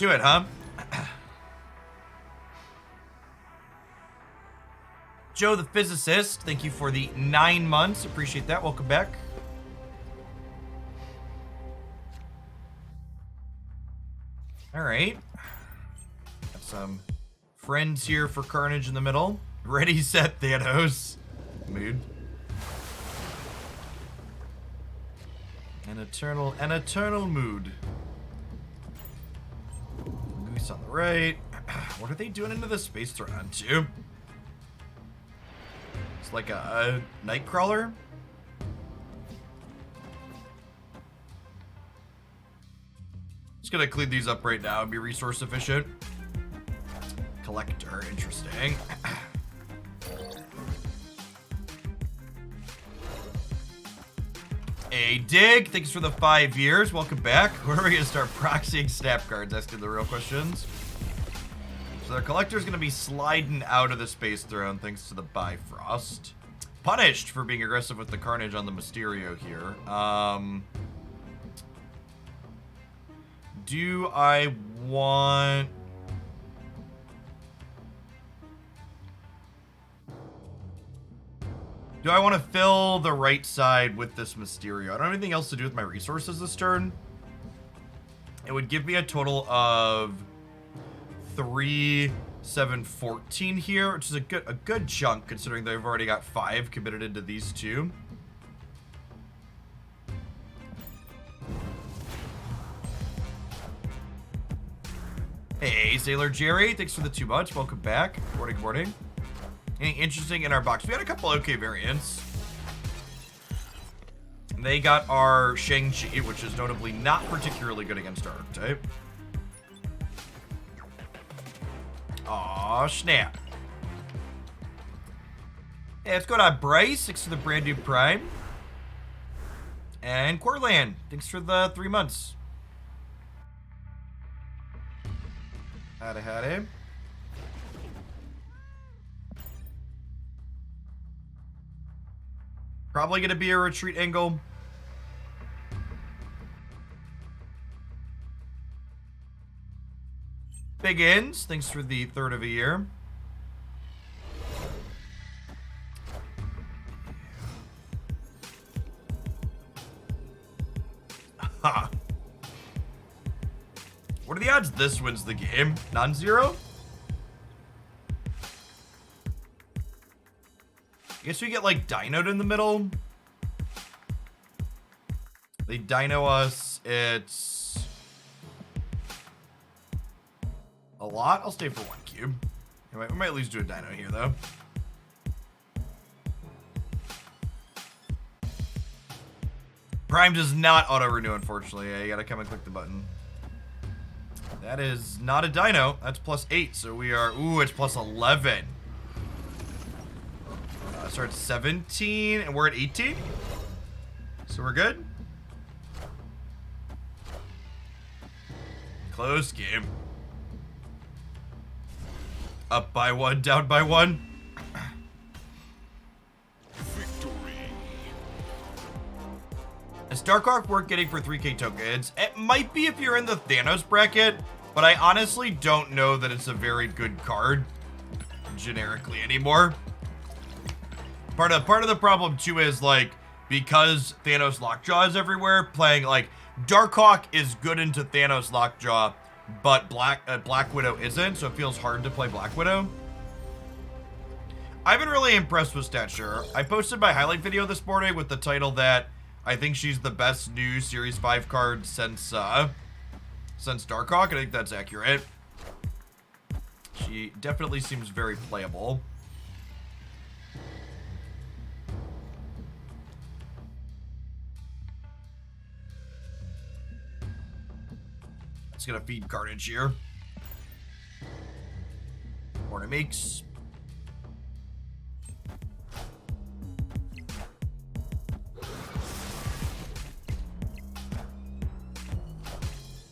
to it, huh? Joe the physicist, thank you for the 9 months. Appreciate that. Welcome back. All right. Got some friends here for Carnage in the middle. Ready, set, Thanos. Mood. An eternal mood. Goose on the right. What are they doing into the space they're on to? It's like a Nightcrawler. Just gonna clean these up right now and be resource efficient. Collector, interesting. A dig, thanks for the 5 years. Welcome back. Where are we gonna start proxying snap cards? Asking the real questions. So their collector's gonna be sliding out of the space throne thanks to the Bifrost. Punished for being aggressive with the Carnage on the Mysterio here. Do I want... Do I want to fill the right side with this Mysterio? I don't have anything else to do with my resources this turn. It would give me a total of 3, 7, 14 here, which is a good chunk considering they've already got 5 committed into these 2. Hey, Sailor Jerry, thanks for the 2 months. Welcome back. Good morning, good morning. Anything interesting in our box? We had a couple okay variants. They got our Shang-Chi, which is notably not particularly good against our archetype. Aw, snap. Hey, let's go to Bryce. Thanks for the brand new Prime. And Corland, thanks for the 3 months. Howdy. Probably gonna be a retreat angle. Big Ins, thanks for the 3rd of a year. Ha. What are the odds this wins the game? Non-zero? I guess we get like Dino'd in the middle. They Dino us. It's a lot. I'll stay for 1 cube. We might lose to a Dino here though. Prime does not auto-renew, unfortunately. Yeah, you gotta come and click the button. That is not a Dino. That's +8, so we are... Ooh, it's +11. So we're at 17, and we're at 18. So we're good. Close game. Up by 1, down by 1. Is Darkhawk worth getting for 3k tokens? It might be if you're in the Thanos bracket, but I honestly don't know that it's a very good card generically anymore. Part of the problem too is like, because Thanos Lockjaw is everywhere, playing like Darkhawk is good into Thanos Lockjaw, but Black Widow isn't, so it feels hard to play Black Widow. I've been really impressed with Stature. I posted my highlight video this morning with the title that I think she's the best new Series 5 card since Darkhawk. I think that's accurate. She definitely seems very playable. It's gonna feed Carnage here. Morning makes.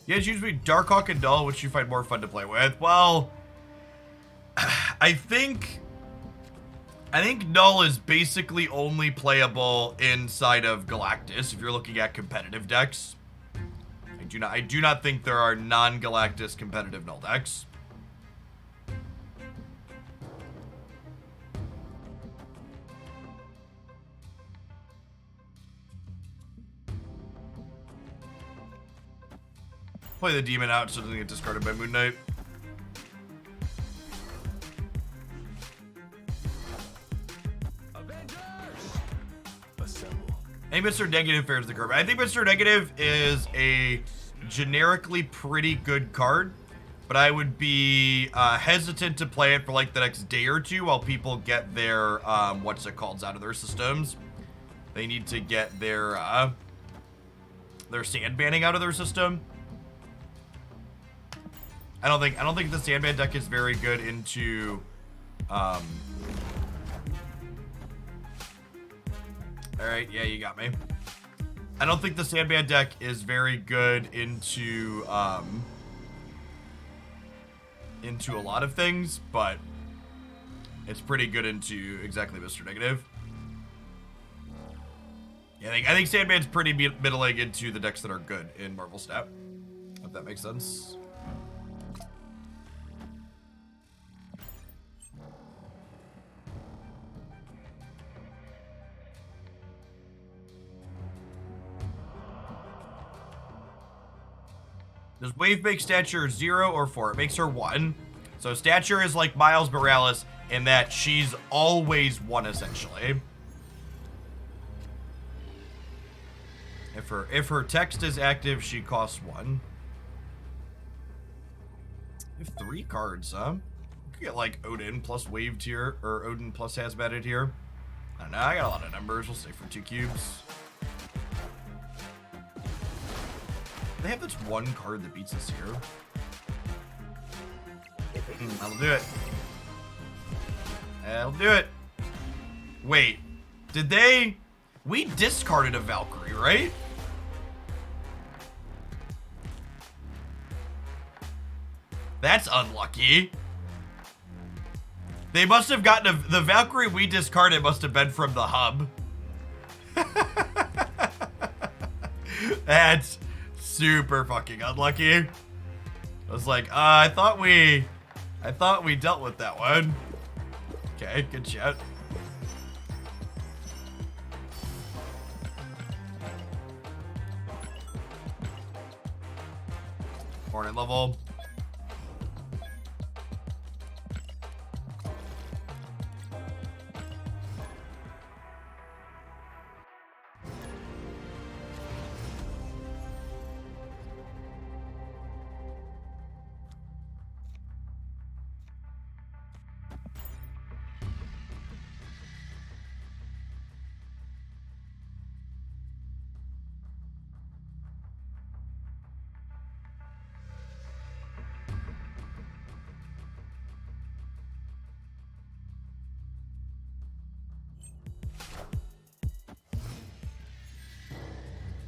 Yeah, it's usually Darkhawk and Null, which you find more fun to play with. Well, I think Null is basically only playable inside of Galactus if you're looking at competitive decks. I I do not think there are non-Galactus competitive null decks. Play the demon out so it doesn't get discarded by Moon Knight. I think Mr. Negative fares the curve. I think Mr. Negative is a generically pretty good card, but I would be hesitant to play it for like the next day or two while people get their what's it called out of their systems. They need to get their sand banning out of their system. I don't think the Sandman deck is very good into Alright, yeah, you got me. I don't think the Sandman deck is very good into a lot of things, but it's pretty good into exactly Mr. Negative. Yeah, I think Sandman's pretty middling into the decks that are good in Marvel Snap. If that makes sense. Does Wave make stature 0 or 4? It makes her 1. So stature is like Miles Morales in that she's always 1 essentially. If her text is active, she costs 1. We have 3 cards, huh? We could get like Odin plus Wave tier, or Odin plus Hazmated here. I don't know, I got a lot of numbers. We'll stay for 2 cubes. They have this one card that beats us here. That'll do it. That'll do it. Wait, did they? We discarded a Valkyrie, right? That's unlucky. They must have gotten the Valkyrie we discarded must have been from the hub. That's super fucking unlucky. I was like, I thought we dealt with that one. Okay, good shot. Hornet level.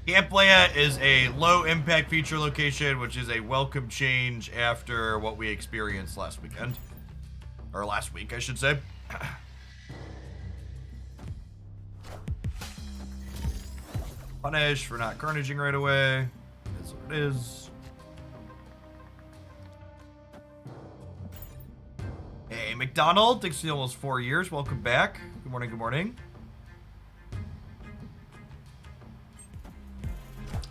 Camp Leia is a low impact feature location, which is a welcome change after what we experienced last weekend. Or last week, I should say. Punish for not carnaging right away. That's what it is. Hey, McDonald, thanks for almost 4 years. Welcome back. Good morning, good morning.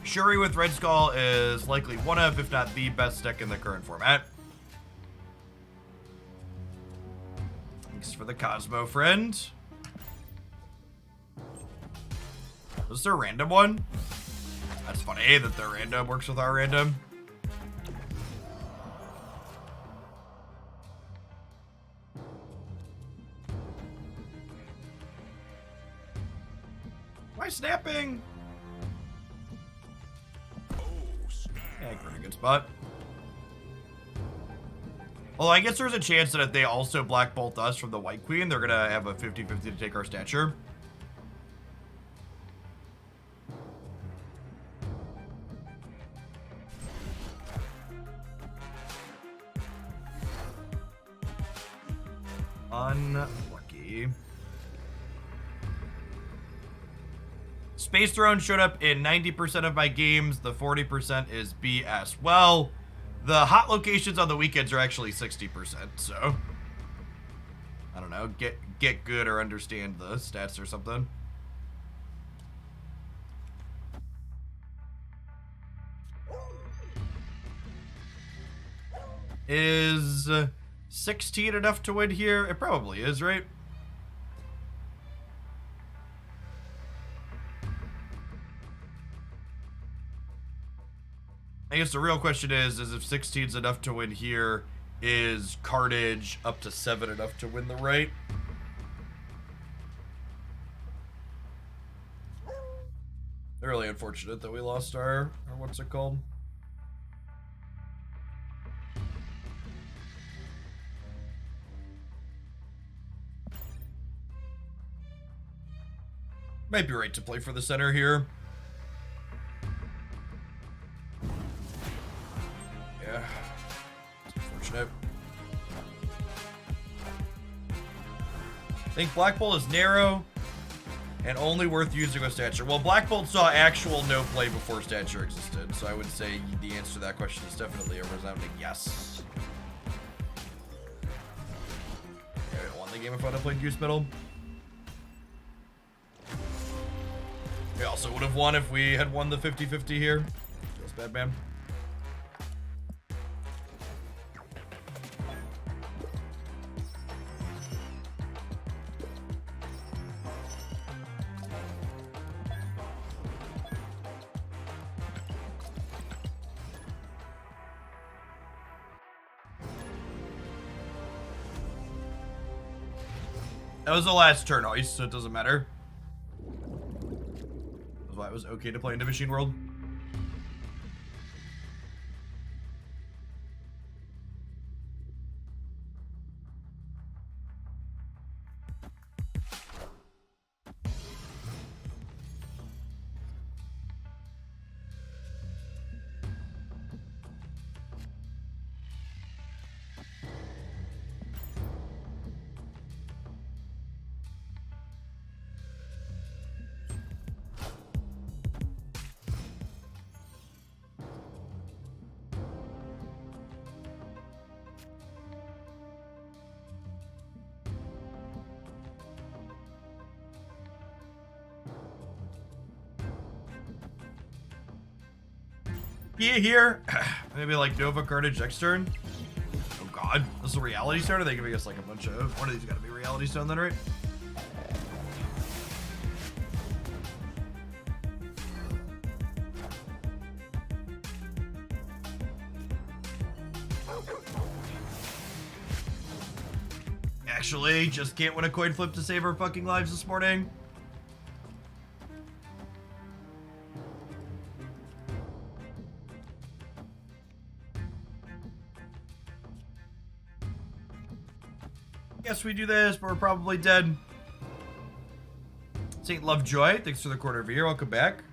Shuri with Red Skull is likely one of, if not the best deck in the current format. Thanks for the Cosmo, friend. Was there a random one? That's funny that their random works with our random. Why snapping? Yeah, we're in a good spot. Well, I guess there's a chance that if they also Black Bolt us from the White Queen, they're gonna have a 50-50 to take our stature. Unlucky. Space Throne showed up in 90% of my games. The 40% is BS. Well, the hot locations on the weekends are actually 60%, so I don't know, get good or understand the stats or something. Is 16 enough to win here? It probably is, right? I guess the real question is if 16 is enough to win here, is Carnage up to 7 enough to win the right? Really unfortunate that we lost our what's it called? Might be right to play for the center here. Yeah, it's unfortunate. I think Black Bolt is narrow and only worth using with Stature. Well, Black Bolt saw actual no play before Stature existed, so I would say the answer to that question is definitely a resounding yes. Yeah, I won the game if I'd have played Goose Middle. We also would have won if we had won the 50-50 here. Feels bad, man. That was the last turn, Ice, so it doesn't matter. That's why it was okay to play into Machine World. Yeah, here. Maybe like Nova Carnage next turn. Oh god. This is a Reality Stone? Are they giving us like a bunch of... One of these gotta be Reality Stone then, right? Actually, just can't win a coin flip to save our fucking lives this morning. Guess we do this, but we're probably dead. St. Lovejoy, thanks for the quarter of a year. Welcome back.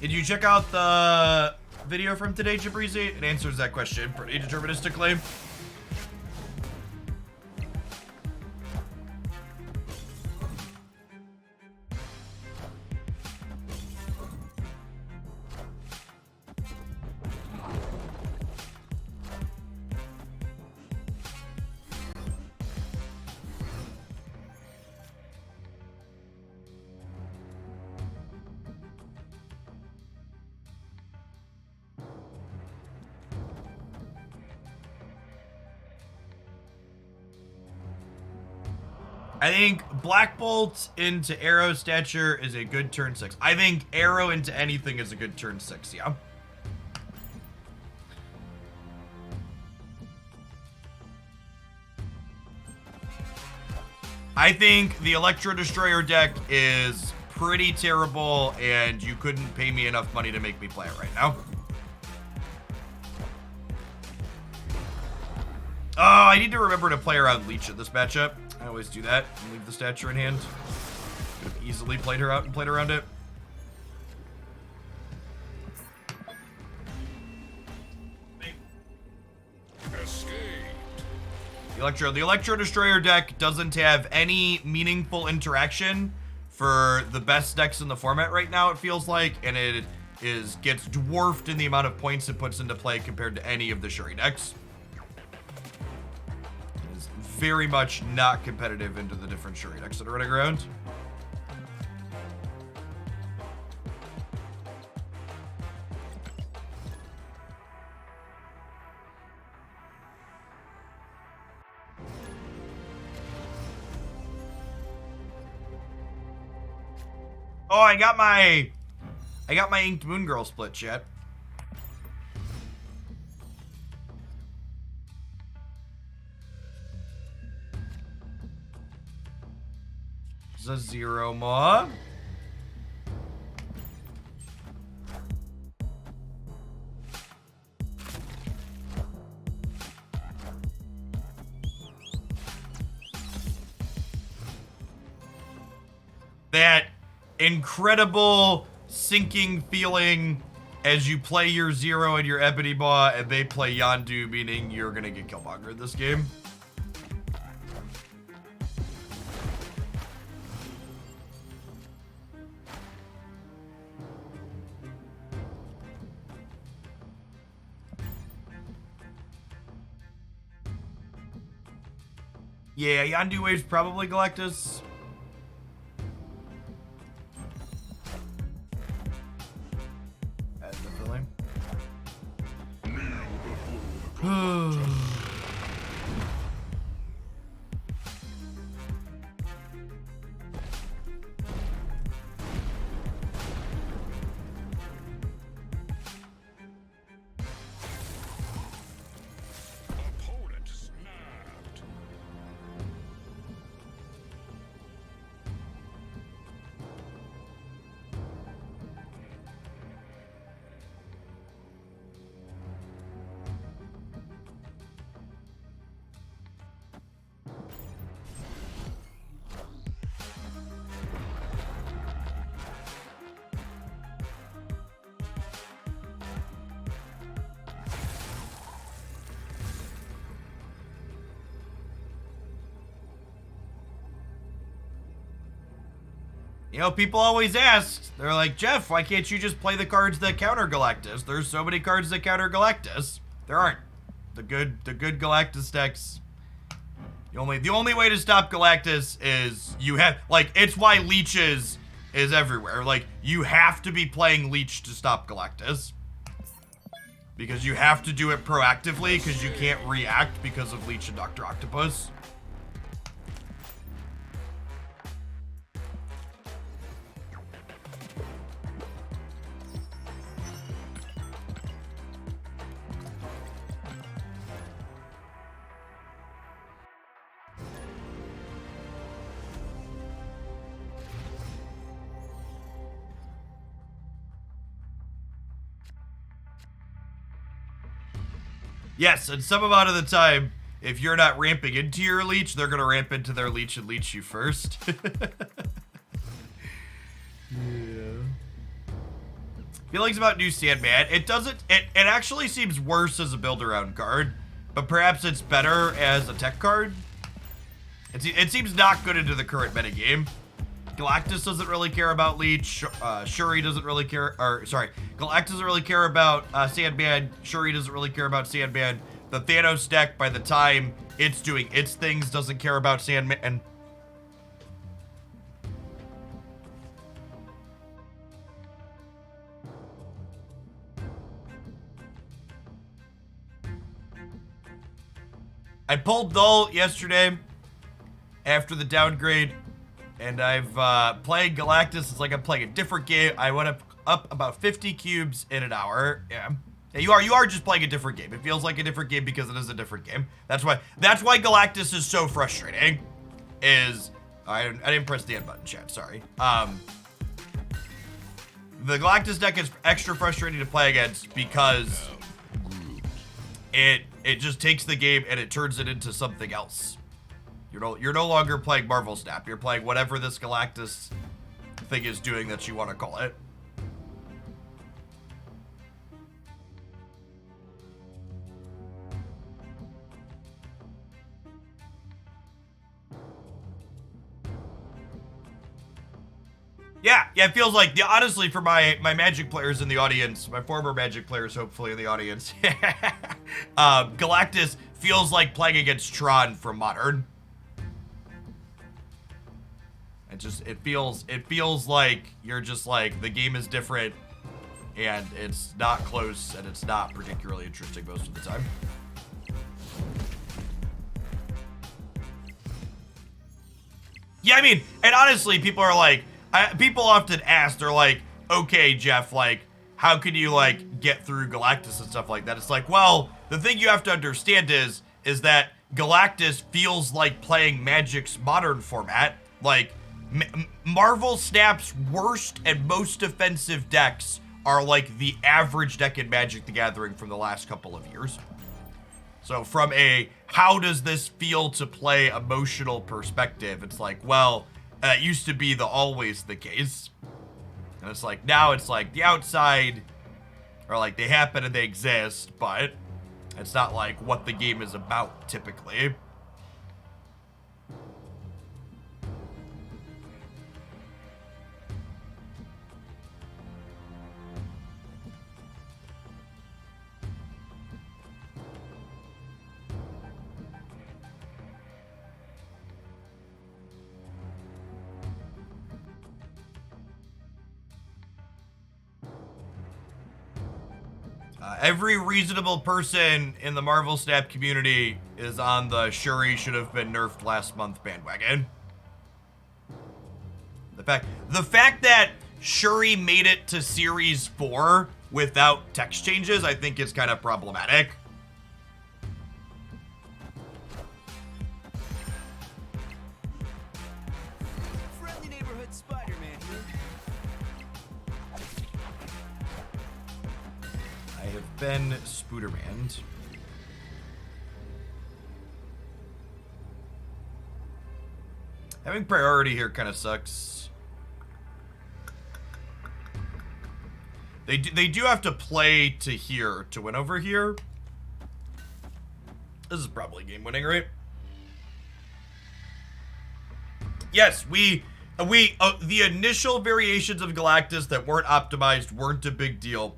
Did you check out the video from today, Jabrizi? It answers that question pretty deterministically. I think Black Bolt into Arrow Stature is a good turn 6. I think Arrow into anything is a good turn 6, yeah. I think the Electro Destroyer deck is pretty terrible, and you couldn't pay me enough money to make me play it right now. Oh, I need to remember to play around Leech in this matchup. I always do that and leave the Stature in hand. Could have easily played her out and played around it. Escaped. The Electro Destroyer deck doesn't have any meaningful interaction for the best decks in the format right now, it feels like, and it gets dwarfed in the amount of points it puts into play compared to any of the Shuri decks. It is very much not competitive into the different Shuri decks that are running around. Oh, I got my Inked Moon Girl split, chat. There's a 0 more. That incredible sinking feeling as you play your 0 and your Ebony Maw and they play Yondu, meaning you're gonna get Killmonger in this game. Yeah, Yondu Wave's probably Galactus. That's the feeling. You know, people always ask, they're like, Jeff, why can't you just play the cards that counter Galactus? There's so many cards that counter Galactus. There aren't. The good Galactus decks. The only way to stop Galactus is you have, like, it's why Leech is everywhere. Like, you have to be playing Leech to stop Galactus. Because you have to do it proactively, because you can't react because of Leech and Dr. Octopus. Yes, and some amount of the time, if you're not ramping into your Leech, they're gonna ramp into their Leech and Leech you first. Yeah. Feelings about new Sandman. It actually seems worse as a build-around card, but perhaps it's better as a tech card. It seems not good into the current metagame. Galactus doesn't really care about Leech. Shuri doesn't really care, Galactus doesn't really care about Sandman. Shuri doesn't really care about Sandman. The Thanos deck, by the time it's doing its things, doesn't care about Sandman. And I pulled Null yesterday after the downgrade. And I've played Galactus. It's like I'm playing a different game. I went up about 50 cubes in an hour. Yeah, you are just playing a different game. It feels like a different game because it is a different game. That's why Galactus is so frustrating. I didn't press the end button, chat. Sorry. The Galactus deck is extra frustrating to play against because it just takes the game and it turns it into something else. You're no longer playing Marvel Snap. You're playing whatever this Galactus thing is doing that you want to call it. Yeah, it feels like, yeah, honestly, for my Magic players in the audience, my former Magic players hopefully in the audience, Galactus feels like playing against Tron from Modern. It feels like you're just like, the game is different, and it's not close, and it's not particularly interesting most of the time. Yeah, I mean, and honestly, people are like, people often ask, they're like, okay, Jeff, like, how can you, like, get through Galactus and stuff like that? It's like, well, the thing you have to understand is that Galactus feels like playing Magic's Modern format. Like, Marvel Snap's worst and most offensive decks are like the average deck in Magic the Gathering from the last couple of years. So from a how does this feel to play emotional perspective, it's like, well, that used to be always the case. And it's like, now it's like the outside, or like they happen and they exist, but it's not like what the game is about typically. Every reasonable person in the Marvel Snap community is on the Shuri should have been nerfed last month bandwagon. The fact that Shuri made it to Series 4 without text changes, I think is kind of problematic. Friendly neighborhood Spider-Man here. I have been Spoodermanned. Having priority here kind of sucks. They do have to play to here to win over here. This is probably game winning, right? Yes, the initial variations of Galactus that weren't optimized weren't a big deal.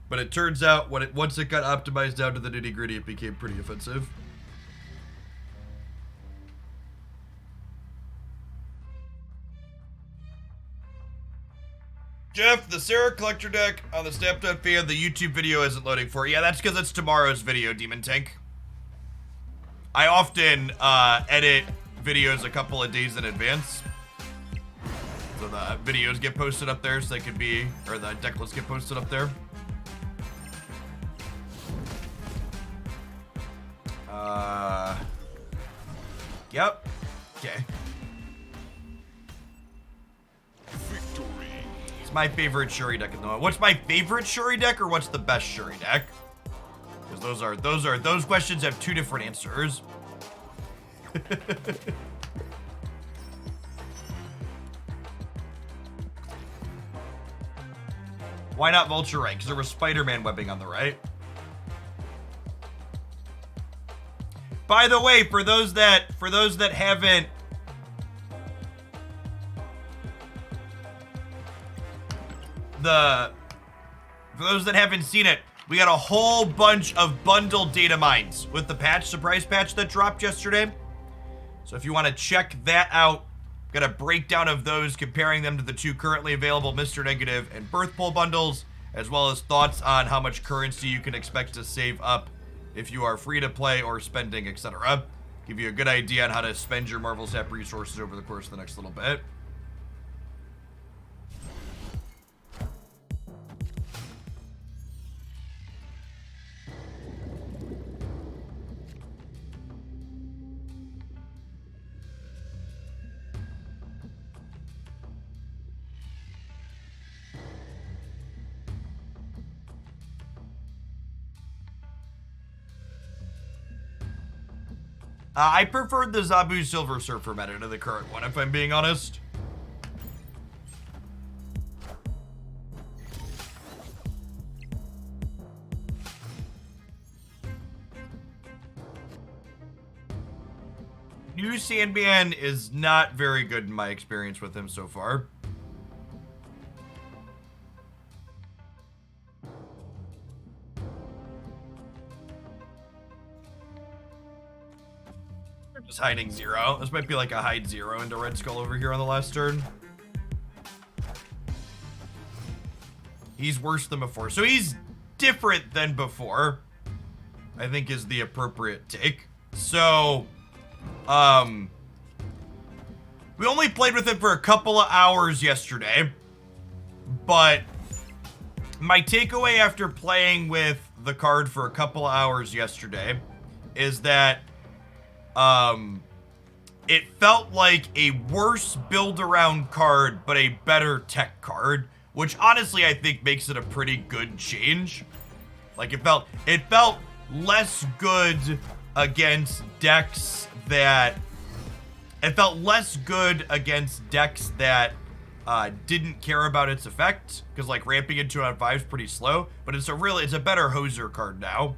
But it turns out once it got optimized down to the nitty gritty, it became pretty offensive. Jeff, the Sarah Collector deck on the Snapchat fan, the YouTube video isn't loading for it. Yeah, that's because it's tomorrow's video, Demon Tank. I often edit videos a couple of days in advance. So the videos get posted up there so they could be, or the deck lists get posted up there. Yep. Okay. Victory. It's my favorite Shuri deck at the moment. What's my favorite Shuri deck, or what's the best Shuri deck? Because those questions have two different answers. Why not Vulture Right? Because there was Spider-Man webbing on the right. By the way, for those that haven't seen it, we got a whole bunch of bundled data mines with the surprise patch that dropped yesterday. So if you want to check that out, got a breakdown of those, comparing them to the two currently available Mr. Negative and Birth Pool bundles, as well as thoughts on how much currency you can expect to save up if you are free to play or spending, etc. Give you a good idea on how to spend your Marvel Snap resources over the course of the next little bit. I preferred the Zabu Silver Surfer meta to the current one, if I'm being honest. New Sandman is not very good in my experience with him so far. Just hiding 0. This might be like a hide 0 into Red Skull over here on the last turn. He's worse than before. So he's different than before, I think is the appropriate take. So, we only played with him for a couple of hours yesterday, but my takeaway after playing with the card for a couple of hours yesterday is that, it felt like a worse build-around card, but a better tech card, which honestly I think makes it a pretty good change. Like it felt less good against decks that didn't care about its effect, because like ramping into on 5 is pretty slow, but it's a better hoser card now.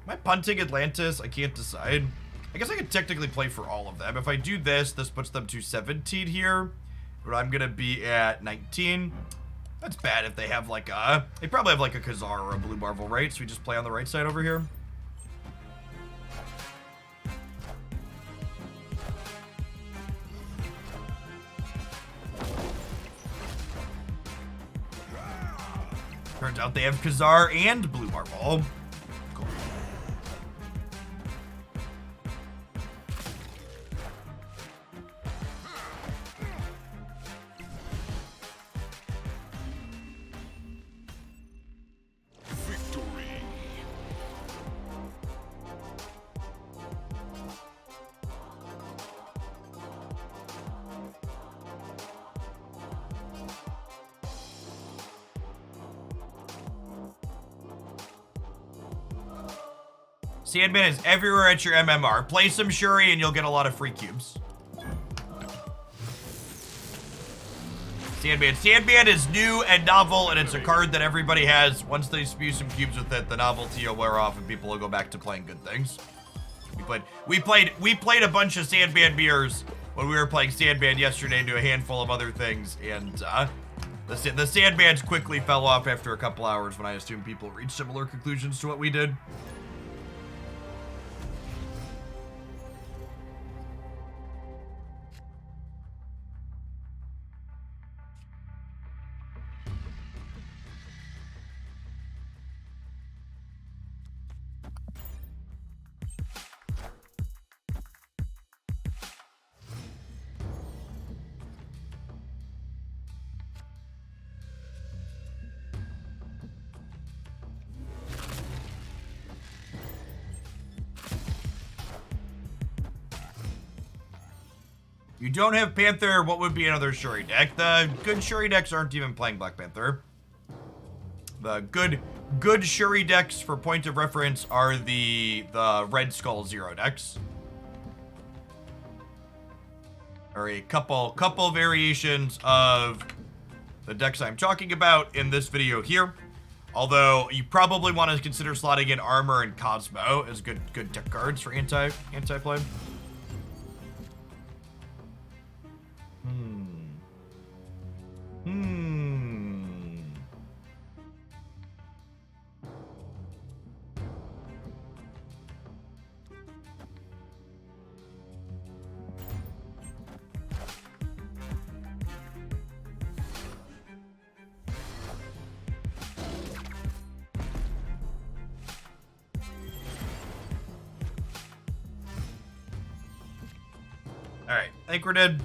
Am I punting Atlantis? I can't decide. I guess I could technically play for all of them. If I do this puts them to 17 here, but I'm gonna be at 19. That's bad if they have like they probably have like a Khazar or a Blue Marvel, right? So we just play on the right side over here. Turns out they have Khazar and Blue Marvel. Cool. Victory. Sandman is everywhere at your MMR. Play some Shuri and you'll get a lot of free cubes. Sandman is new and novel, and it's a card that everybody has. Once they spew some cubes with it, the novelty will wear off and people will go back to playing good things. We played a bunch of Sandman mirrors when we were playing Sandman yesterday into a handful of other things, and the Sandmans quickly fell off after a couple hours when I assume people reached similar conclusions to what we did. You don't have Panther, what would be another Shuri deck? The good Shuri decks aren't even playing Black Panther. The good Shuri decks, for point of reference, are the Red Skull 0 decks. Or a couple variations of the decks I'm talking about in this video here. Although you probably want to consider slotting in Armor and Cosmo as good deck cards for anti-play. All right, I think we're dead.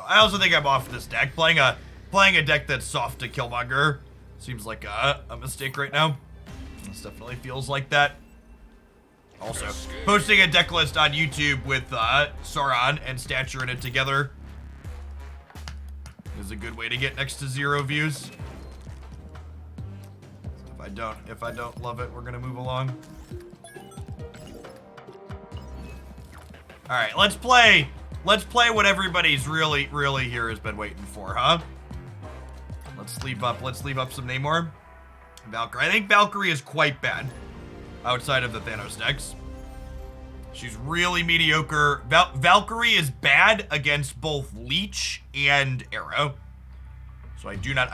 I also think I'm off this deck. Playing a deck that's soft to Killmonger seems like a mistake right now. This definitely feels like that. Also, posting a deck list on YouTube with Sauron and Stature in it together is a good way to get next to 0 views. If I don't love it, we're gonna move along. All right, let's play what everybody's really here has been waiting for, huh? Let's sleeve up some Namor. Valkyrie. I think Valkyrie is quite bad outside of the Thanos decks. She's really mediocre. Valkyrie is bad against both Leech and Arrow. So I do not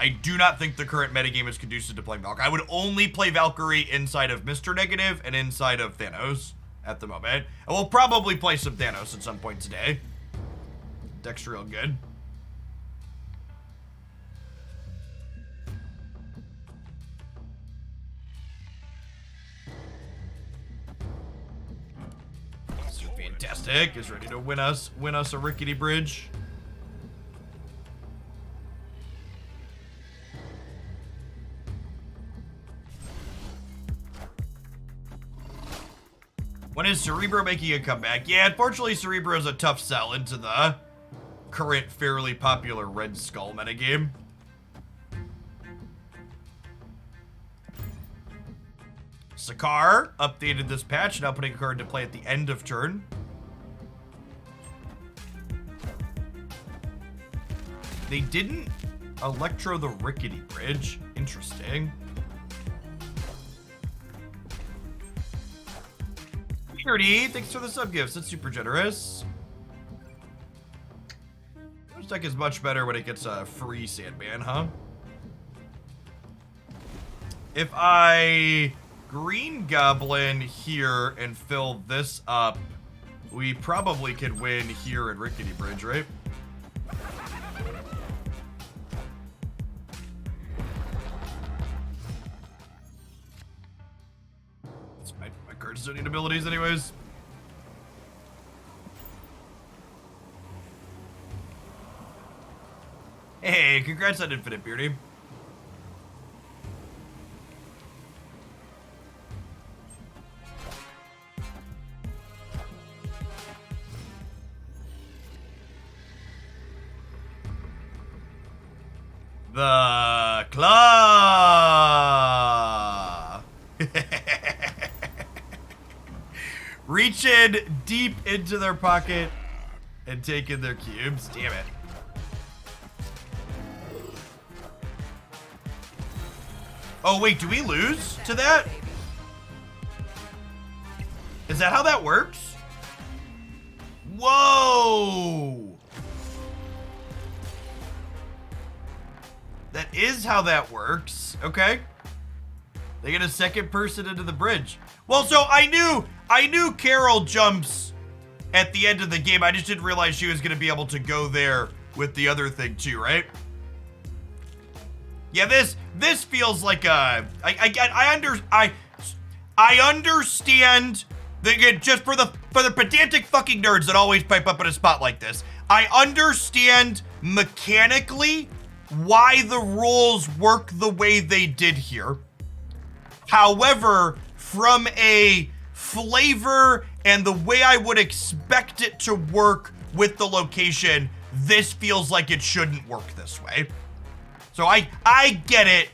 think the current metagame is conducive to playing Valkyrie. I would only play Valkyrie inside of Mr. Negative and inside of Thanos at the moment. And we'll probably play some Thanos at some point today. Deck's real good. Fantastic is ready to win us a rickety bridge. When is Cerebro making a comeback? Yeah, unfortunately Cerebro is a tough sell into the current fairly popular Red Skull metagame. Sakar updated this patch, now putting a card into play at the end of turn. They didn't Electro the Rickety Bridge. Interesting. Weirdy, thanks for the sub gifts. That's super generous. This deck is much better when it gets a free Sandman, huh? If I Green Goblin here and fill this up, we probably could win here in Rickety Bridge, right? My cards don't need abilities anyways. Hey, congrats on Infinite Beardy. The claw. Reaching deep into their pocket and taking their cubes. Damn it. Oh, wait, do we lose to that? Is that how that works? Whoa. That is how that works. Okay. They get a second person into the bridge. Well, so I knew Carol jumps at the end of the game. I just didn't realize she was going to be able to go there with the other thing too, right? Yeah, this feels like a I understand that just for the pedantic fucking nerds that always pipe up in a spot like this. I understand mechanically why the rules work the way they did here. However, from a flavor and the way I would expect it to work with the location, this feels like it shouldn't work this way. So I get it,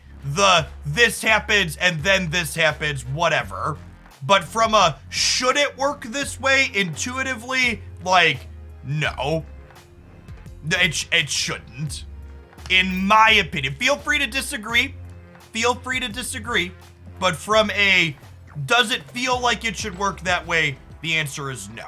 this happens and then this happens, whatever. But from a should it work this way intuitively, like, no. It shouldn't. In my opinion. Feel free to disagree. Feel free to disagree. But from a, does it feel like it should work that way? The answer is no.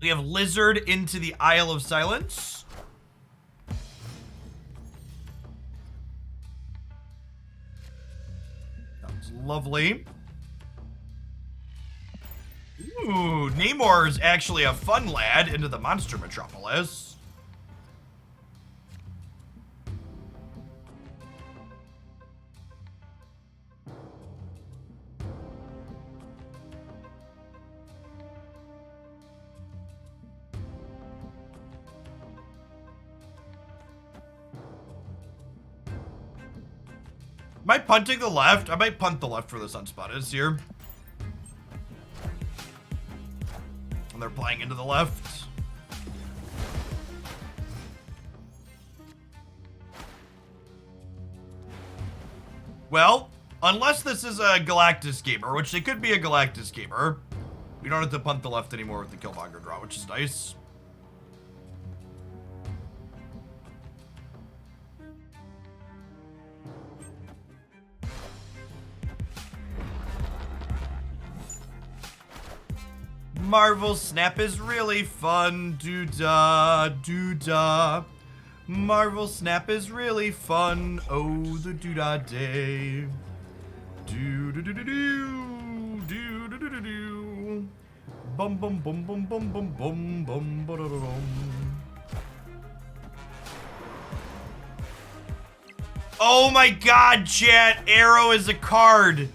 We have Lizard into the Isle of Silence. That was lovely. Ooh, Namor is actually a fun lad into the Monster Metropolis. Am I punting the left? I might punt the left for this unspotted here. And they're playing into the left. Well, unless this is a Galactus gamer, which they could be a Galactus gamer, we don't have to punt the left anymore with the Killmonger draw, which is nice. Marvel Snap is really fun. Doo-da, doo-da. Marvel Snap is really fun. Oh, the doo-da day. Do-do-do-do-do. Do-do-do-do-do. Bum bum bum bum bum bum bum bum ba-da-da-dum. Oh my god, chat. Arrow is a card.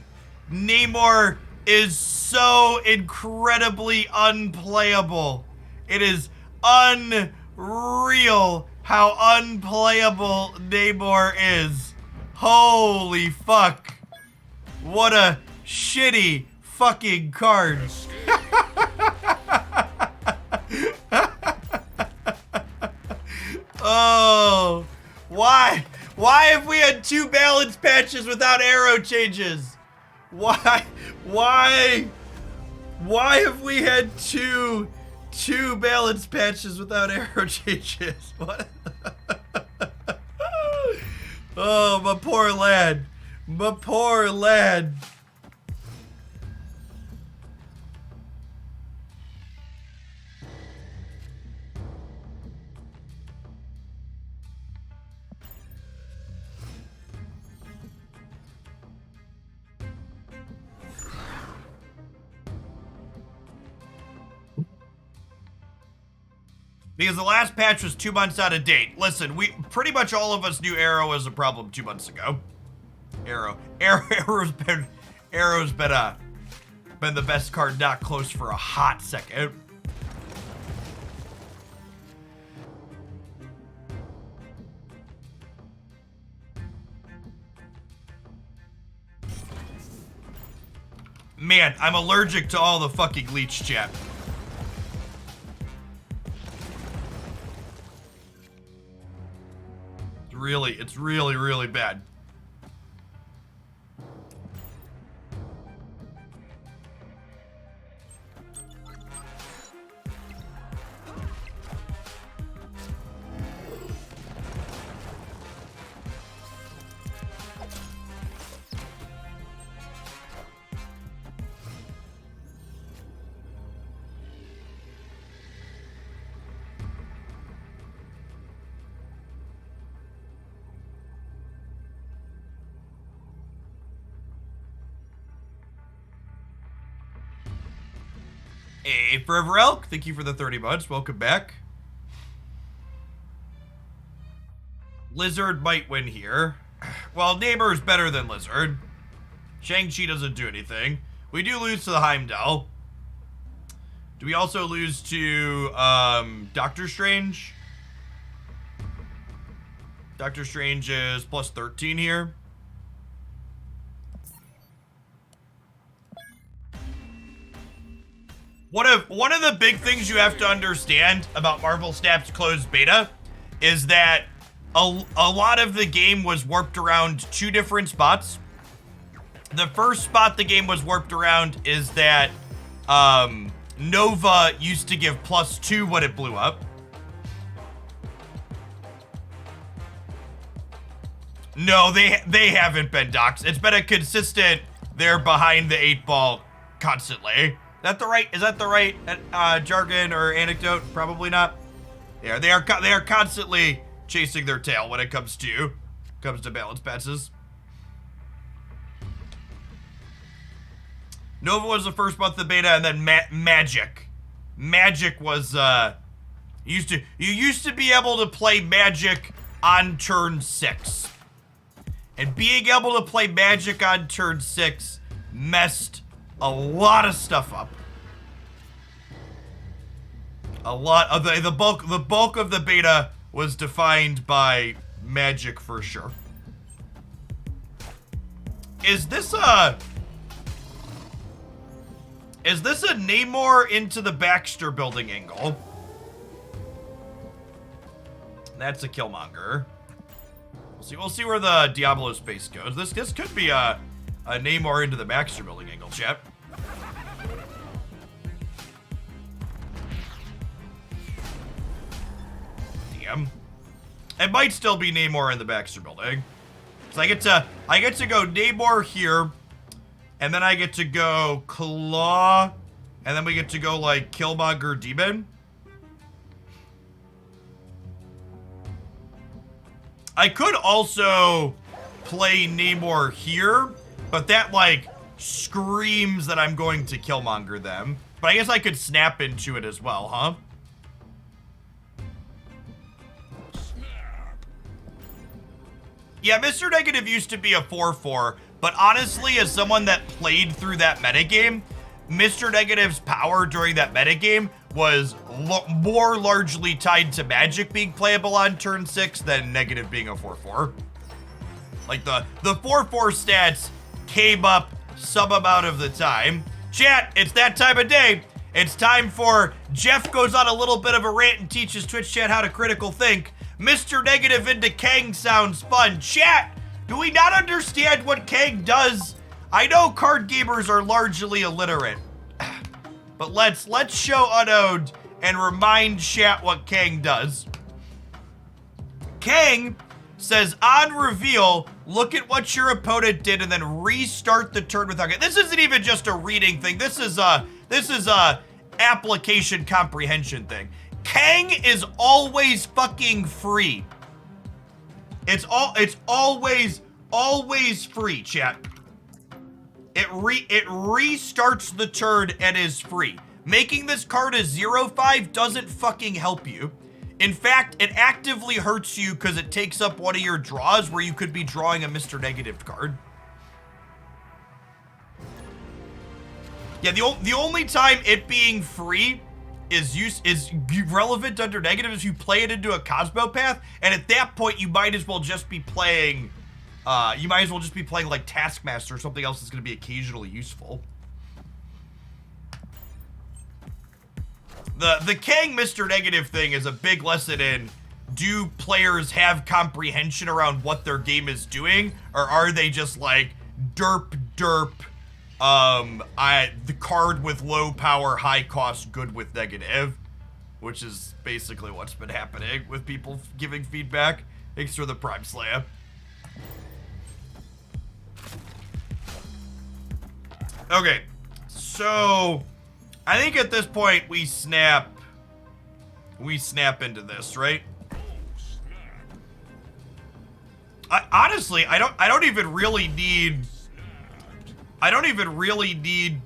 Namor is so incredibly unplayable. It is unreal how unplayable Namor is. Holy fuck. What a shitty fucking card. Oh, why? Why have we had 2 balance patches without arrow changes? Why have we had two balance patches without arrow changes? What? Oh, my poor lad. My poor lad. Because the last patch was 2 months out of date. Listen, we pretty much all of us knew Arrow was a problem 2 months ago. Arrow's been the best card not close for a hot second. Man, I'm allergic to all the fucking leech, chat. It's really bad. Hey, Forever Elk, thank you for the 30 months. Welcome back. Lizard might win here. Well, Namor's better than Lizard. Shang-Chi doesn't do anything. We do lose to the Heimdall. Do we also lose to Doctor Strange? Doctor Strange is plus 13 here. One of the big things you have to understand about Marvel Snap's closed beta is that a lot of the game was warped around 2 different spots. The first spot the game was warped around is that Nova used to give +2 when it blew up. No, they haven't been doxxed. It's been a consistent, they're behind the 8 ball constantly. Is that the right jargon or anecdote? Probably not. Yeah, they are constantly chasing their tail when it comes to balance patches. Nova was the first month of beta, and then Magic. Magic was you used to be able to play Magic on turn 6, and being able to play Magic on turn 6 messed a lot of stuff up. A lot of the bulk of the beta was defined by Magic for sure. Is this a Namor into the Baxter building angle? That's a Killmonger. We'll see where the Diablo space goes. This could be a Namor into the Baxter building angle, chat. Damn. It might still be Namor in the Baxter building. So I get to go Namor here, and then I get to go Claw, And then we get to go like Killmonger Demon. I could also play Namor here, but that like screams that I'm going to Killmonger them. But I guess I could snap into it as well, huh? Yeah, Mr. Negative used to be a 4/4, but honestly, as someone that played through that metagame, Mr. Negative's power during that metagame was more largely tied to Magic being playable on turn 6 than Negative being a 4/4. Like the 4/4 stats came up some amount of the time. Chat, it's that time of day. It's time for Jeff goes on a little bit of a rant and teaches Twitch chat how to critical think. Mr. Negative into Kang sounds fun. Chat, do we not understand what Kang does? I know card gamers are largely illiterate, but let's show Unowned and remind chat what Kang does. Kang says on reveal, look at what your opponent did and then restart the turn without it. This isn't even just a reading thing. This is a application comprehension thing. Kang is always fucking free. It's always free, chat. It restarts the turn and is free. Making this card a 0/5 doesn't fucking help you. In fact, it actively hurts you because it takes up one of your draws where you could be drawing a Mr. Negative card. Yeah, the only time it being free is relevant under Negative is you play it into a Cosmopath, and at that point you might as well just be playing like Taskmaster or something else that's going to be occasionally useful. The Kang Mr. Negative thing is a big lesson in, do players have comprehension around what their game is doing, or are they just like derp the card with low power, high cost, good with negative, which is basically what's been happening with people giving feedback. Thanks for the Prime Slayer. Okay, so I think at this point we snap into this, right? Honestly, I don't even really need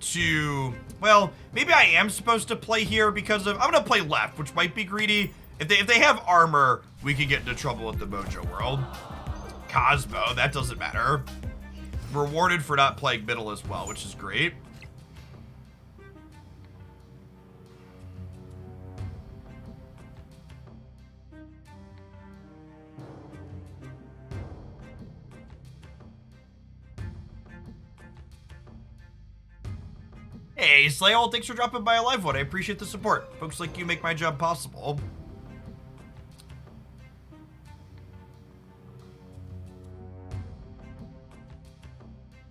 to, well, maybe I am supposed to play here because of, I'm gonna play left, which might be greedy. If they have armor, we could get into trouble with the Mojo World. Cosmo, that doesn't matter. Rewarded for not playing middle as well, which is great. Hey, Slayol, thanks for dropping by a live one. I appreciate the support. Folks like you make my job possible.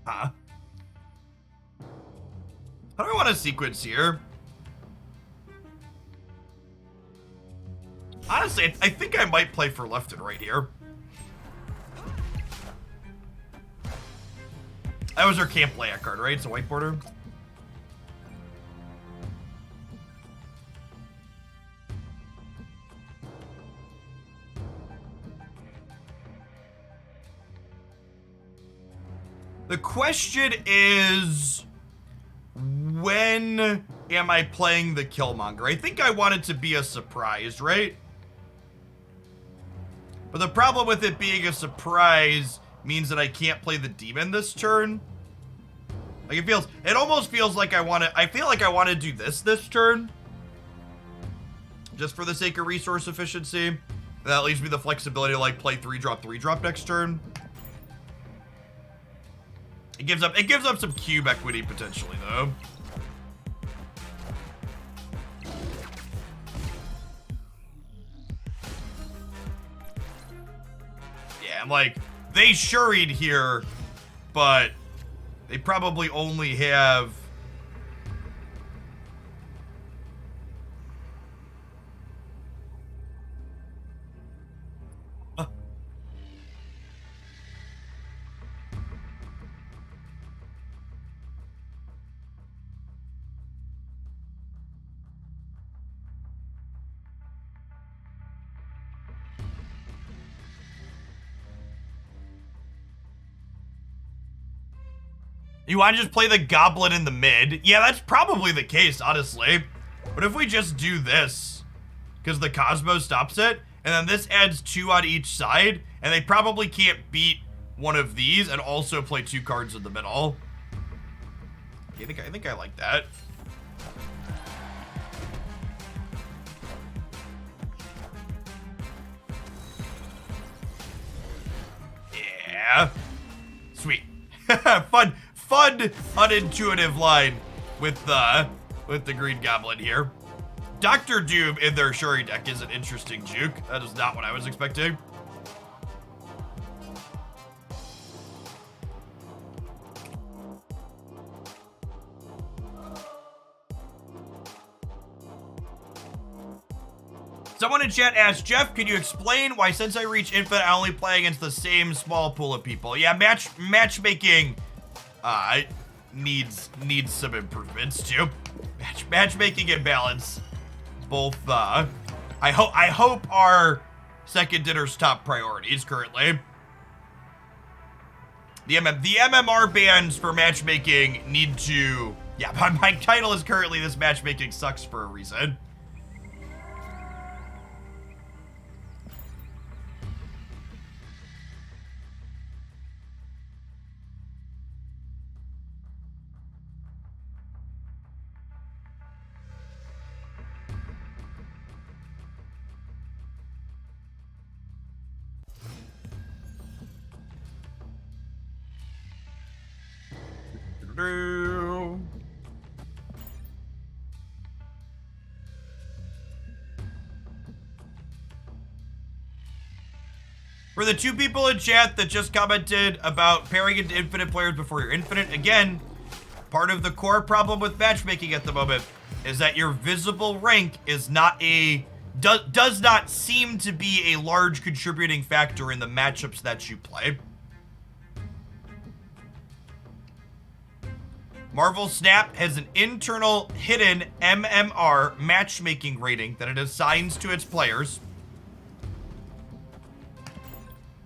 Huh? How do I want to sequence here? Honestly, I think I might play for left and right here. That was our camp layout card, right? It's a white border. The question is, when am I playing the Killmonger? I think I want it to be a surprise, right? But the problem with it being a surprise means that I can't play the demon this turn. Like it almost feels like I feel like I want to do this turn. Just for the sake of resource efficiency. That leaves me the flexibility to like play 3-drop next turn. It gives up some cube equity potentially though. Yeah, I'm like, they shuried here, but they probably only have You want to just play the goblin in the mid? Yeah, that's probably the case, honestly. But if we just do this, because the Cosmos stops it, and then this adds 2 on each side, and they probably can't beat one of these and also play 2 cards in the middle. I think I like that. Yeah. Sweet. fun, unintuitive line with the Green Goblin here. Dr. Doom in their Shuri deck is an interesting juke. That is not what I was expecting. Someone in chat asked, Jeff, can you explain why since I reach infinite, I only play against the same small pool of people? Yeah, matchmaking needs some improvements too. Matchmaking and balance, both. I hope are second dinner's top priorities currently. The MMR bans for matchmaking need to. Yeah, my title is currently "This Matchmaking Sucks" for a reason. For the 2 people in chat that just commented about pairing into infinite players before you're infinite, again, part of the core problem with matchmaking at the moment is that your visible rank is not does not seem to be a large contributing factor in the matchups that you play. Marvel Snap has an internal hidden MMR matchmaking rating that it assigns to its players.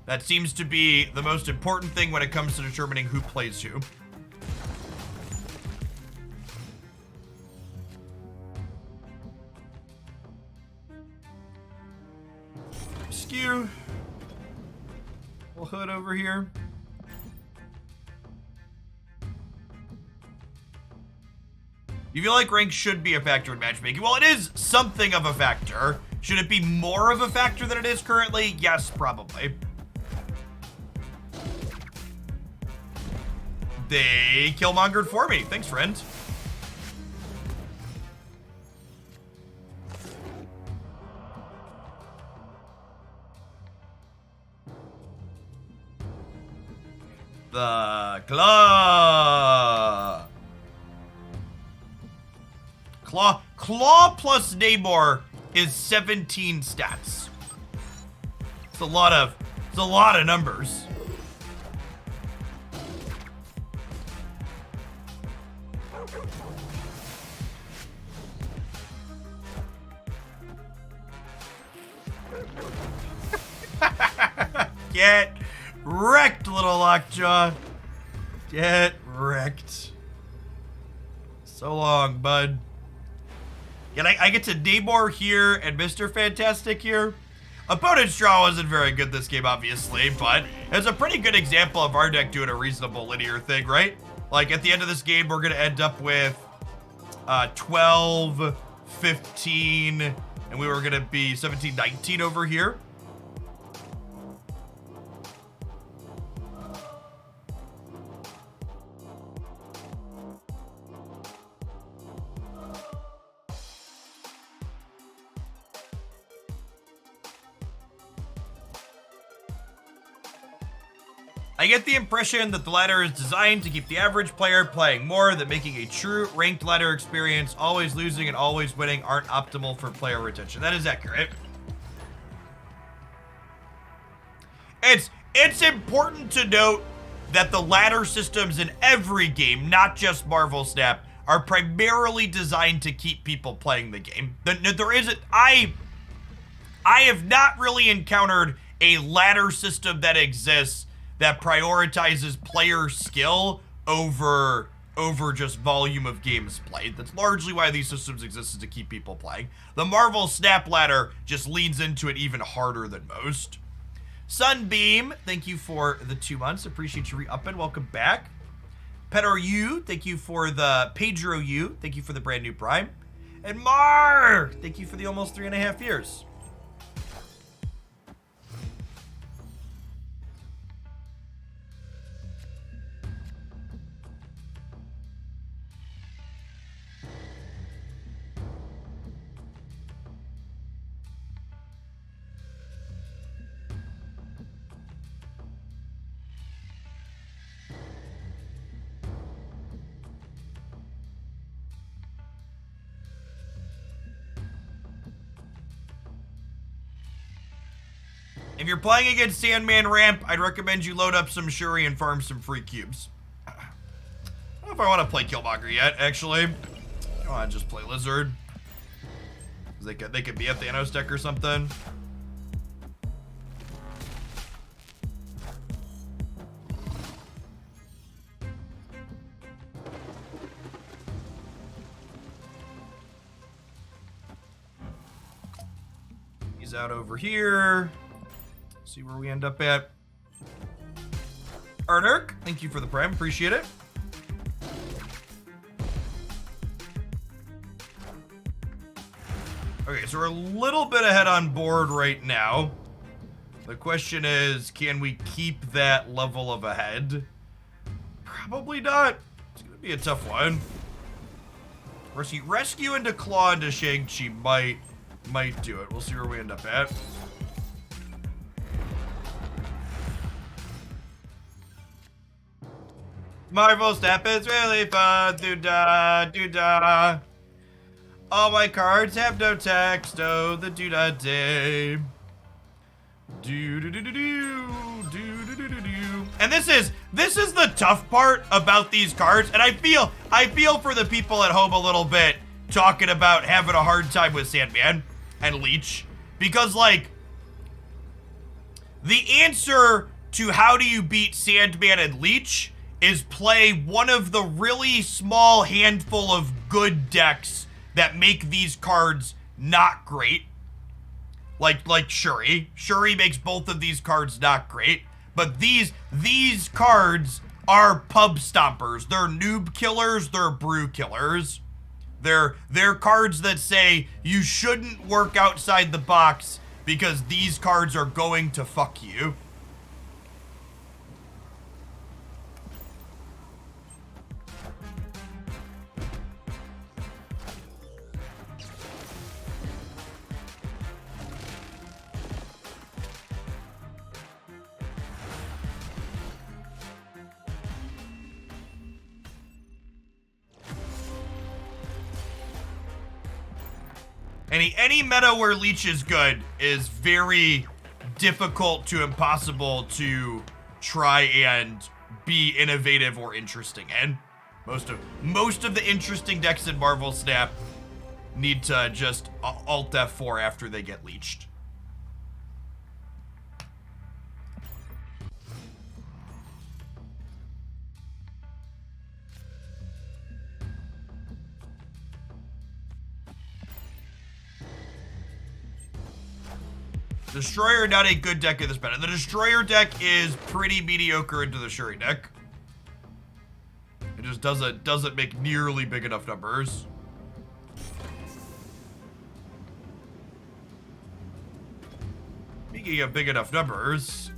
That seems to be the most important thing when it comes to determining who plays who. Skew. Little hood over here. You feel like rank should be a factor in matchmaking? Well, it is something of a factor. Should it be more of a factor than it is currently? Yes, probably. They killmongered for me. Thanks, friend. The Claw. Claw plus Namor is 17 stats. It's a lot of numbers. Get wrecked, little Lockjaw. Get wrecked. So long, bud. And I get to Namor here and Mr. Fantastic here. Opponent's draw wasn't very good this game, obviously, but it's a pretty good example of our deck doing a reasonable linear thing, right? Like, at the end of this game, we're going to end up with 12, 15, and we were going to be 17, 19 over here. I get the impression that the ladder is designed to keep the average player playing more, that making a true ranked ladder experience, always losing and always winning, aren't optimal for player retention. That is accurate. It's important to note that the ladder systems in every game, not just Marvel Snap, are primarily designed to keep people playing the game. There isn't, I have not really encountered a ladder system that exists that prioritizes player skill over just volume of games played. That's largely why these systems exist, is to keep people playing. The Marvel Snap Ladder just leans into it even harder than most. Sunbeam, thank you for the 2 months. Appreciate you re-upping. Welcome back. Pedro U, thank you for the Pedro U. Thank you for the brand new Prime. And Mar, thank you for the almost 3.5 years. If you're playing against Sandman Ramp, I'd recommend you load up some Shuri and farm some free cubes. I don't know if I want to play Killmonger yet, actually. I want to just play Lizard. They could be a Thanos deck or something. He's out over here. See where we end up at. Ernerk, thank you for the Prime. Appreciate it. Okay, so we're a little bit ahead on board right now. The question is, can we keep that level of ahead? Probably not. It's gonna be a tough one. Rescue into Claw into Shang-Chi might do it. We'll see where we end up at. Marvel Snap is really fun. Doo-da, doo-da. All my cards have no text. Oh, the doo-da day. Do-do-do-do-do. Do-do-do-do-do. And this is the tough part about these cards. And I feel for the people at home a little bit talking about having a hard time with Sandman and Leech. Because, like, the answer to how do you beat Sandman and Leech is play one of the really small handful of good decks that make these cards not great. Like Shuri. Shuri makes both of these cards not great. But these cards are pub stompers. They're noob killers. They're brew killers. They're cards that say you shouldn't work outside the box because these cards are going to fuck you. Any meta where Leech is good is very difficult to impossible to try and be innovative or interesting in. Most of the interesting decks in Marvel Snap need to just Alt F4 after they get leeched. Destroyer, not a good deck in this meta. The Destroyer deck is pretty mediocre into the Shuri deck. It just doesn't make nearly big enough numbers. Speaking of big enough numbers,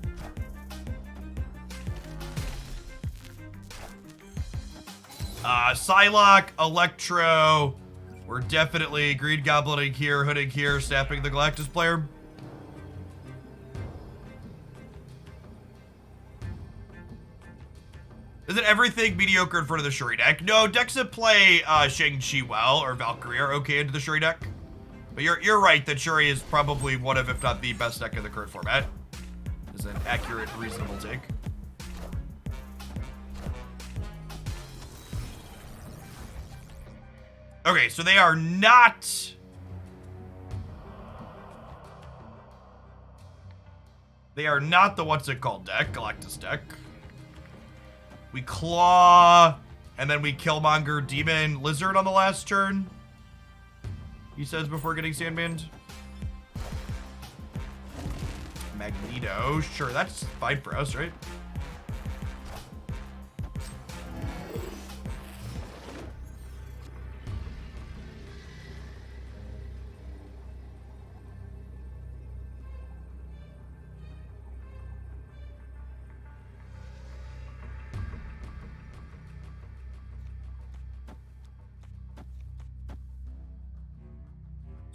Psylocke, Electro, we're definitely Green Goblining here, Hooding here, snapping the Galactus player. Isn't everything mediocre in front of the Shuri deck? No, decks that play Shang-Chi well, or Valkyrie, are okay into the Shuri deck. But you're right that Shuri is probably one of, if not the best deck in the current format. Is an accurate, reasonable take. Okay, so they are not... They are not the what's it called deck, Galactus deck. We claw, and then we Killmonger Demon Lizard on the last turn. He says before getting Sandmaned. Magneto, sure, that's fine for us, right?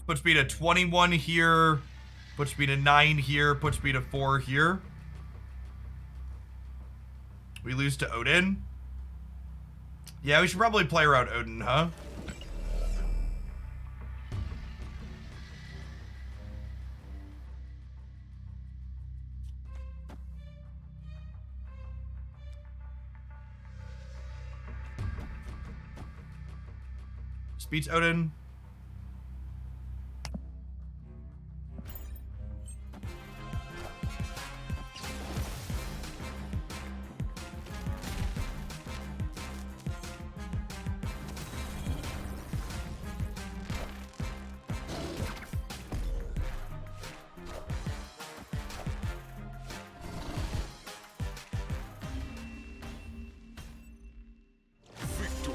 Puts me to 21 here. Puts me to 9 here. Puts me to 4 here. We lose to Odin. Yeah, we should probably play around Odin, huh? Speeds Odin. Victory.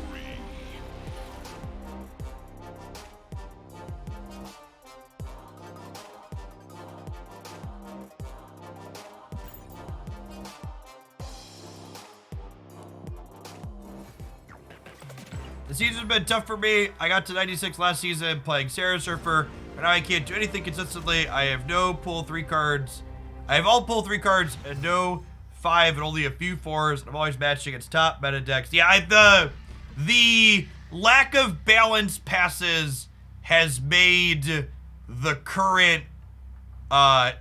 The season's been tough for me. I got to 96 last season playing Sarah Surfer, and now I can't do anything consistently. I have no pull 3 cards. I have all pull 3 cards and no 5 and only a few 4s. And I'm always matched against top meta decks. Yeah, the lack of balance passes has made the current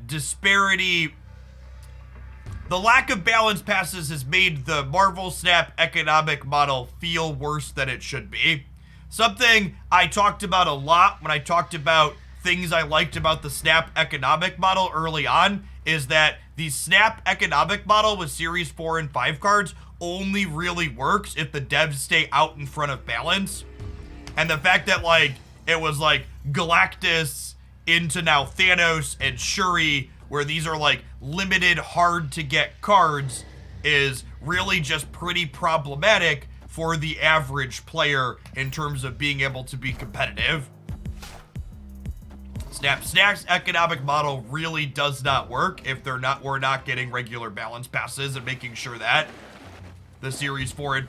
disparity. The lack of balance passes has made the Marvel Snap economic model feel worse than it should be. Something I talked about a lot when I talked about things I liked about the Snap economic model early on is that the Snap economic model with Series 4 and 5 cards only really works if the devs stay out in front of balance. And the fact that, like, it was, like, Galactus into now Thanos and Shuri, where these are, like, limited, hard-to-get cards, is really just pretty problematic for the average player in terms of being able to be competitive. Snap's economic model really does not work if we're not getting regular balance passes and making sure that the Series 4 and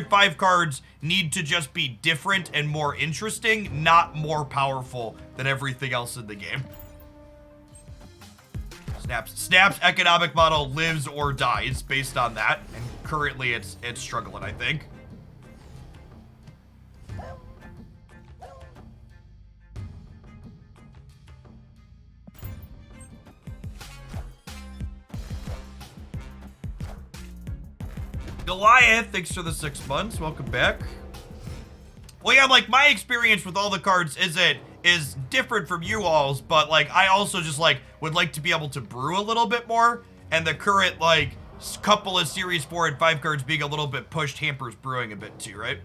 5 cards need to just be different and more interesting, not more powerful than everything else in the game. Snap's economic model lives or dies based on that, and currently it's struggling, I think. Goliath, thanks for the 6 months. Welcome back. Well, yeah, like, my experience with all the cards is different from you all's, but, like, I also just, like, would like to be able to brew a little bit more, and the current, like, couple of Series 4 and 5 cards being a little bit pushed hampers brewing a bit too, right?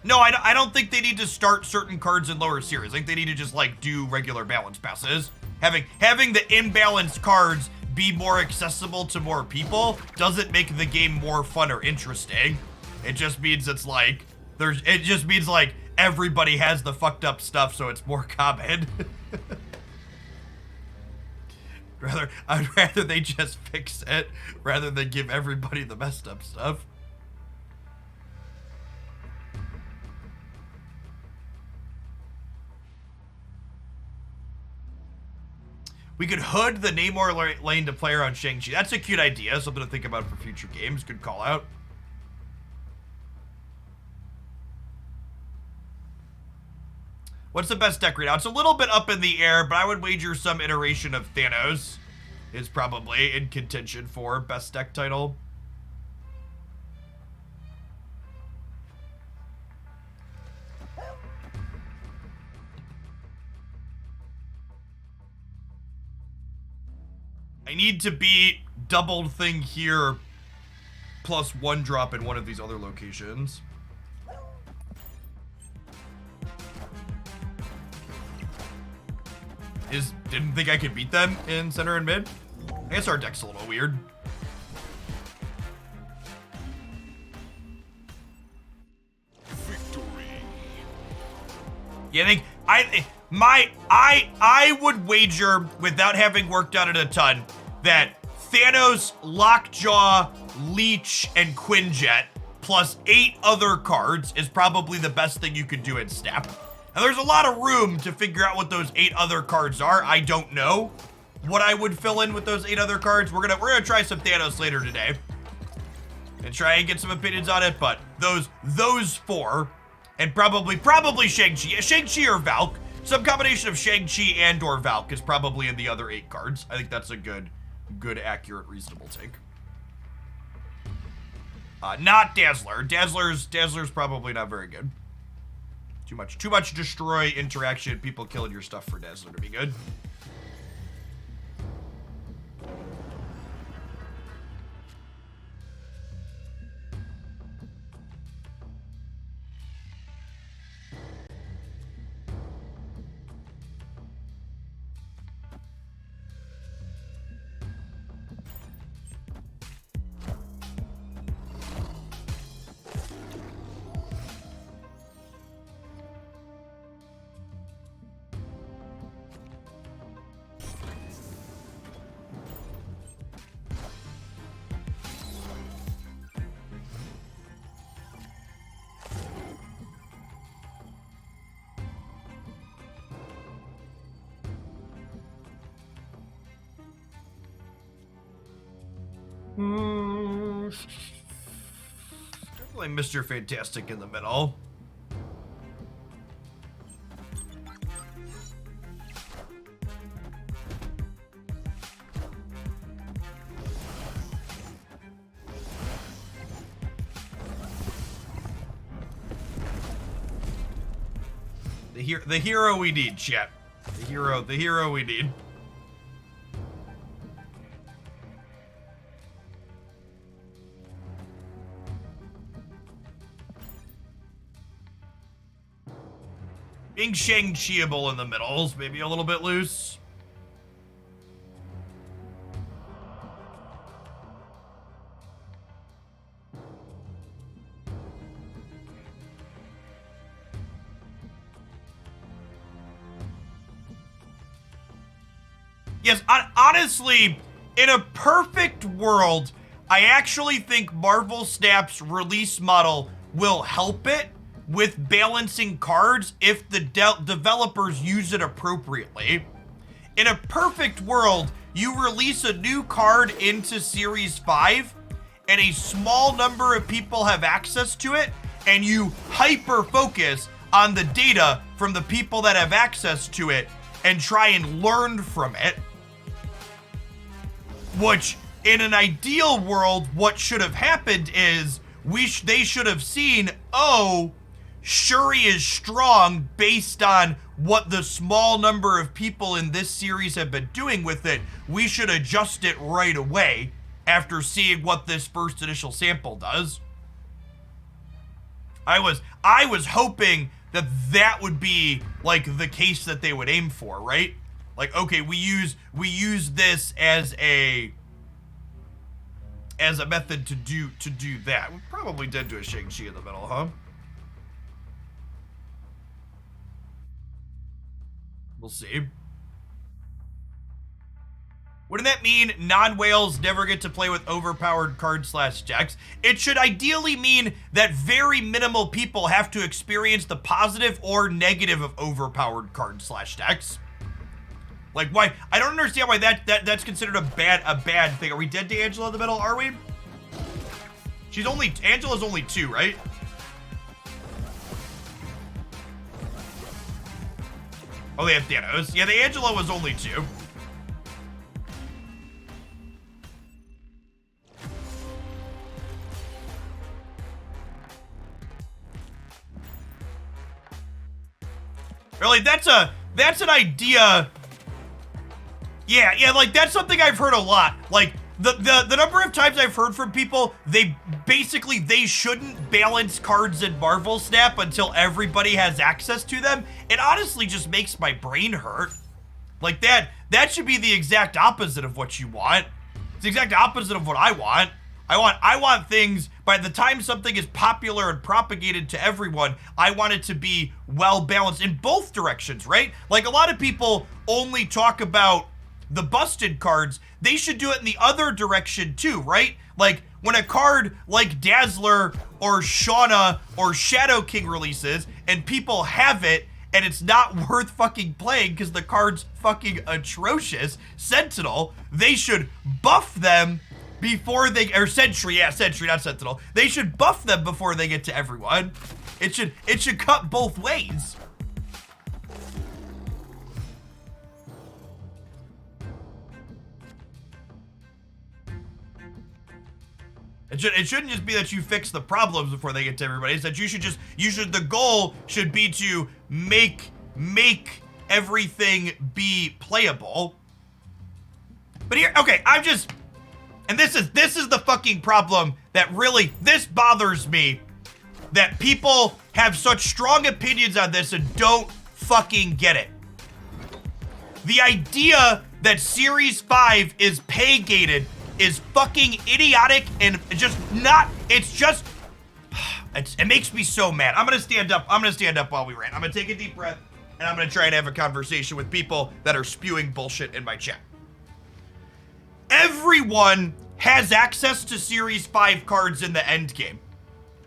No, I don't think they need to start certain cards in lower series. I think they need to just, like, do regular balance passes. Having the imbalanced cards be more accessible to more people doesn't make the game more fun or interesting. It just means it's like it just means like everybody has the fucked up stuff, so it's more common. I'd rather they just fix it rather than give everybody the messed up stuff. We could hood the Namor lane to play around Shang-Chi. That's a cute idea. Something to think about for future games. Good call out. What's the best deck right now? It's a little bit up in the air, but I would wager some iteration of Thanos is probably in contention for best deck title. I need to beat doubled thing here plus 1 drop in one of these other locations. Didn't think I could beat them in center and mid. I guess our deck's a little weird. Victory. Yeah, I would wager, without having worked on it a ton, that Thanos, Lockjaw, Leech, and Quinjet plus 8 other cards is probably the best thing you could do in Snap. And there's a lot of room to figure out what those 8 other cards are. I don't know what I would fill in with those 8 other cards. We're gonna try some Thanos later today and try and get some opinions on it. But those 4, and probably Shang-Chi or Valk. Some combination of Shang-Chi and or Valk is probably in the other 8 cards. I think that's a good, accurate, reasonable take. Not Dazzler. Dazzler's probably not very good. Too much destroy interaction, people killing your stuff for Dazzler to be good. Definitely Mr. Fantastic in the middle. The hero we need, chat. The hero we need. Being Shang-Chi-able in the middles, maybe a little bit loose. Yes, honestly, in a perfect world, I actually think Marvel Snap's release model will help it with balancing cards if the developers use it appropriately. In a perfect world, you release a new card into Series 5, and a small number of people have access to it, and you hyper-focus on the data from the people that have access to it and try and learn from it. Which, in an ideal world, what should have happened is they should have seen, oh, Shuri is strong based on what the small number of people in this series have been doing with it. We should adjust it right away after seeing what this first initial sample does. I was hoping that would be like the case that they would aim for, right? Like, okay, we use this as a method to do that. We probably did do a Shang-Chi in the middle, huh? We'll see. Wouldn't that mean non-whales never get to play with overpowered card/decks? It should ideally mean that very minimal people have to experience the positive or negative of overpowered card/decks. Like, why? I don't understand why that's considered a bad thing. Are we dead to Angela in the middle? Are we? Angela's only 2, right? Oh, they have Thanos. Yeah, the Angela was only 2. Really, that's an idea. Yeah, like that's something I've heard a lot. Like the number of times I've heard from people, they shouldn't balance cards in Marvel Snap until everybody has access to them. It honestly just makes my brain hurt. Like that should be the exact opposite of what you want. It's the exact opposite of what I want. I want things, by the time something is popular and propagated to everyone, I want it to be well balanced in both directions, right? Like a lot of people only talk about the busted cards. They should do it in the other direction too, right? Like when a card like Dazzler or Shauna or Shadow King releases and people have it and it's not worth fucking playing because the card's fucking atrocious, Sentinel, they should buff them before they, or Sentry, not Sentinel. They should buff them before they get to everyone. It should cut both ways. It shouldn't just be that you fix the problems before they get to everybody. It's that the goal should be to make everything be playable. But here, okay, and this is the fucking problem that really, this bothers me, that people have such strong opinions on this and don't fucking get it. The idea that Series 5 is pay gated is fucking idiotic and it makes me so mad. I'm gonna stand up while we rant. I'm gonna take a deep breath and I'm gonna try and have a conversation with people that are spewing bullshit in my chat. Everyone has access to Series 5 cards in the end game.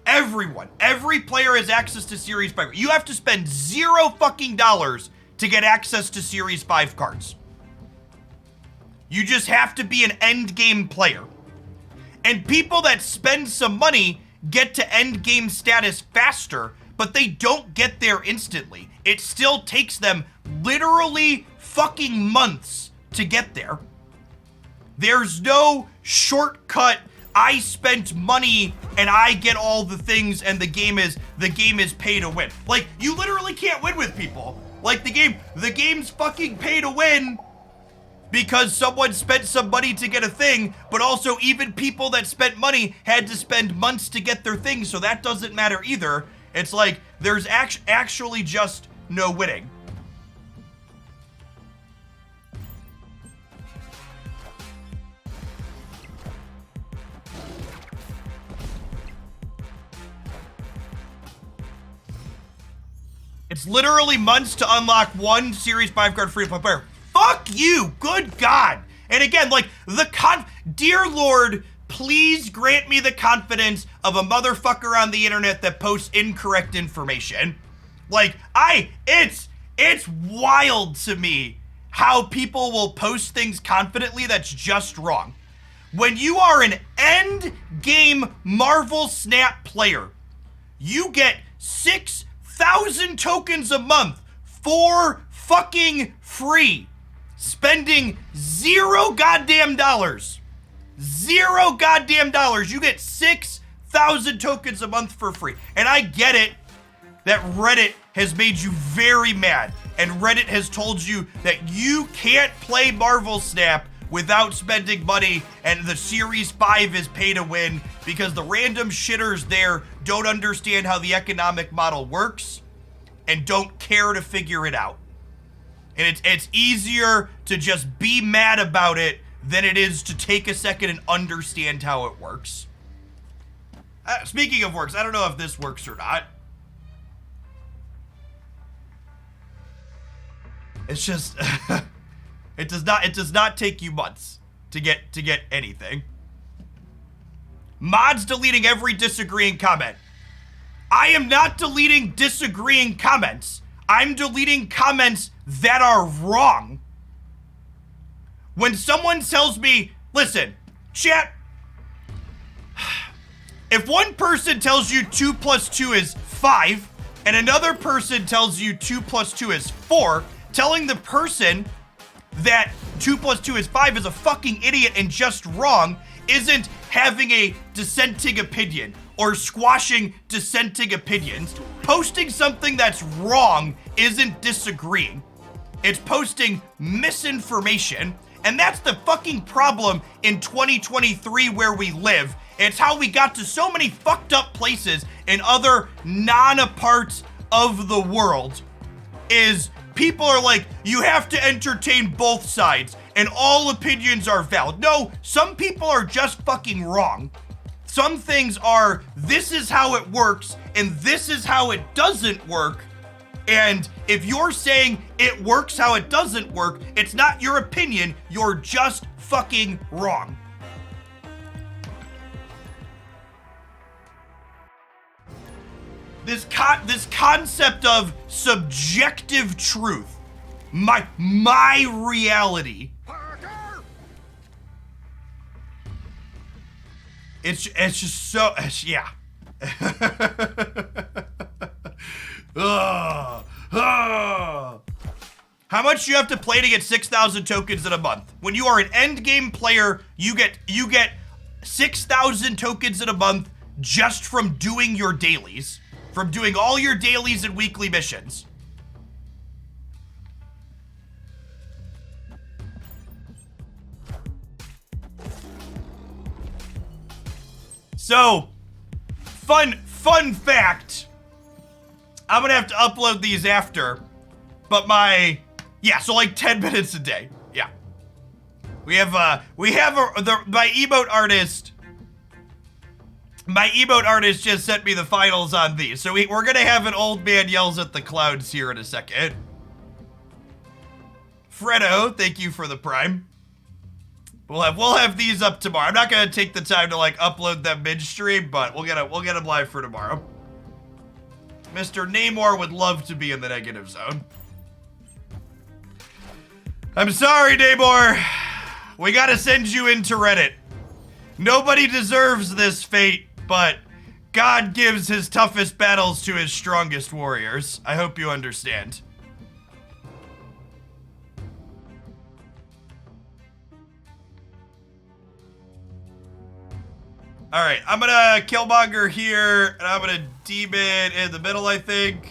Everyone. Every player has access to Series 5. You have to spend $0 fucking to get access to Series 5 cards. You just have to be an end game player. And people that spend some money get to end game status faster, but they don't get there instantly. It still takes them literally fucking months to get there. There's no shortcut, I spent money and I get all the things and the game is pay to win. Like, you literally can't win with people. Like, the game's fucking pay to win because someone spent some money to get a thing, but also even people that spent money had to spend months to get their thing, so that doesn't matter either. It's like, there's actually just no winning. It's literally months to unlock one Series 5 card free to play player. Fuck you! Good God! And again, like, dear Lord, please grant me the confidence of a motherfucker on the internet that posts incorrect information. Like, it's wild to me how people will post things confidently that's just wrong. When you are an end game Marvel Snap player, you get 6,000 tokens a month for fucking free. Spending $0 goddamn. $0 goddamn. You get 6,000 tokens a month for free. And I get it that Reddit has made you very mad. And Reddit has told you that you can't play Marvel Snap without spending money and the Series 5 is pay to win because the random shitters there don't understand how the economic model works and don't care to figure it out. And it's easier to just be mad about it than it is to take a second and understand how it works. Speaking of works, I don't know if this works or not. It's just it does not take you months to get anything. Mods deleting every disagreeing comment. I am not deleting disagreeing comments. I'm deleting comments that are wrong. When someone tells me, listen, chat, if one person tells you 2 + 2 is 5, and another person tells you 2 + 2 is 4, telling the person that 2 + 2 is 5 is a fucking idiot and just wrong isn't having a dissenting opinion or squashing dissenting opinions. Posting something that's wrong isn't disagreeing. It's posting misinformation. And that's the fucking problem in 2023 where we live. It's how we got to so many fucked up places in other parts of the world. Is people are like, you have to entertain both sides and all opinions are valid. No, some people are just fucking wrong. Some things are, this is how it works and this is how it doesn't work. And if you're saying it works how it doesn't work, it's not your opinion, you're just fucking wrong. This concept of subjective truth, my reality. It's just so, yeah. How much do you have to play to get 6,000 tokens in a month? When you are an end game player, you get 6,000 tokens in a month just from doing your dailies, from doing all your dailies and weekly missions. So, fun fact. I'm gonna have to upload these after, but my 10 minutes a day. Yeah, my emote artist. My emote artist just sent me the finals on these, so we're gonna have an old man yells at the clouds here in a second. Fredo, thank you for the prime. We'll have these up tomorrow. I'm not gonna take the time to like upload them midstream, but we'll get them live for tomorrow. Mr. Namor would love to be in the negative zone. I'm sorry, Namor. We gotta send you into Reddit. Nobody deserves this fate, but God gives his toughest battles to his strongest warriors. I hope you understand. All right, I'm gonna Killmonger here, and I'm gonna Demon in the middle, I think.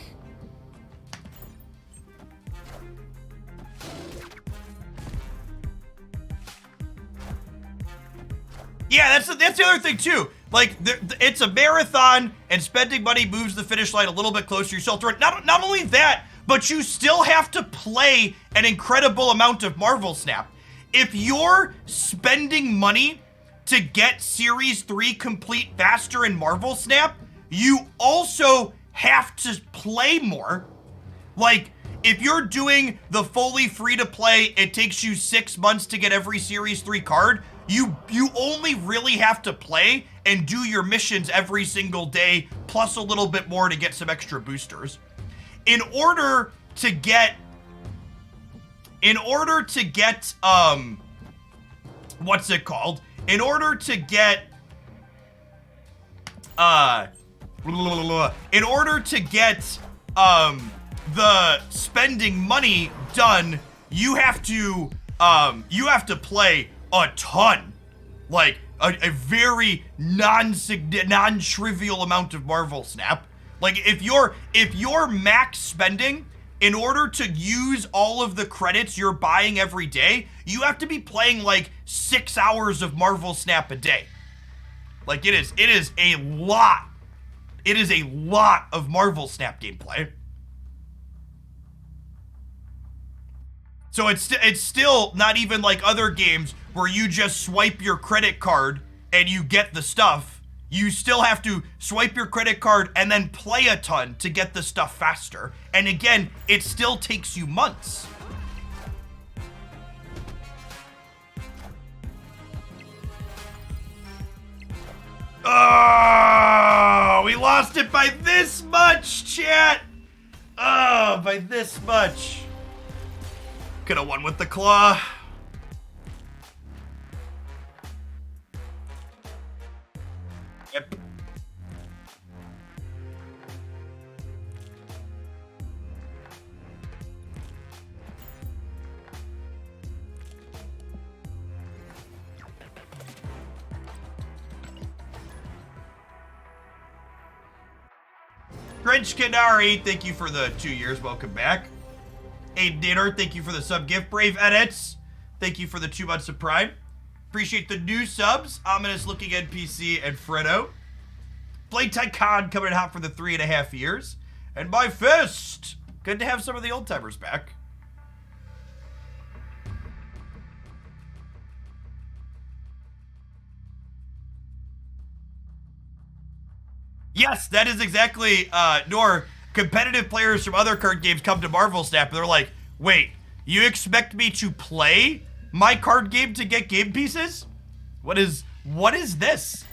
Yeah, that's the other thing too. Like, it's a marathon, and spending money moves the finish line a little bit closer to yourself. Not only that, but you still have to play an incredible amount of Marvel Snap. If you're spending money to get Series 3 complete faster in Marvel Snap, you also have to play more. Like, if you're doing the fully free-to-play, it takes you 6 months to get every Series 3 card, you only really have to play and do your missions every single day, plus a little bit more to get some extra boosters. In order to get, what's it called? In order to get the spending money done, you have to play a ton, like a very non-trivial amount of Marvel Snap. Like, if you're max spending, in order to use all of the credits you're buying every day, you have to be playing like 6 hours of Marvel Snap a day. Like, it is a lot. It is a lot of Marvel Snap gameplay. So it's still not even like other games where you just swipe your credit card and you get the stuff. You still have to swipe your credit card and then play a ton to get the stuff faster. And again, it still takes you months. Oh, we lost it by this much, chat. Oh, by this much. Could have won with the claw. Yep. Grinch Canary, thank you for the 2 years. Welcome back. Aiden Dinner, thank you for the sub gift. Brave Edits, thank you for the 2 months of Prime. Appreciate the new subs, Ominous Looking NPC and Fredo. Play Tycoon coming in hot for the 3.5 years. And my fist! Good to have some of the old timers back. Yes, that is exactly, Nor, competitive players from other card games come to Marvel Snap and they're like, wait, you expect me to play my card game to get game pieces? What is this?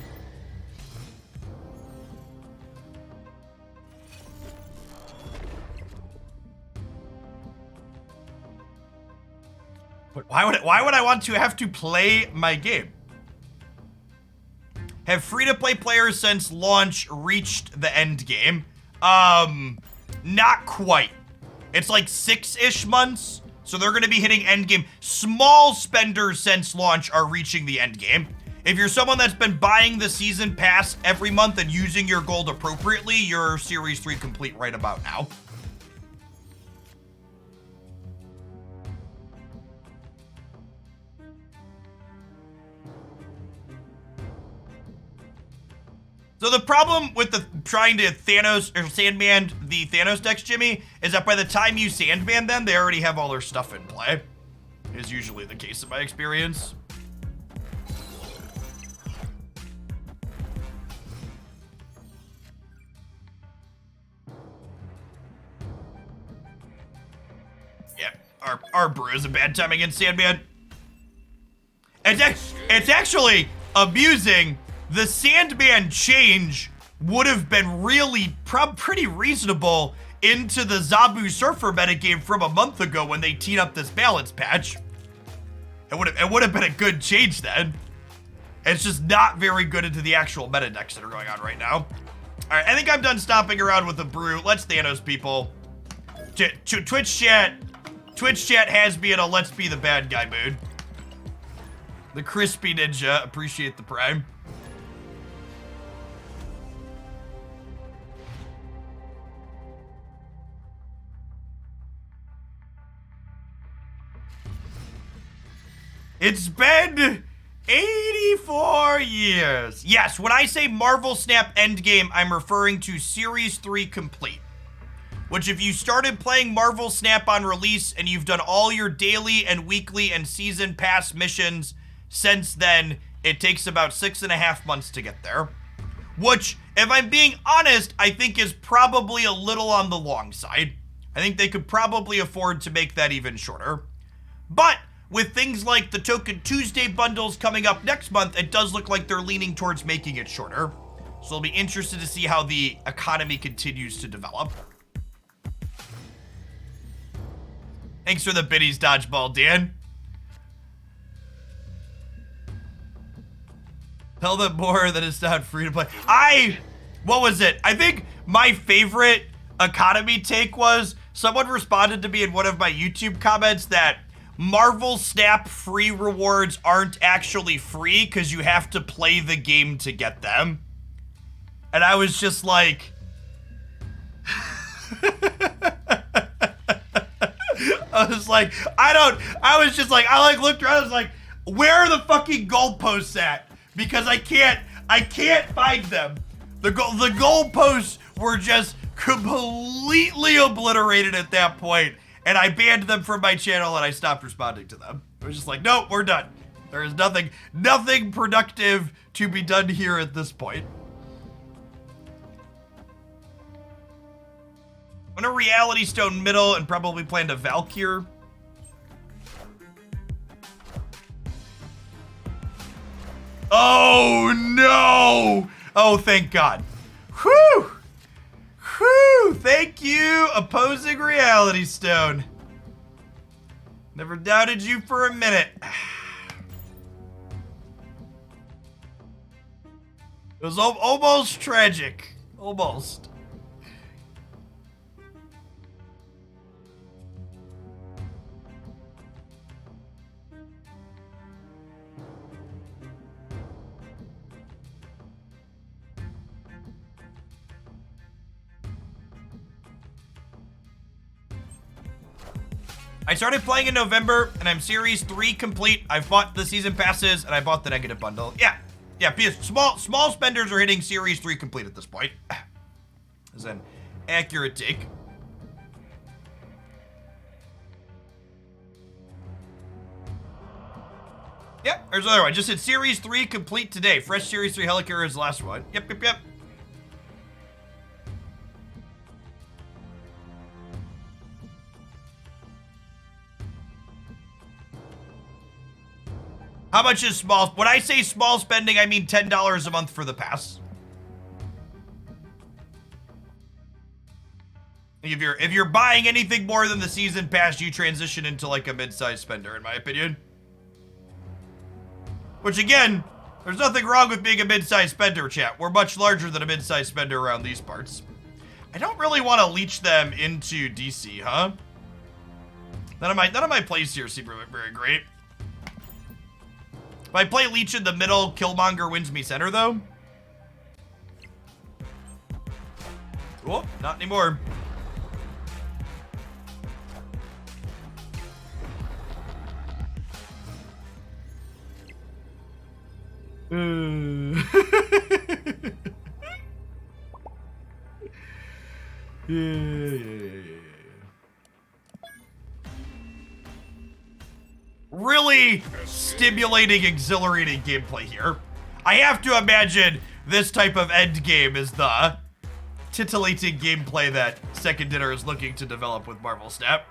Why would I want to have to play my game? Have free-to-play players since launch reached the end game? Not quite. It's like 6-ish months, so they're gonna be hitting end game. Small spenders since launch are reaching the end game. If you're someone that's been buying the season pass every month and using your gold appropriately, you're Series 3 complete right about now. So the problem with trying to Thanos or Sandman the Thanos decks, Jimmy, is that by the time you Sandman them, they already have all their stuff in play. Is usually the case in my experience. Yeah, our brew is a bad time against Sandman. It's actually amusing. The Sandman change would have been really pretty reasonable into the Zabu Surfer metagame from a month ago when they teed up this balance patch. It would have been a good change then. It's just not very good into the actual meta decks that are going on right now. All right, I think I'm done stomping around with the brew. Let's Thanos, people. Twitch chat has me in a let's be the bad guy mood. The Crispy Ninja, appreciate the prime. It's been 84 years. Yes, when I say Marvel Snap Endgame, I'm referring to Series 3 Complete. Which if you started playing Marvel Snap on release and you've done all your daily and weekly and season pass missions since then, it takes about 6.5 months to get there. Which, if I'm being honest, I think is probably a little on the long side. I think they could probably afford to make that even shorter. But with things like the Token Tuesday bundles coming up next month, it does look like they're leaning towards making it shorter. So I'll be interested to see how the economy continues to develop. Thanks for the biddies, Dodgeball, Dan. Tell them more that it's not free to play. What was it? I think my favorite economy take was someone responded to me in one of my YouTube comments that Marvel Snap free rewards aren't actually free because you have to play the game to get them. And I was just like... I looked around, I was like, where are the fucking goalposts at? Because I can't find them. The goalposts were just completely obliterated at that point. And I banned them from my channel and I stopped responding to them. I was just like, nope, we're done. There is nothing productive to be done here at this point. I'm gonna Reality Stone middle and probably plan to Valkyr. Oh no! Oh, thank God. Whew! Whew! Thank you, opposing Reality Stone. Never doubted you for a minute. It was almost tragic. Almost. I started playing in November, and I'm Series 3 complete. I've bought the season passes, and I bought the negative bundle. Yeah, PS, small spenders are hitting Series 3 complete at this point. Is an accurate take. Yep, there's another one. Just hit Series 3 complete today. Fresh Series 3 Helicarrier is the last one. Yep. How much is small? When I say small spending, I mean $10 a month for the pass. If you're buying anything more than the season pass, you transition into like a mid-sized spender, in my opinion. Which again, there's nothing wrong with being a mid-sized spender, chat. We're much larger than a mid-sized spender around these parts. I don't really want to leech them into DC, huh? None of my plays here seem very great. If I play leech in the middle, Killmonger wins me center, though. Oh, not anymore. Yeah. Really stimulating, exhilarating gameplay here. I have to imagine this type of end game is the titillating gameplay that Second Dinner is looking to develop with Marvel Snap.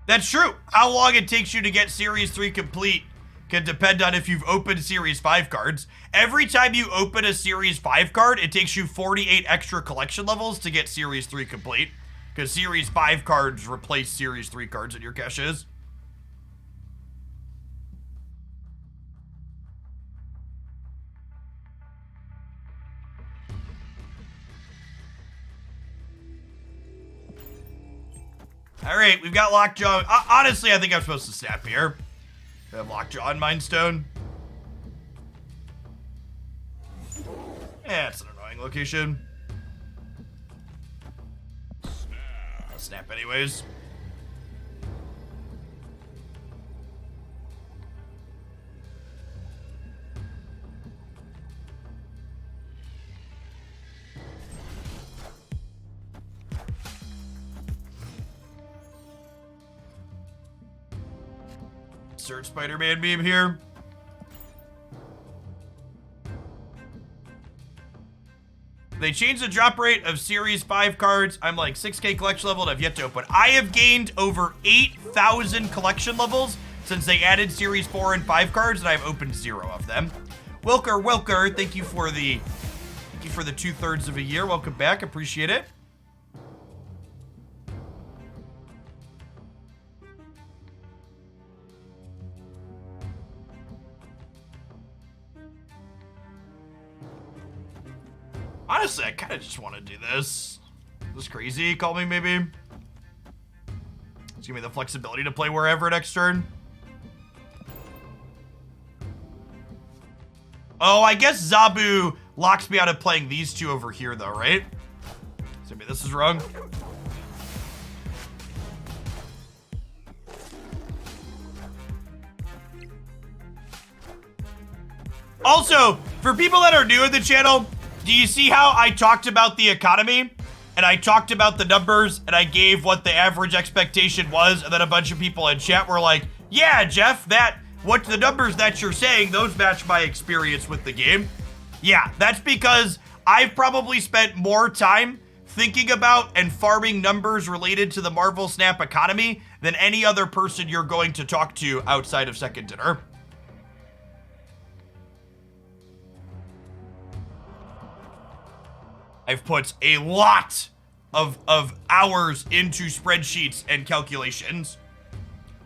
That's true. How long it takes you to get Series 3 complete can depend on if you've opened Series 5 cards. Every time you open a Series 5 card, it takes you 48 extra collection levels to get Series 3 complete, because Series 5 cards replace Series 3 cards in your caches. All right, we've got Lockjaw. Honestly, I think I'm supposed to snap here. I have Lockjaw and Mind Stone. Yeah, it's an annoying location. I'll snap anyways. Insert Spider-Man meme here. They changed the drop rate of Series 5 cards. I'm like 6K collection level and I've yet to open. I have gained over 8,000 collection levels since they added Series 4 and 5 cards, and I've opened 0 of them. Wilker, thank you for the 2/3 of a year. Welcome back, appreciate it. Honestly, I kind of just want to do this. This is crazy, call me maybe. Just give me the flexibility to play wherever next turn. Oh, I guess Zabu locks me out of playing these two over here though, right? So maybe this is wrong. Also, for people that are new at the channel, do you see how I talked about the economy? And I talked about the numbers, and I gave what the average expectation was, and then a bunch of people in chat were like, yeah, Jeff, what the numbers that you're saying, those match my experience with the game. Yeah, that's because I've probably spent more time thinking about and farming numbers related to the Marvel Snap economy than any other person you're going to talk to outside of Second Dinner. I've put a lot of hours into spreadsheets and calculations.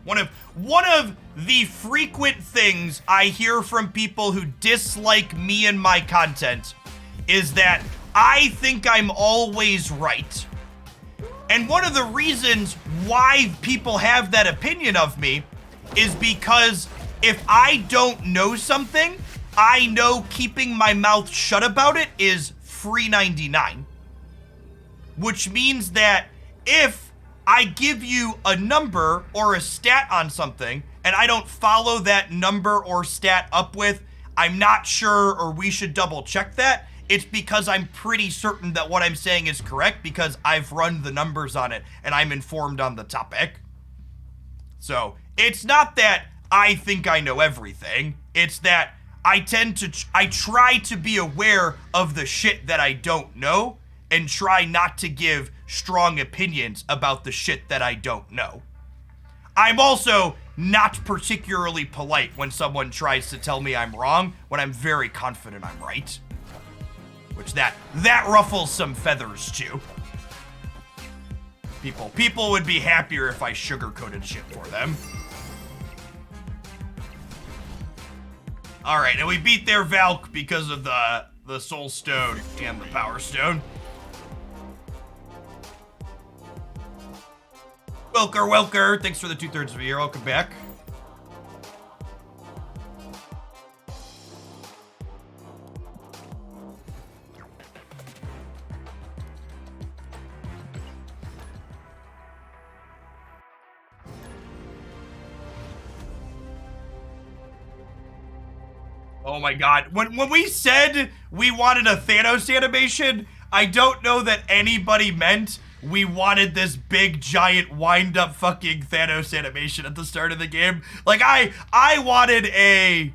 One of the frequent things I hear from people who dislike me and my content is that I think I'm always right. And one of the reasons why people have that opinion of me is because if I don't know something, I know keeping my mouth shut about it is free 99. Which means that if I give you a number or a stat on something and I don't follow that number or stat up with, I'm not sure or we should double check that, it's because I'm pretty certain that what I'm saying is correct because I've run the numbers on it and I'm informed on the topic. So it's not that I think I know everything. It's that I try to be aware of the shit that I don't know and try not to give strong opinions about the shit that I don't know. I'm also not particularly polite when someone tries to tell me I'm wrong when I'm very confident I'm right. Which that ruffles some feathers too. People would be happier if I sugar-coated shit for them. All right, and we beat their Valk because of the Soul Stone and the Power Stone. Welker, thanks for the 2/3 of a year. Welcome back. Oh my god. When we said we wanted a Thanos animation, I don't know that anybody meant we wanted this big giant wind up fucking Thanos animation at the start of the game. Like I wanted a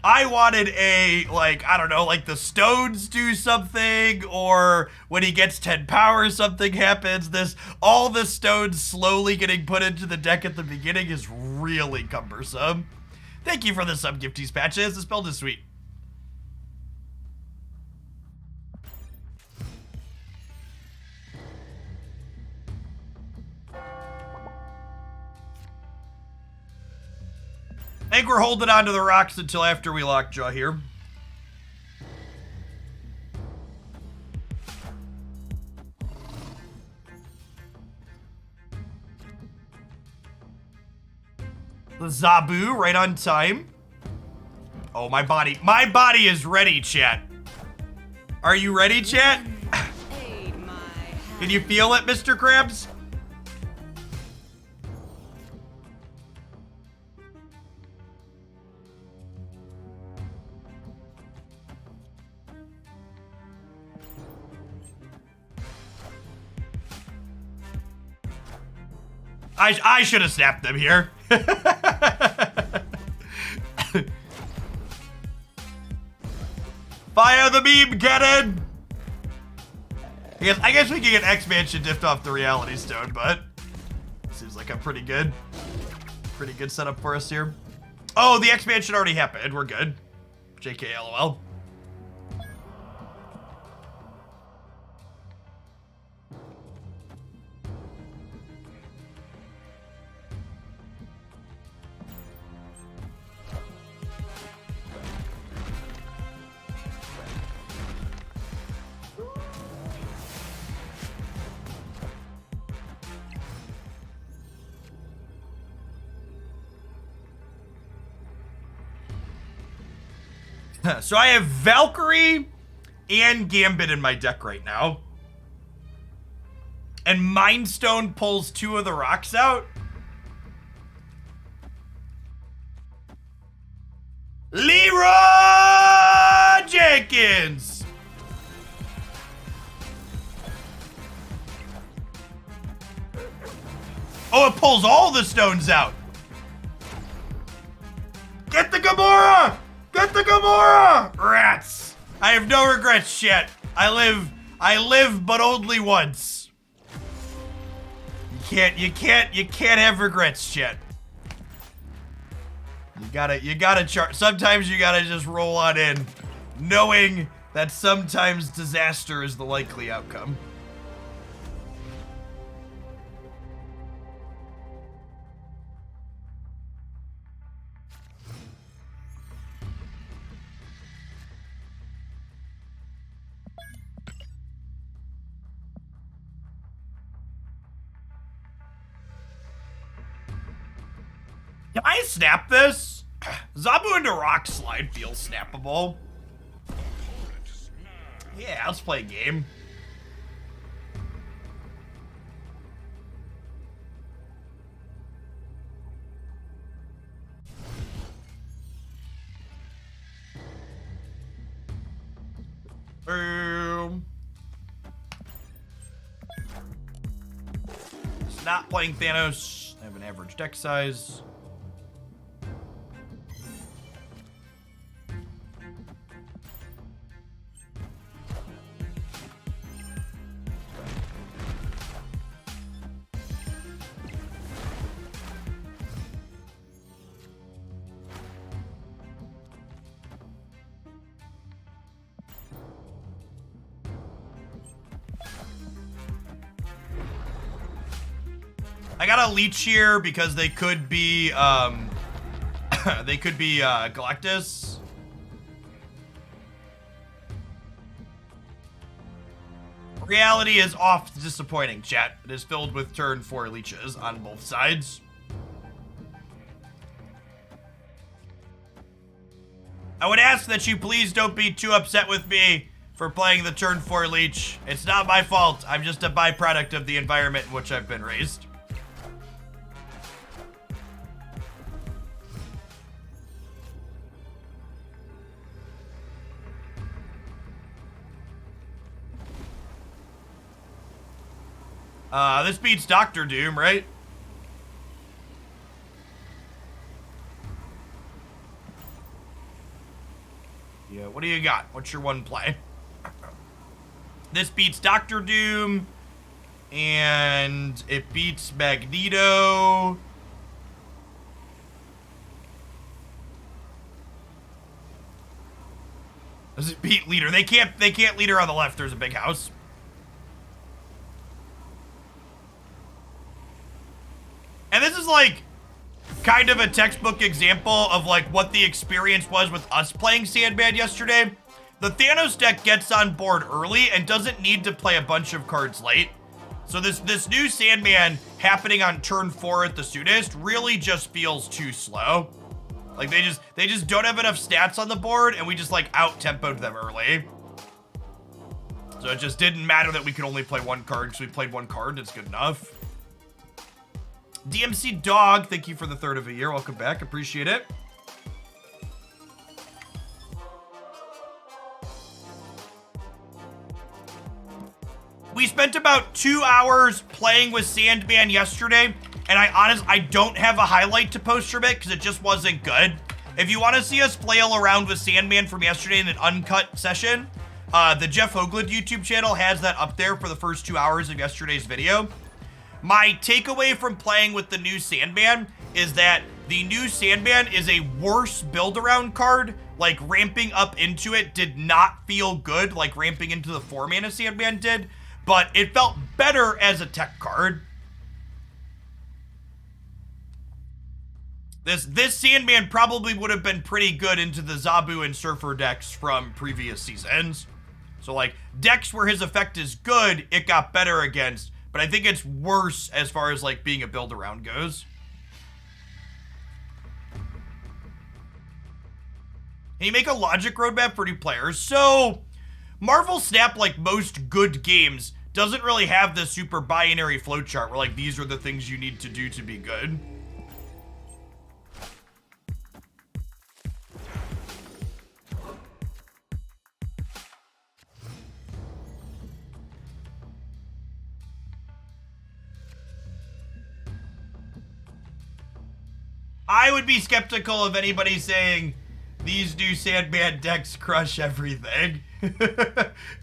like, I don't know, like the stones do something, or when he gets 10 power something happens. All the stones slowly getting put into the deck at the beginning is really cumbersome. Thank you for the sub gifties patches. The spell is sweet. I think we're holding on to the rocks until after we lockjaw here. The Zabu right on time. Oh, my body is ready, chat. Are you ready, chat? Can you feel it, Mr. Krabs? I should have snapped them here. Fire the beam cannon! I guess we can get X-Mansion diffed off the Reality Stone, but seems like a pretty good setup for us here. Oh, the X-Mansion already happened. We're good. JK LOL. So I have Valkyrie and Gambit in my deck right now. And Mind Stone pulls 2 of the rocks out. Leroy Jenkins! Oh, it pulls all the stones out. Get the Gamora! Get the Gamora! Rats! I have no regrets, chat. I live but only once. You can't have regrets, chat. You gotta chart. Sometimes you gotta just roll on in, knowing that sometimes disaster is the likely outcome. I snap this. Zabu into Rock Slide feels snappable. Yeah, let's play a game. Boom. It's not playing Thanos. I have an average deck size. I got a leech here because they could be, Galactus. Reality is oft disappointing, chat. It is filled with turn 4 leeches on both sides. I would ask that you please don't be too upset with me for playing the turn 4 leech. It's not my fault. I'm just a byproduct of the environment in which I've been raised. This beats Doctor Doom, right? Yeah, what do you got? What's your one play? This beats Doctor Doom, and it beats Magneto. Does it beat Leader? They can't Leader on the left. There's a big house. And this is like kind of a textbook example of like what the experience was with us playing Sandman yesterday. The Thanos deck gets on board early and doesn't need to play a bunch of cards late. So this new Sandman happening on turn 4 at the soonest really just feels too slow. Like they just don't have enough stats on the board, and we just like out-tempoed them early. So it just didn't matter that we could only play one card because we played one card. It's good enough. DMC Dog, thank you for the 3rd of a year. Welcome back. Appreciate it. We spent about 2 hours playing with Sandman yesterday, and I don't have a highlight to post from it because it just wasn't good. If you want to see us flail around with Sandman from yesterday in an uncut session, the Jeff Hoagland YouTube channel has that up there for the first 2 hours of yesterday's video. My takeaway from playing with the new Sandman is that the new Sandman is a worse build-around card. Like, ramping up into it did not feel good like ramping into the 4-mana Sandman did, but it felt better as a tech card. This Sandman probably would have been pretty good into the Zabu and Surfer decks from previous seasons. So, like, decks where his effect is good, it got better against. But I think it's worse as far as, like, being a build-around goes. Can you make a logic roadmap for new players? So, Marvel Snap, like most good games, doesn't really have this super binary flowchart where, like, these are the things you need to do to be good. I would be skeptical of anybody saying these new Sandman decks crush everything.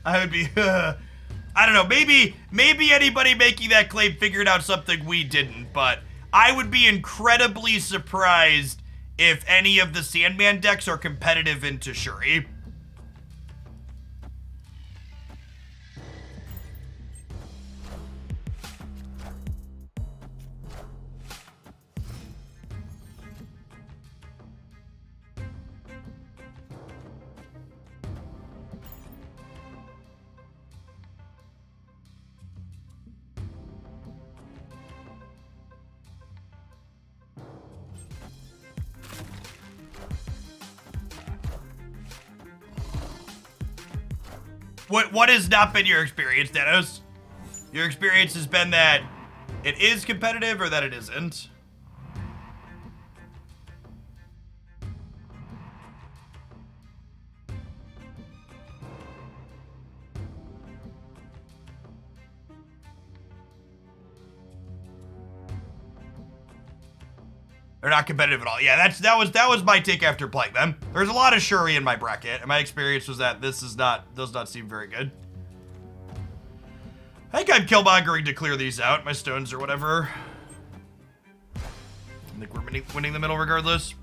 I would be, I don't know, maybe anybody making that claim figured out something we didn't, but I would be incredibly surprised if any of the Sandman decks are competitive into Shuri. What has not been your experience, Thanos? Your experience has been that it is competitive or that it isn't? They're not competitive at all. Yeah, that was my take after playing them. There's a lot of Shuri in my bracket, and my experience was that this does not seem very good. I think I'm killmongering to clear these out, my stones or whatever. I think we're winning the middle regardless.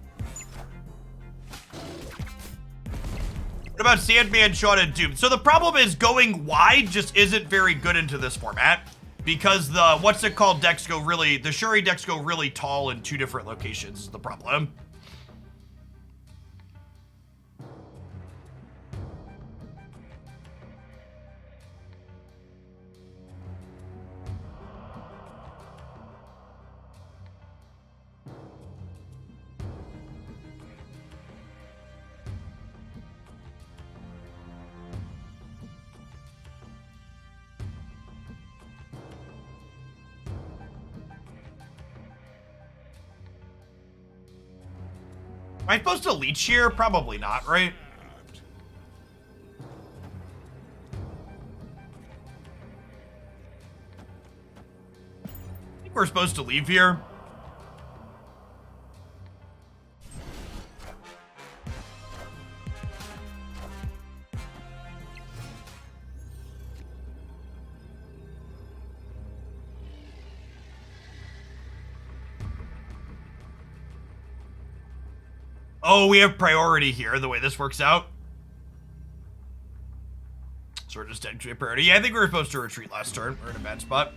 What about Sandman, Sean, and Doom? So the problem is going wide just isn't very good into this format. Because the, what's it called, decks go really, the Shuri decks go really tall in 2 different locations is the problem. Am I supposed to leech here? Probably not, right? I think we're supposed to leave here. Oh, we have priority here, the way this works out. So we're just technically a priority. Yeah, I think we were supposed to retreat last turn. We're in a bad spot.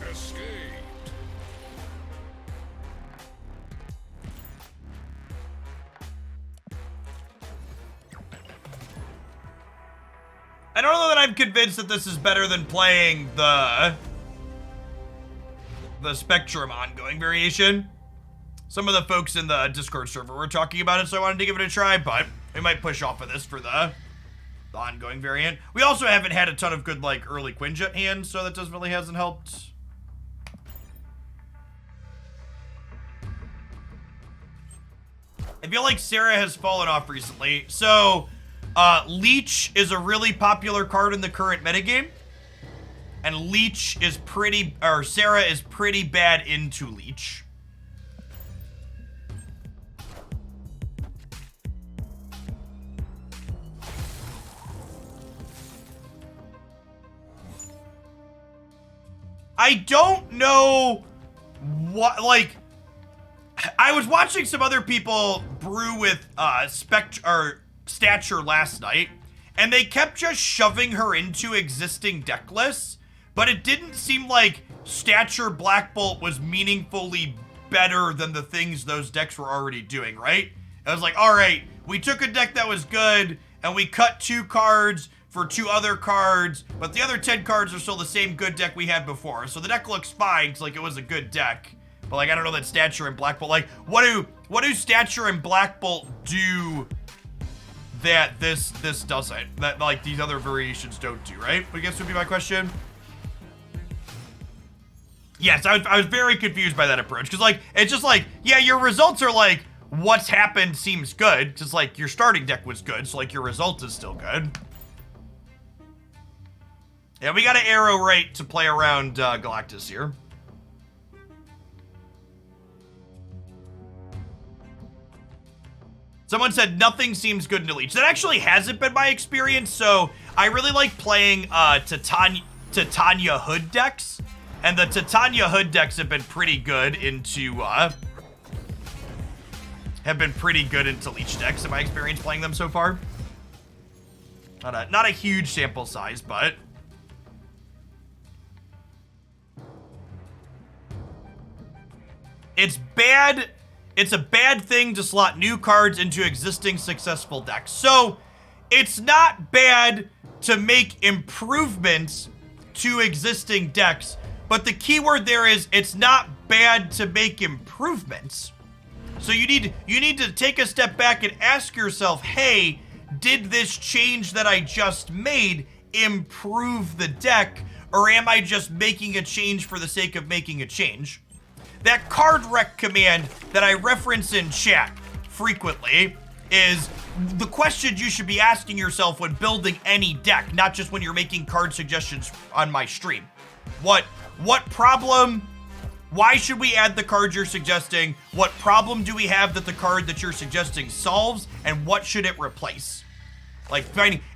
Escaped. I don't know that I'm convinced that this is better than playing the Spectrum ongoing variation. Some of the folks in the Discord server were talking about it, so I wanted to give it a try, but we might push off of this for the ongoing variant. We also haven't had a ton of good, like, early Quinjet hands, so that really hasn't helped. I feel like Sarah has fallen off recently. So, Leech is a really popular card in the current metagame. And Leech is Sarah is pretty bad into Leech. I don't know what, like, I was watching some other people brew with Stature last night, and they kept just shoving her into existing deck lists, but it didn't seem like Stature Black Bolt was meaningfully better than the things those decks were already doing, right? I was like, all right, we took a deck that was good, and we cut 2 cards for 2 other cards, but the other 10 cards are still the same good deck we had before. So the deck looks fine, cause like it was a good deck. But like I don't know that Stature and Black Bolt, like what do Stature and Black Bolt do that this doesn't? That like these other variations don't do, right? I guess would be my question. Yes, I was very confused by that approach, because like it's just like, yeah, your results are like what's happened seems good, just like your starting deck was good, so like your result is still good. Yeah, we got an arrow right to play around Galactus here. Someone said nothing seems good in Leech. That actually hasn't been my experience, so I really like playing Titania Hood decks. And the Titania Hood decks have been pretty good into Leech decks in my experience playing them so far. Not a huge sample size, but it's bad. It's a bad thing to slot new cards into existing successful decks. So it's not bad to make improvements to existing decks, but the keyword there is it's not bad to make improvements. So you need to take a step back and ask yourself, hey, did this change that I just made improve the deck, or am I just making a change for the sake of making a change? That card rec command that I reference in chat frequently is the question you should be asking yourself when building any deck, not just when you're making card suggestions on my stream. What problem? Why should we add the card you're suggesting? What problem do we have that the card that you're suggesting solves? And what should it replace? Like,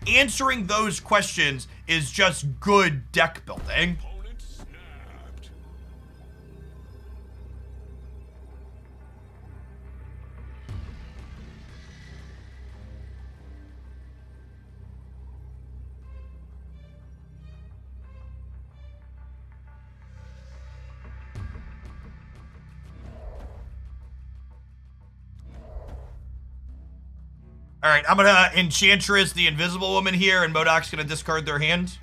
answering those questions is just good deck building. Opponent snapped. All right, I'm gonna Enchantress the Invisible Woman here, and MODOK's gonna discard their hand.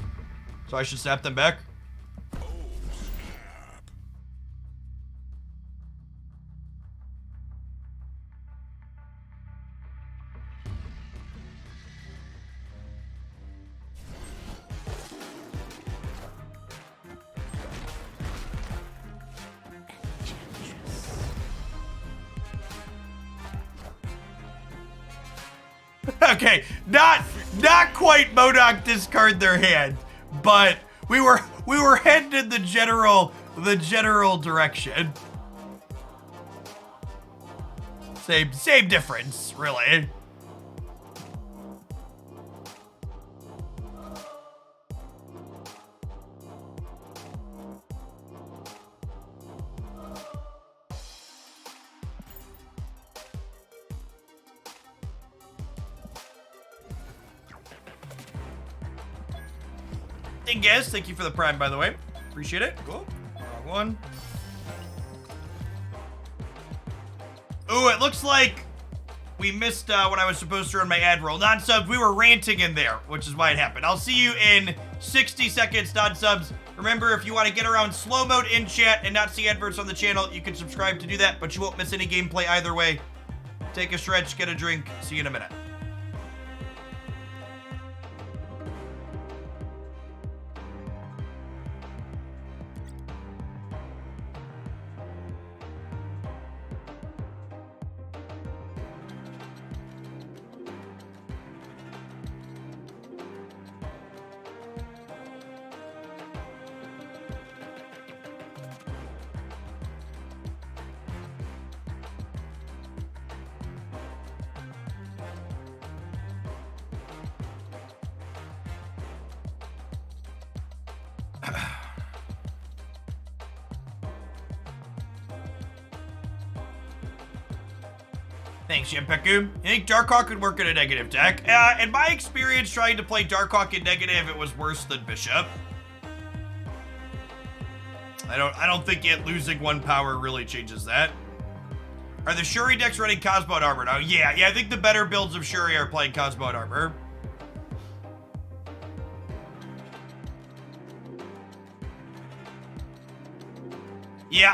So I should snap them back. Oh, snap. Okay, not quite MODOK discard their hand, but we were headed in the general direction. Same difference, really. Dingus, thank you for the prime, by the way. Appreciate it. Cool. Wrong one. Ooh, it looks like we missed when I was supposed to run my ad roll. Non-subs, we were ranting in there, which is why it happened. I'll see you in 60 seconds, non-subs. Remember, if you want to get around slow mode in chat and not see adverts on the channel, you can subscribe to do that, but you won't miss any gameplay either way. Take a stretch, get a drink. See you in a minute. Thanks, Yempeku. I think Darkhawk could work in a negative deck. In my experience trying to play Darkhawk in negative, it was worse than Bishop. I don't think it losing one power really changes that. Are the Shuri decks running Cosmo and Armor now? Yeah, I think the better builds of Shuri are playing Cosmo and Armor. Yeah,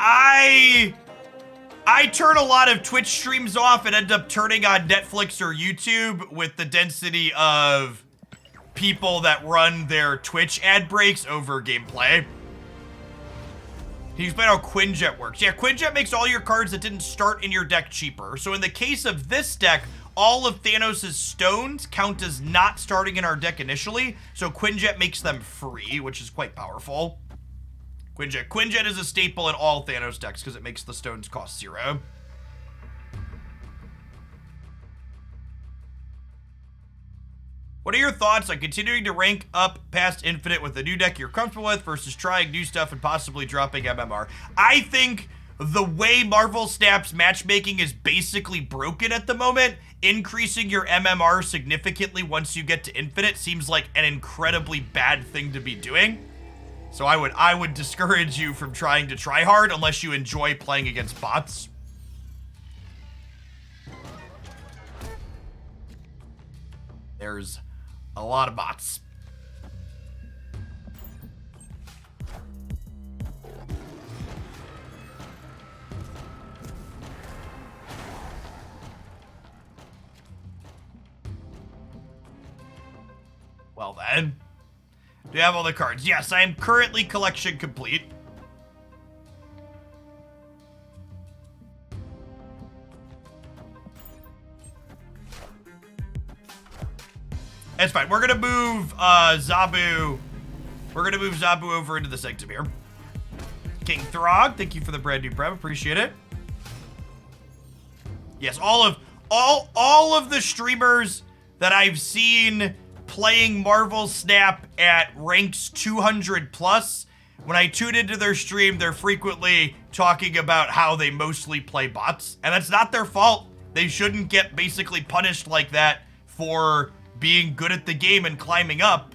I turn a lot of Twitch streams off and end up turning on Netflix or YouTube with the density of people that run their Twitch ad breaks over gameplay. Can you explain how Quinjet works? Yeah, Quinjet makes all your cards that didn't start in your deck cheaper. So in the case of this deck, all of Thanos' stones count as not starting in our deck initially. So Quinjet makes them free, which is quite powerful. Quinjet is a staple in all Thanos decks because it makes the stones cost 0. What are your thoughts on continuing to rank up past Infinite with a new deck you're comfortable with versus trying new stuff and possibly dropping MMR? I think the way Marvel Snap's matchmaking is basically broken at the moment, increasing your MMR significantly once you get to Infinite seems like an incredibly bad thing to be doing. So I would discourage you from trying to try hard unless you enjoy playing against bots. There's a lot of bots. Well then. Do you have all the cards? Yes, I am currently collection complete. That's fine. We're gonna move Zabu. We're gonna move Zabu over into the sanctum here. King Throg, thank you for the brand new prem. Appreciate it. Yes, all of the streamers that I've seen playing Marvel Snap at ranks 200 plus, when I tune into their stream, they're frequently talking about how they mostly play bots. And that's not their fault. They shouldn't get basically punished like that for being good at the game and climbing up,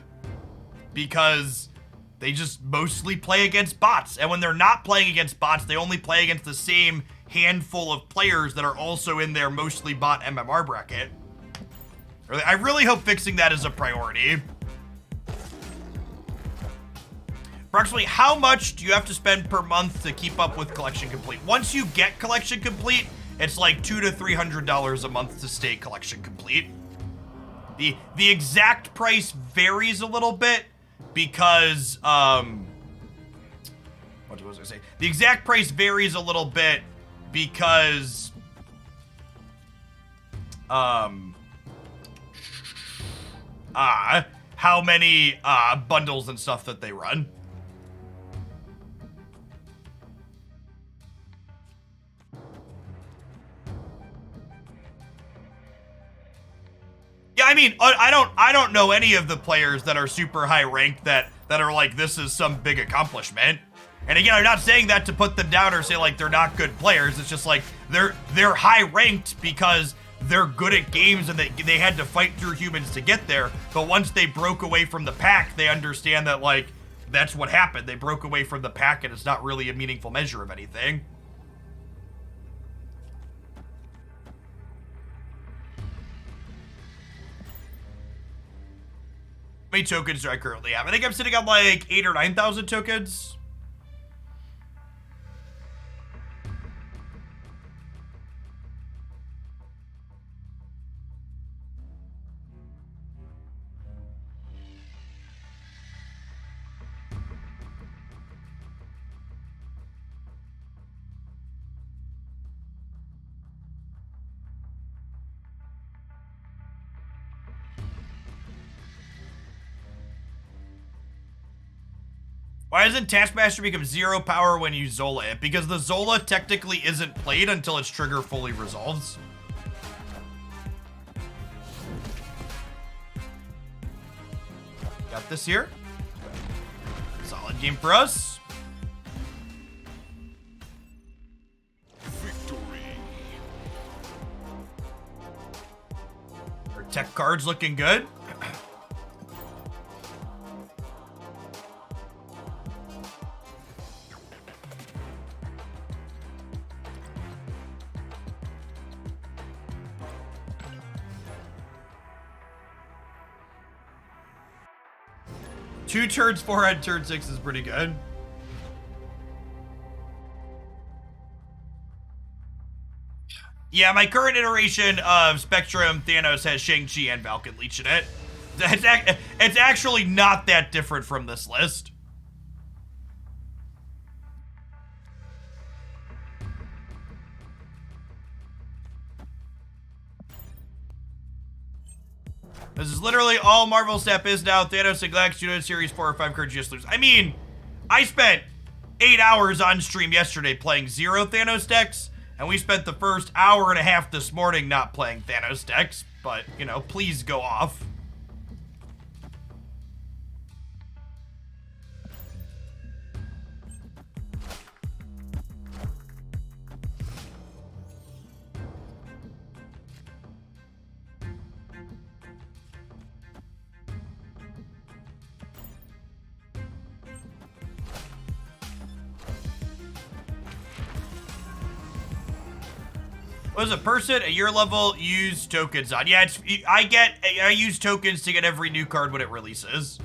because they just mostly play against bots. And when they're not playing against bots, they only play against the same handful of players that are also in their mostly bot MMR bracket. I really hope fixing that is a priority. Approximately how much do you have to spend per month to keep up with Collection Complete? Once you get Collection Complete, it's like $200 to $300 a month to stay Collection Complete. The exact price varies a little bit because, what was I say? The exact price varies a little bit because, how many, bundles and stuff that they run. Yeah, I mean, I don't know any of the players that are super high ranked that are like, this is some big accomplishment. And again, I'm not saying that to put them down or say like they're not good players. It's just like they're high ranked because they're good at games and they had to fight through humans to get there. But once they broke away from the pack, they understand that like that's what happened. They broke away from the pack and it's not really a meaningful measure of anything. How many tokens do I currently have? I think I'm sitting on like 8,000 or 9,000 tokens. Why doesn't Taskmaster become 0 power when you Zola it? Because the Zola technically isn't played until its trigger fully resolves. Got this here. Solid game for us. Victory. Our tech card's looking good. Two turns 4 on turn 6 is pretty good. Yeah, my current iteration of Spectrum Thanos has Shang-Chi and Falcon Leech in it. It's actually not that different from this list. This is literally all Marvel Snap is now. Thanos and Galactus Studio Series 4 or 5 cards just lose. I mean, I spent 8 hours on stream yesterday playing 0 Thanos decks, and we spent the first hour and a half this morning not playing Thanos decks, but, you know, please go off. Was a person at your level use tokens on? Yeah, I use tokens to get every new card when it releases.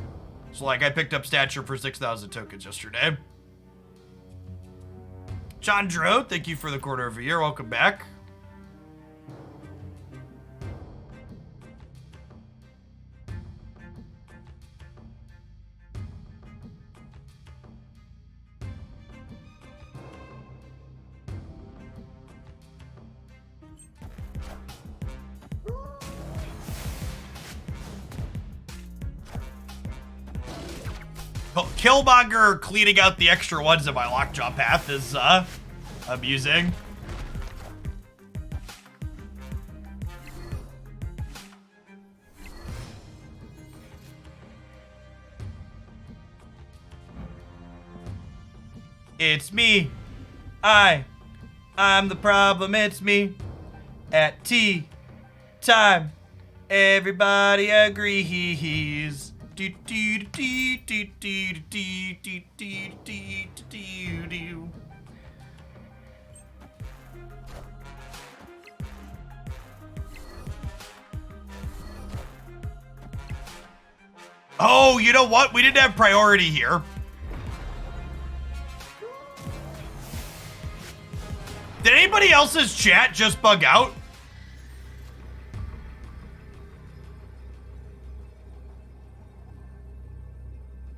So like I picked up Stature for 6,000 tokens yesterday. Chandro, thank you for the quarter of a year. Welcome back. Killmonger cleaning out the extra ones in my lockjaw path is amusing. It's me. I'm the problem. It's me. At tea time, everybody agrees. Do do do do do do do do do do do. Oh, you know what? We didn't have priority here. Did anybody else's chat just bug out?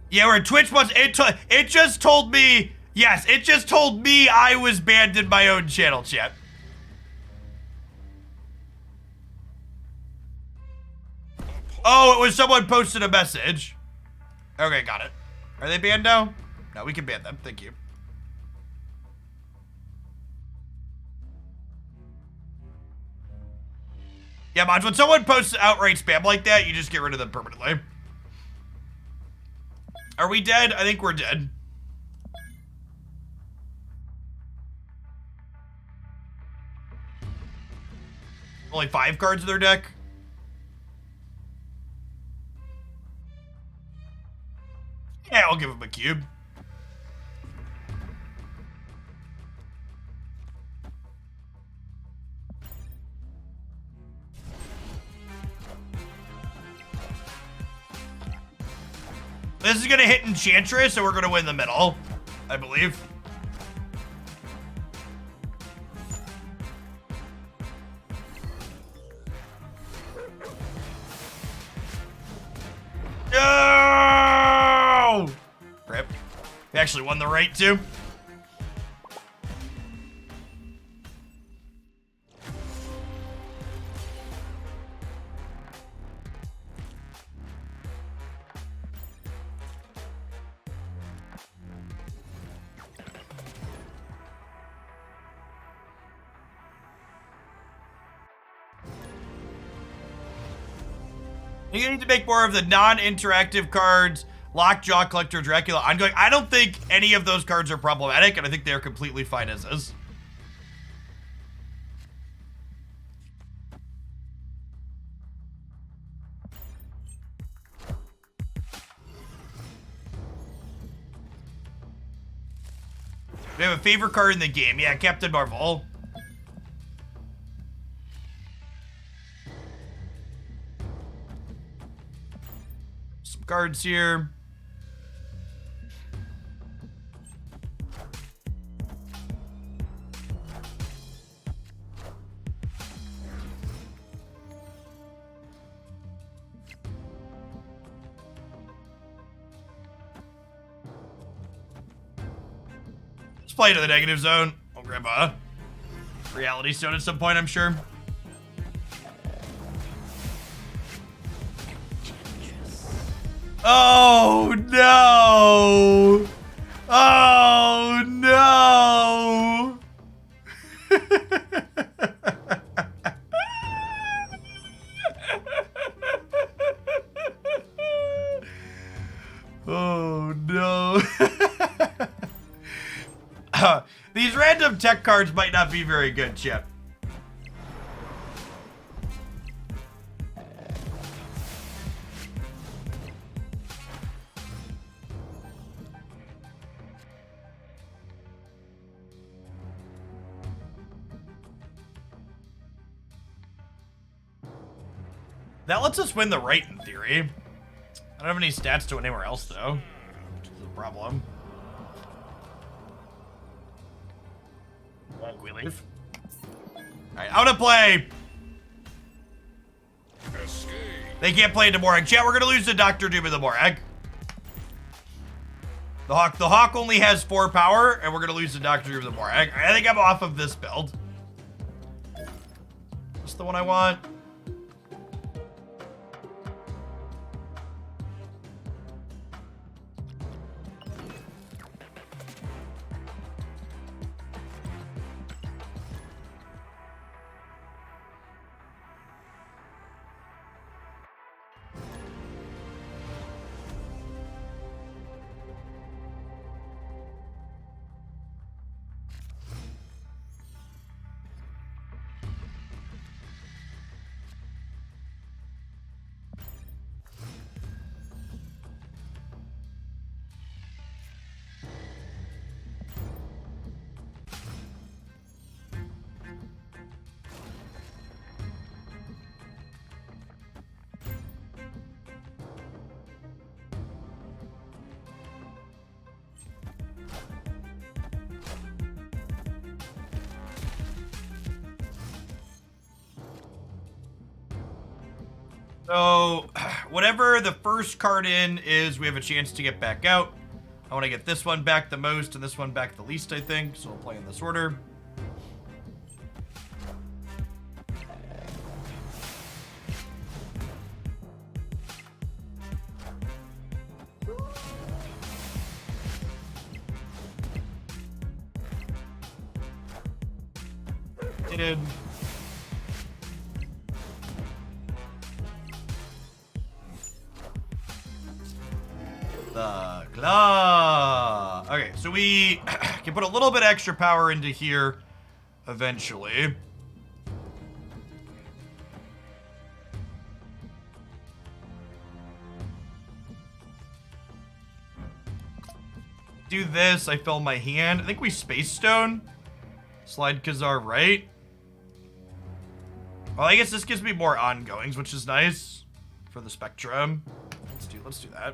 Yeah, where Twitch was, it just told me, yes, it just told me I was banned in my own channel, chat. Oh, it was someone posted a message. Okay, got it. Are they banned now? No, we can ban them, thank you. Yeah, Mons, when someone posts outright spam like that, you just get rid of them permanently. Are we dead? I think we're dead. Only 5 cards in their deck. Yeah, I'll give him a cube. This is gonna hit Enchantress, and we're gonna win the middle, I believe. No! Rip. We actually won the right too. You need to make more of the non-interactive cards, Lockjaw, Collector, Dracula, ongoing. I don't think any of those cards are problematic, and I think they're completely fine as is. We have a favorite card in the game. Yeah, Captain Marvel. Some cards here. Let's play to the negative zone. I'll grab a reality stone at some point, I'm sure. Oh no! Oh no! Oh no! These random tech cards might not be very good, Chip. That lets us win the right in theory. I don't have any stats to it anywhere else though, which is a problem. We leave. Alright, out of play! Escape. They can't play into Morag. Chat, we're gonna lose to Dr. Doom and the Morag. The Hawk only has 4 power, and we're gonna lose to Dr. Doom and the Morag. I think I'm off of this build. What's the one I want? So, whatever the first card in is, we have a chance to get back out. I want to get this one back the most and this one back the least, I think. So we'll play in this order. Did. The claw. Okay, so we can put a little bit extra power into here eventually. Do this, I fill my hand. I think we Space Stone. Slide Khazar right. Well, I guess this gives me more ongoings, which is nice for the Spectrum. Let's do that.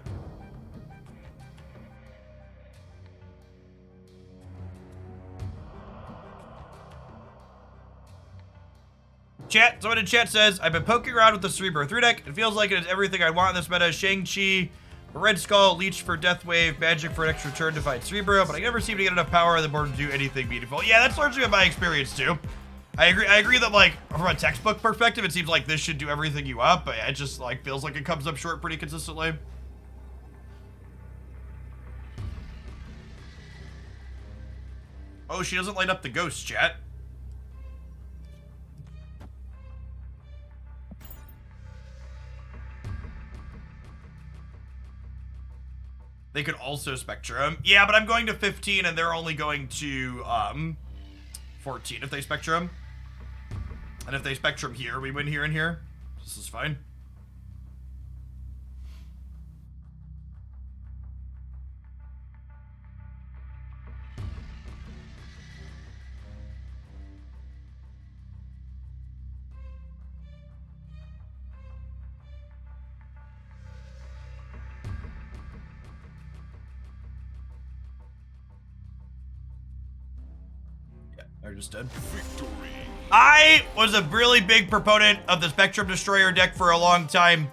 Chat, someone in chat says, I've been poking around with the Cerebro 3 deck. It feels like it is everything I want in this meta. Shang-Chi, Red Skull, Leech for Death Wave, Magic for an extra turn to fight Cerebro, but I never seem to get enough power on the board to do anything meaningful. Yeah, that's largely been my experience too. I agree that, like, from a textbook perspective, it seems like this should do everything you up, but it just, like, feels like it comes up short pretty consistently. Oh, she doesn't light up the ghost, chat. They could also Spectrum. Yeah, but I'm going to 15 and they're only going to 14 if they Spectrum. And if they Spectrum here, we win here and here. This is fine. They're just dead. Victory. I was a really big proponent of the Spectrum Destroyer deck for a long time.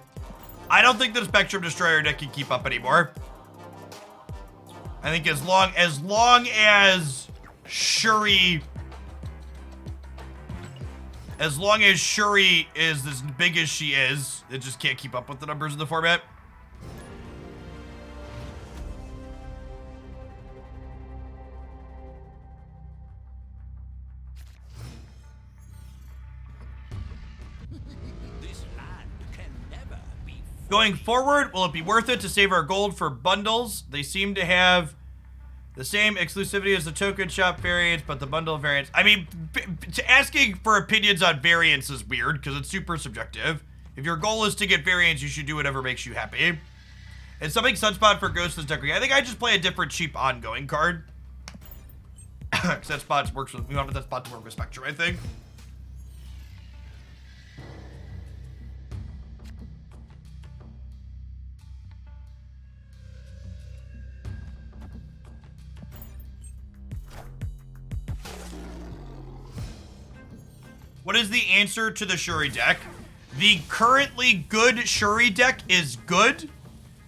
I don't think the Spectrum Destroyer deck can keep up anymore. I think as long as Shuri is as big as she is, it just can't keep up with the numbers in the format. Going forward, will it be worth it to save our gold for bundles? They seem to have the same exclusivity as the token shop variants, but the bundle variants. I mean, asking for opinions on variants is weird because it's super subjective. If your goal is to get variants, you should do whatever makes you happy. And something Sunspot for Ghost is decorating. I think I just play a different cheap ongoing card. Because that spot works with, we want that spot to work with Spectrum, I think. What is the answer to the Shuri deck? The currently good Shuri deck is good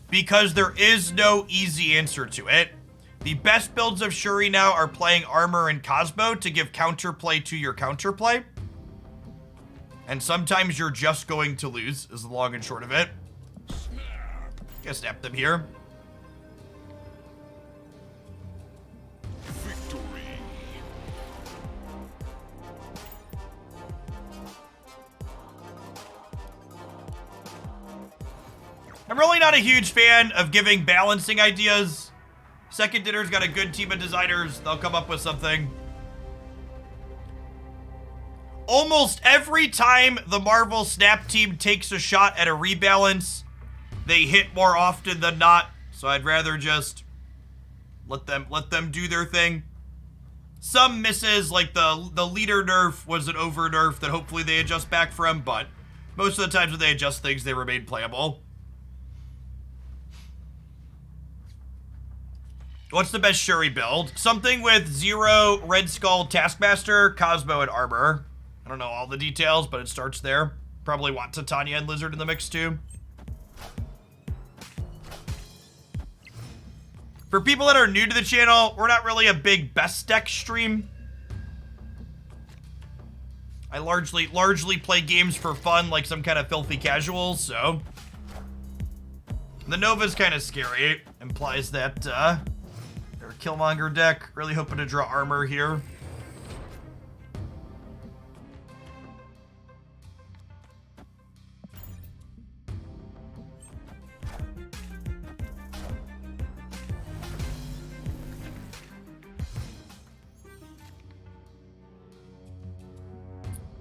because there is no easy answer to it. The best builds of Shuri now are playing Armor and Cosmo to give counterplay to your counterplay. And sometimes you're just going to lose, is the long and short of it. Gonna snap them here. I'm really not a huge fan of giving balancing ideas. Second Dinner's got a good team of designers. They'll come up with something. Almost every time the Marvel Snap team takes a shot at a rebalance, they hit more often than not. So I'd rather just let them do their thing. Some misses, like the leader nerf was an over nerf that hopefully they adjust back from, but most of the times when they adjust things, they remain playable. What's the best Shuri build? Something with Zero, Red Skull, Taskmaster, Cosmo, and Armor. I don't know all the details, but it starts there. Probably want Titania and Lizard in the mix too. For people that are new to the channel, we're not really a big best deck stream. I largely play games for fun, like some kind of filthy casual, so. The Nova's kind of scary. Implies that, they're a Killmonger deck. Really hoping to draw armor here.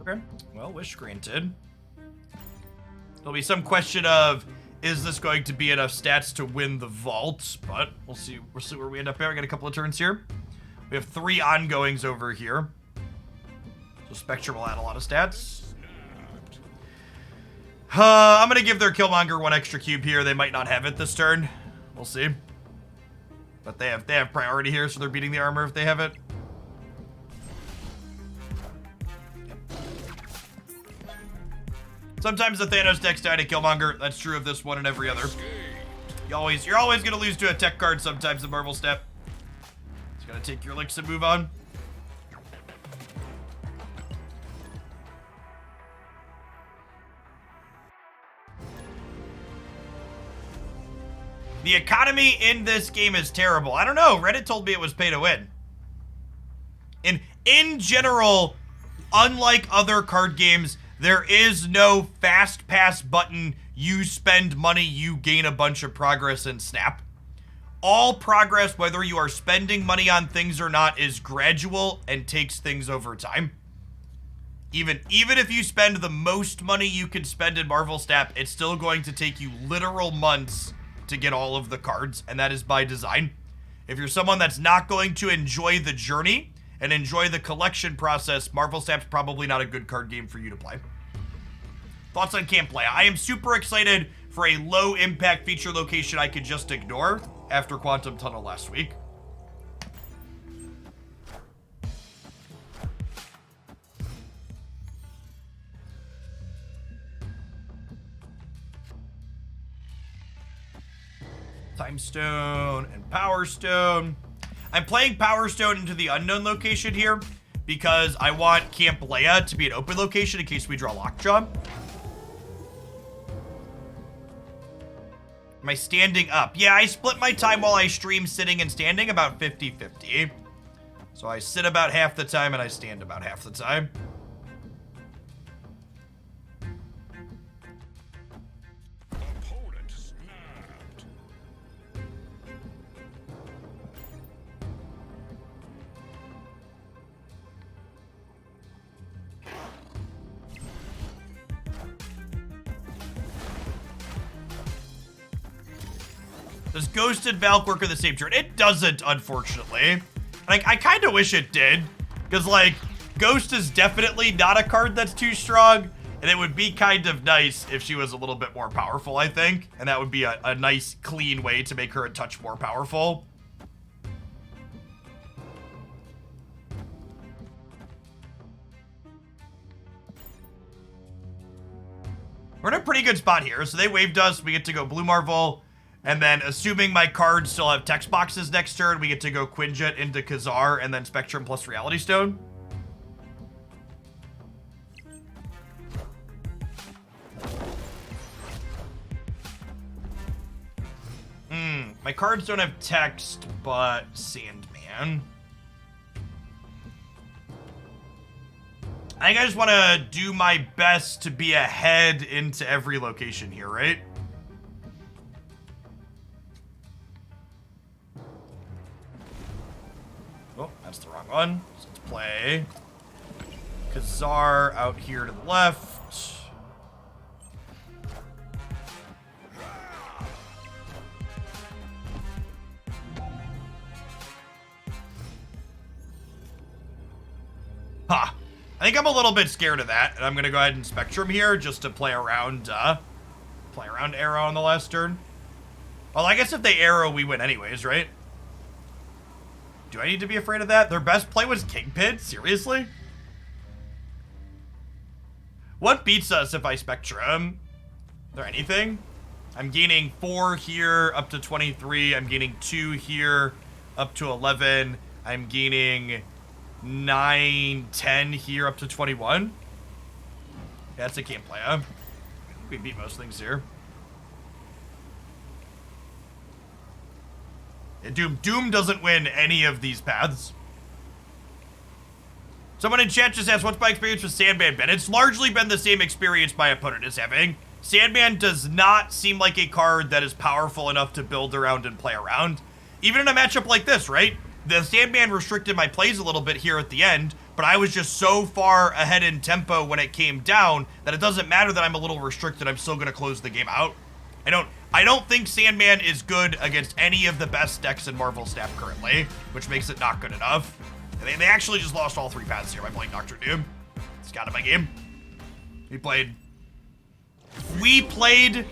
Okay, well, wish granted. There'll be some question of, is this going to be enough stats to win the vault? But we'll see. We'll see where we end up here. We got a couple of turns here. We have 3 ongoings over here. So Spectrum will add a lot of stats. I'm gonna give their Killmonger 1 extra cube here. They might not have it this turn. We'll see. But they have priority here, so they're beating the armor if they have it. Sometimes the Thanos decks die to Killmonger. That's true of this one and every other. You're always gonna lose to a tech card sometimes in Marvel Step. Just gotta take your licks and move on. The economy in this game is terrible. I don't know. Reddit told me it was pay to win. In general, unlike other card games, there is no fast pass button. You spend money, you gain a bunch of progress in Snap. All progress, whether you are spending money on things or not, is gradual and takes things over time. Even if you spend the most money you can spend in Marvel Snap, it's still going to take you literal months to get all of the cards, and that is by design. If you're someone that's not going to enjoy the journey and enjoy the collection process, Marvel Snap's probably not a good card game for you to play. Thoughts on Camp Play? I am super excited for a low impact feature location I could just ignore after Quantum Tunnel last week. Time Stone and Power Stone. I'm playing Power Stone into the unknown location here because I want Camp Leia to be an open location in case we draw Lockjaw. Am I standing up? Yeah, I split my time while I stream sitting and standing about 50-50. So I sit about half the time and I stand about half the time. Opponent snapped. Does Ghost and Valk work on the same turn? It doesn't, unfortunately. Like, I kind of wish it did. Because, like, Ghost is definitely not a card that's too strong. And it would be kind of nice if she was a little bit more powerful, I think. And that would be a nice, clean way to make her a touch more powerful. We're in a pretty good spot here. So they waived us. We get to go Blue Marvel. And then, assuming my cards still have text boxes next turn, we get to go Quinjet into Khazar and then Spectrum plus Reality Stone. My cards don't have text, but Sandman. I think I just want to do my best to be ahead into every location here, right? Oh, that's the wrong one. So let's play Khazar out here to the left. Ha! I think I'm a little bit scared of that, and I'm gonna go ahead and Spectrum here just to play around Arrow on the last turn. Well, I guess if they Arrow, we win anyways, right? Do I need to be afraid of that? Their best play was Kingpin? Seriously? What beats us if I Spectrum? Is there anything? I'm gaining 4 here up to 23. I'm gaining 2 here up to 11. I'm gaining 9, 10 here up to 21. Yeah, that's a game play. We beat most things here. Yeah, Doom doesn't win any of these paths. Someone in chat just asked, what's my experience with Sandman, Ben? It's largely been the same experience my opponent is having. Sandman does not seem like a card that is powerful enough to build around and play around. Even in a matchup like this, right? The Sandman restricted my plays a little bit here at the end, but I was just so far ahead in tempo when it came down that it doesn't matter that I'm a little restricted. I'm still going to close the game out. I don't think Sandman is good against any of the best decks in Marvel Snap currently, which makes it not good enough. They actually just lost all 3 paths here by playing Dr. Doom. It's got in my game. We played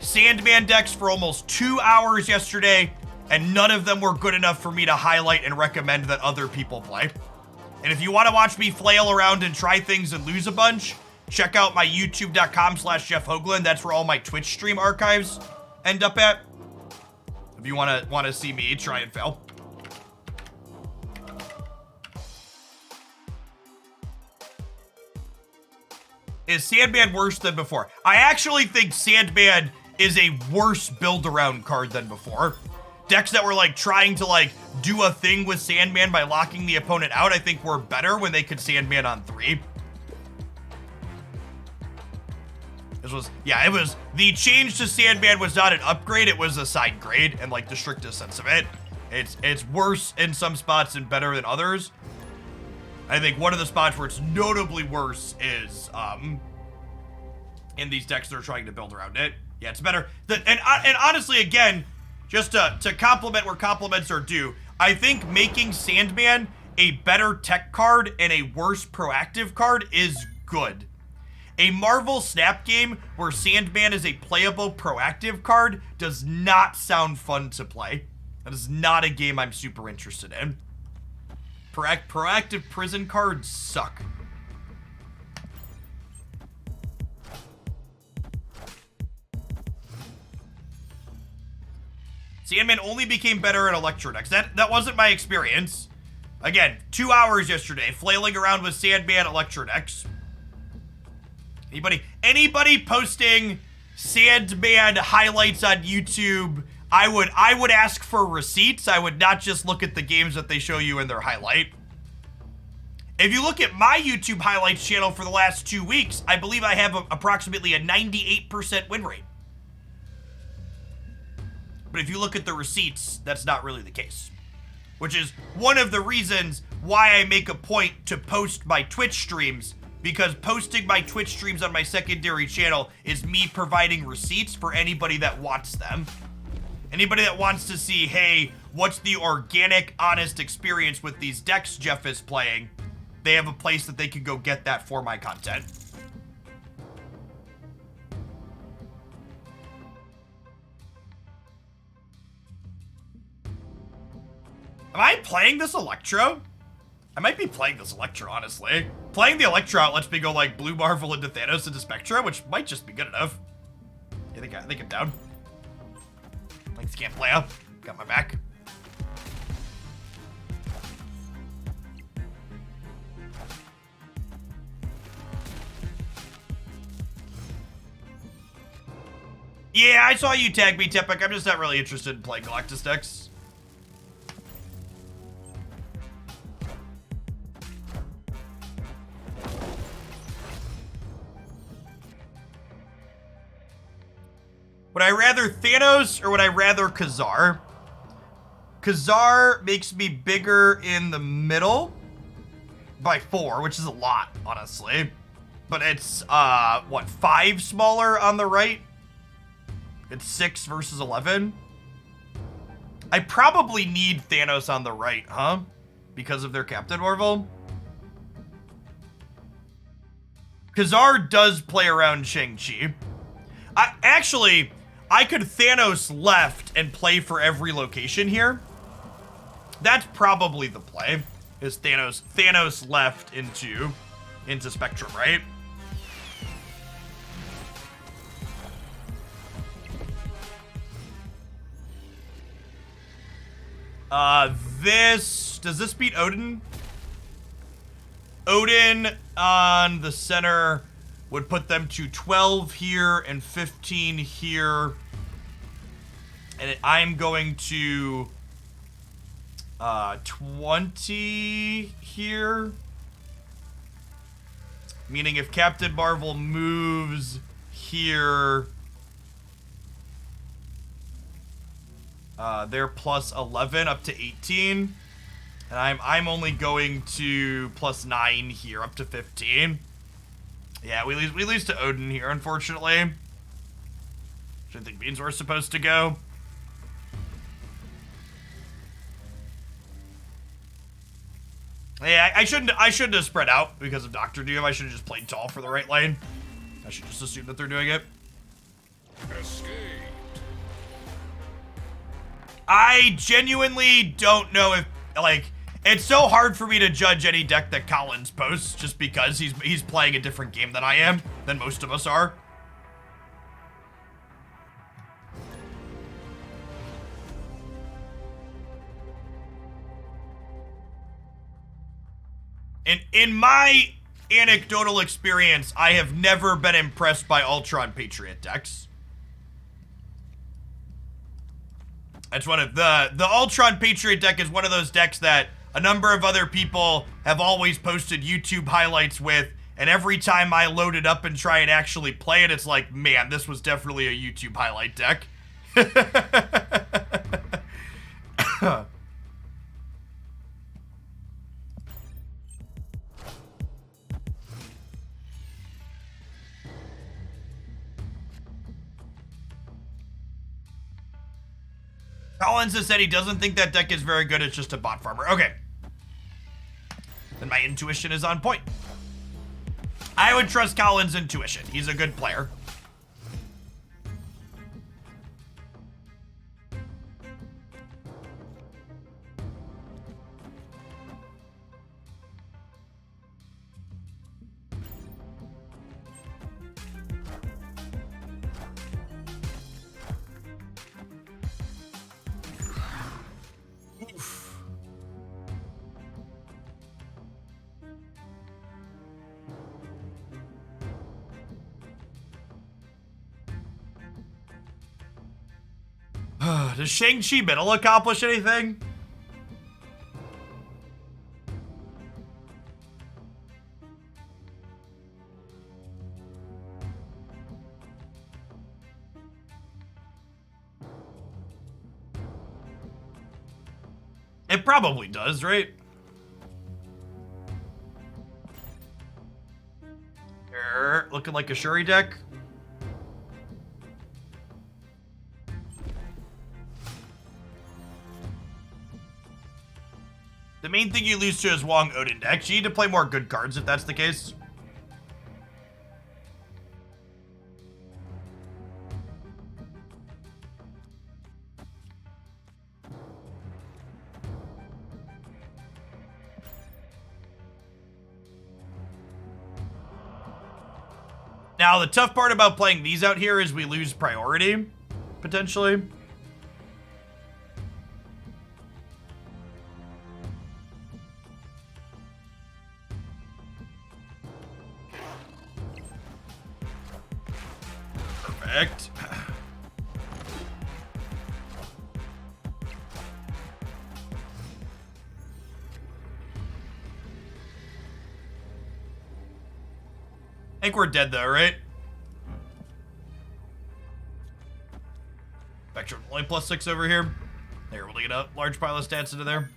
Sandman decks for almost 2 hours yesterday, and none of them were good enough for me to highlight and recommend that other people play. And if you want to watch me flail around and try things and lose a bunch, check out my youtube.com/Jeff Hoagland. That's where all my Twitch stream archives end up at. If you want to see me try and fail. Is Sandman worse than before? I actually think Sandman is a worse build-around card than before. Decks that were like trying to like do a thing with Sandman by locking the opponent out, I think were better when they could Sandman on 3. It was, the change to Sandman was not an upgrade, it was a side grade in like the strictest sense of it. It's worse in some spots and better than others. I think one of the spots where it's notably worse is in these decks that are trying to build around it. Yeah, it's better. And honestly, again, just to compliment where compliments are due, I think making Sandman a better tech card and a worse proactive card is good. A Marvel Snap game where Sandman is a playable proactive card does not sound fun to play. That is not a game I'm super interested in. Proactive prison cards suck. Sandman only became better in Electro decks. That wasn't my experience. Again, 2 hours yesterday, flailing around with Sandman Electro decks. Anybody posting Sandman highlights on YouTube, I would ask for receipts. I would not just look at the games that they show you in their highlight. If you look at my YouTube highlights channel for the last 2 weeks, I believe I have approximately a 98% win rate. But if you look at the receipts, that's not really the case. Which is one of the reasons why I make a point to post my Twitch streams, because posting my Twitch streams on my secondary channel is me providing receipts for anybody that wants them. Anybody that wants to see, hey, what's the organic, honest experience with these decks Jeff is playing, they have a place that they can go get that for my content. Am I playing this Electro? I might be playing this Electro, honestly. Playing the Electro out lets me go like Blue Marvel into Thanos into Spectra, which might just be good enough. I think I'm down. Thanks, can't play up. Got my back. Yeah, I saw you tag me, Tepic. I'm just not really interested in playing Galactus decks. Would I rather Thanos or would I rather Khazar? Khazar makes me bigger in the middle by 4, which is a lot, honestly. But it's, what, 5 smaller on the right? It's 6 versus 11. I probably need Thanos on the right, huh? Because of their Captain Marvel. Khazar does play around Shang-Chi. I could Thanos left and play for every location here. That's probably the play, is Thanos left into Spectrum, right? Does this beat Odin? Odin on the center would put them to 12 here and 15 here. And I'm going to 20 here. Meaning if Captain Marvel moves here, they're plus 11 up to 18. And I'm only going to plus 9 here up to 15. Yeah, we lose to Odin here, unfortunately. I think means we're supposed to go. Yeah, I shouldn't have spread out because of Doctor Doom. I should have just played tall for the right lane. I should just assume that they're doing it. Escaped. I genuinely don't know if, like, it's so hard for me to judge any deck that Collins posts just because he's playing a different game than I am, than most of us are. In my anecdotal experience, I have never been impressed by Ultron Patriot decks. That's one of the Ultron Patriot deck is one of those decks that a number of other people have always posted YouTube highlights with, and every time I load it up and try and actually play it, it's like, man, this was definitely a YouTube highlight deck. Collins has said he doesn't think that deck is very good, it's just a bot farmer. Okay. Then my intuition is on point. I would trust Collins' intuition. He's a good player. Does Shang-Chi Middle accomplish anything? It probably does, right? Looking like a Shuri deck. The main thing you lose to is Wong Odin decks. You need to play more good cards if that's the case. Now, the tough part about playing these out here is we lose priority, potentially. Perfect. I think we're dead though, right? Spectrum only +6 over here. They're able to get a large pile of stats into there.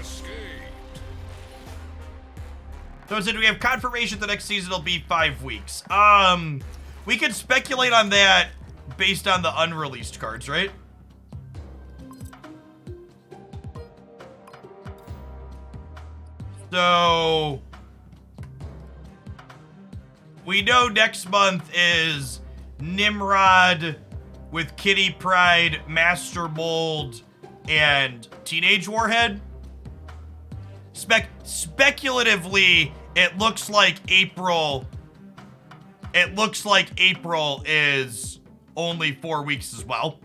Escaped. So it said we have confirmation the next season will be 5 weeks. We could speculate on that based on the unreleased cards, right? So we know next month is Nimrod with Kitty Pryde, Master Mold, and Teenage Warhead. Speculatively, it looks like April. It looks like April is only 4 weeks as well.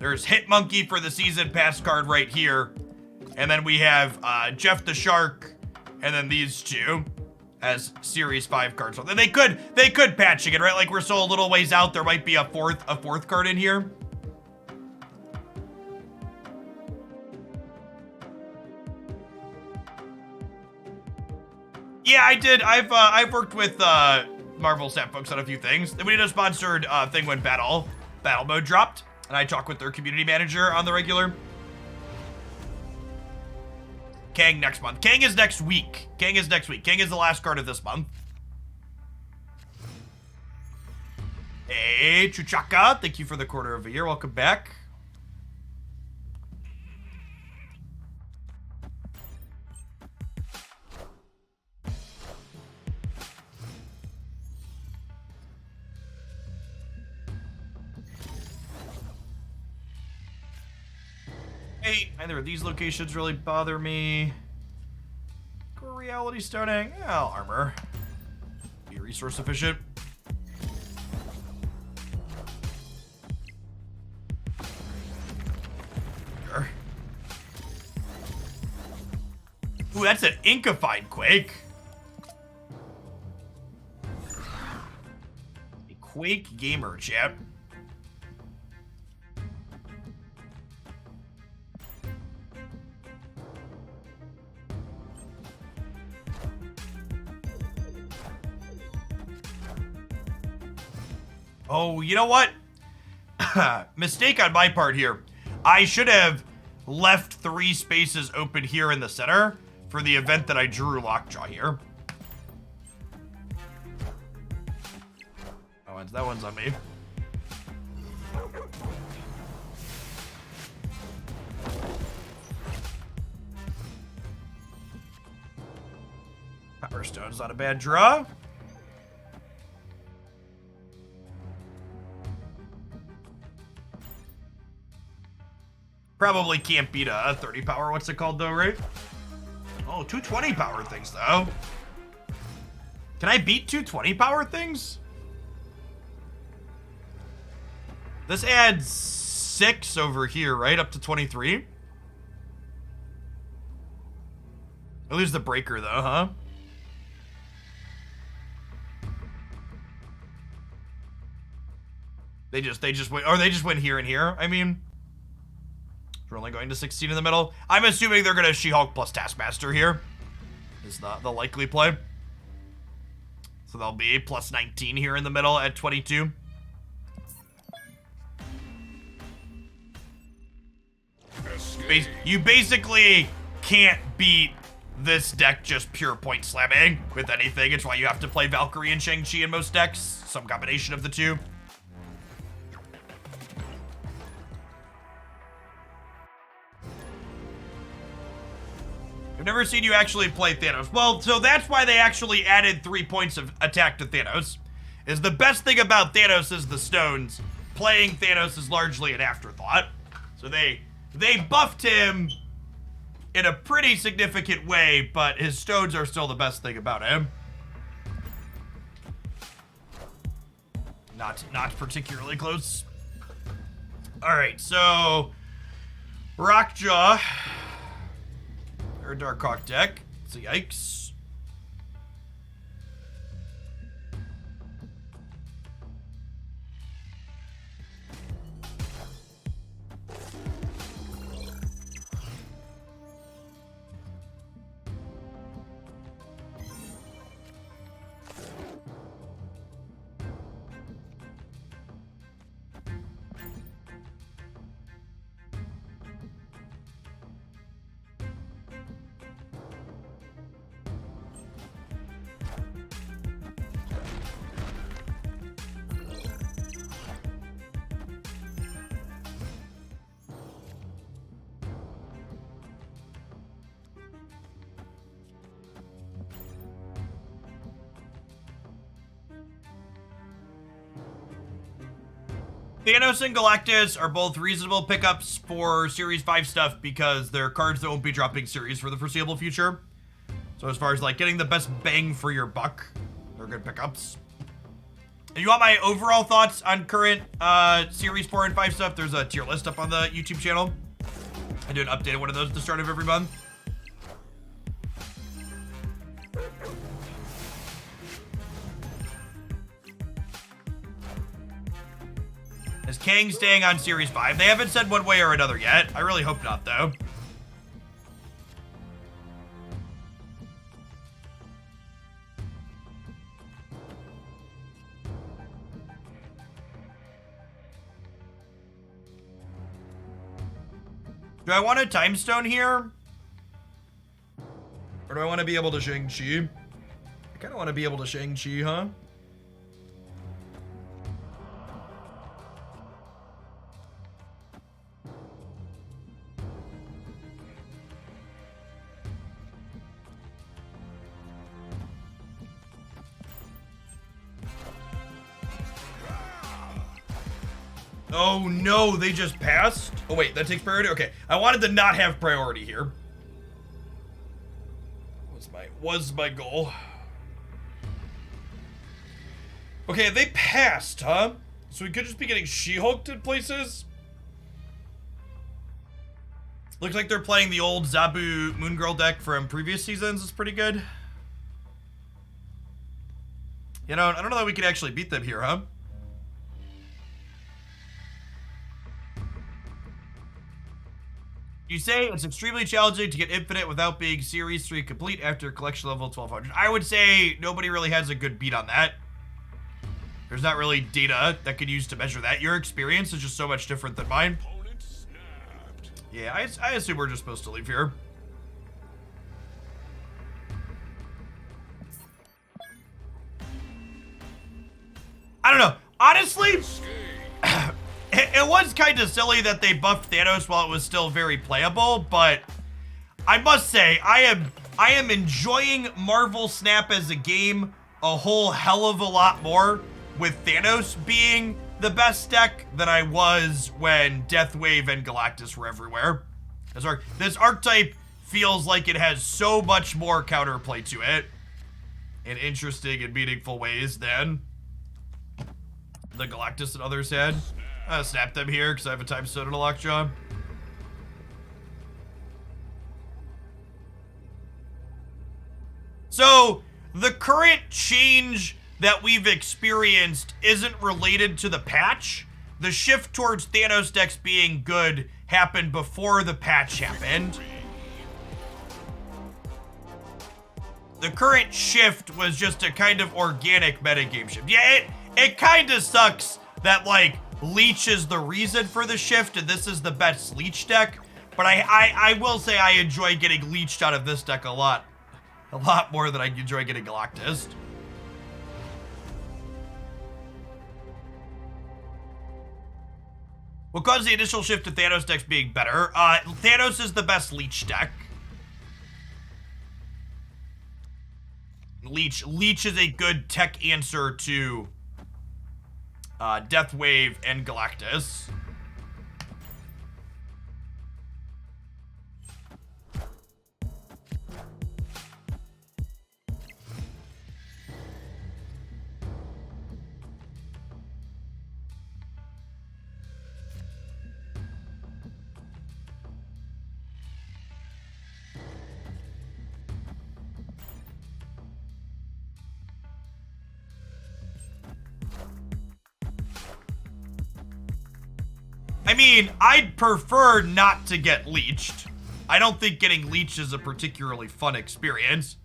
There's Hitmonkey for the season pass card right here. And then we have Jeff the Shark, and then these two as Series 5 cards. So they could patch again, right? Like we're still a little ways out. There might be a fourth card in here. Yeah, I did. I've worked with Marvel staff folks on a few things. We did a sponsored thing when battle mode dropped, and I talked with their community manager on the regular. Kang next month. Kang is next week. Kang is the last card of this month. Hey, Chuchaka, thank you for the quarter of a year. Welcome back. Hey, neither of these locations really bother me. Reality stoning. Well, armor. Be resource efficient. Sure. Ooh, that's an Inkified Quake. A Quake gamer, chat. Oh, you know what? Mistake on my part here. I should have left 3 spaces open here in the center for the event that I drew Lockjaw here. Oh, that one's on me. Power Stone's not a bad draw. Probably can't beat a 30 power. What's it called though, right? Oh, 220 power things though. Can I beat 220 power things? This adds 6 over here, right? Up to 23. I lose the breaker though, huh? They just went, or they just went here and here. I mean, we're only going to 16 in the middle. I'm assuming they're going to She-Hulk plus Taskmaster here. Is the likely play. So they'll be plus 19 here in the middle at 22. You basically can't beat this deck just pure point slamming with anything. It's why you have to play Valkyrie and Shang-Chi in most decks. Some combination of the two. I've never seen you actually play Thanos. Well, so that's why they actually added 3 points of attack to Thanos. Is the best thing about Thanos is the stones. Playing Thanos is largely an afterthought. So they buffed him in a pretty significant way, but his stones are still the best thing about him. Not particularly close. All right, so Rockjaw. Or Darkhawk deck. So yikes. Thanos and Galactus are both reasonable pickups for Series 5 stuff because they're cards that won't be dropping series for the foreseeable future. So as far as like getting the best bang for your buck, they're good pickups. You want my overall thoughts on current Series 4 and 5 stuff? There's a tier list up on the YouTube channel. I do an updated one of those at the start of every month. Is Kang staying on Series 5? They haven't said one way or another yet. I really hope not, though. Do I want a time stone here? Or do I want to be able to Shang-Chi? I kind of want to be able to Shang-Chi, huh? Oh no, they just passed? Oh wait, that takes priority? Okay, I wanted to not have priority here. Was my goal. Okay, they passed, huh? So we could just be getting She-Hulked in places? Looks like they're playing the old Zabu Moon Girl deck from previous seasons. It's pretty good. You know, I don't know that we could actually beat them here, huh? You say it's extremely challenging to get Infinite without being Series 3 complete after collection level 1200. I would say nobody really has a good beat on that. There's not really data that could use to measure that. Your experience is just so much different than mine. Yeah, I assume we're just supposed to leave here. I don't know. Honestly, it was kind of silly that they buffed Thanos while it was still very playable, but I must say, I am enjoying Marvel Snap as a game a whole hell of a lot more with Thanos being the best deck than I was when Deathwave and Galactus were everywhere. This archetype feels like it has so much more counterplay to it in interesting and meaningful ways than the Galactus and others had. Snap them here because I have a time stone and a lockjaw. So, the current change that we've experienced isn't related to the patch. The shift towards Thanos decks being good happened before the patch happened. The current shift was just a kind of organic metagame shift. Yeah, it kind of sucks that, like, Leech is the reason for the shift, and this is the best Leech deck. But I will say I enjoy getting Leeched out of this deck a lot more than I enjoy getting Galactus. What caused the initial shift to Thanos decks being better? Thanos is the best Leech deck. Leech is a good tech answer to Deathwave and Galactus. I mean, I'd prefer not to get leeched. I don't think getting leeched is a particularly fun experience.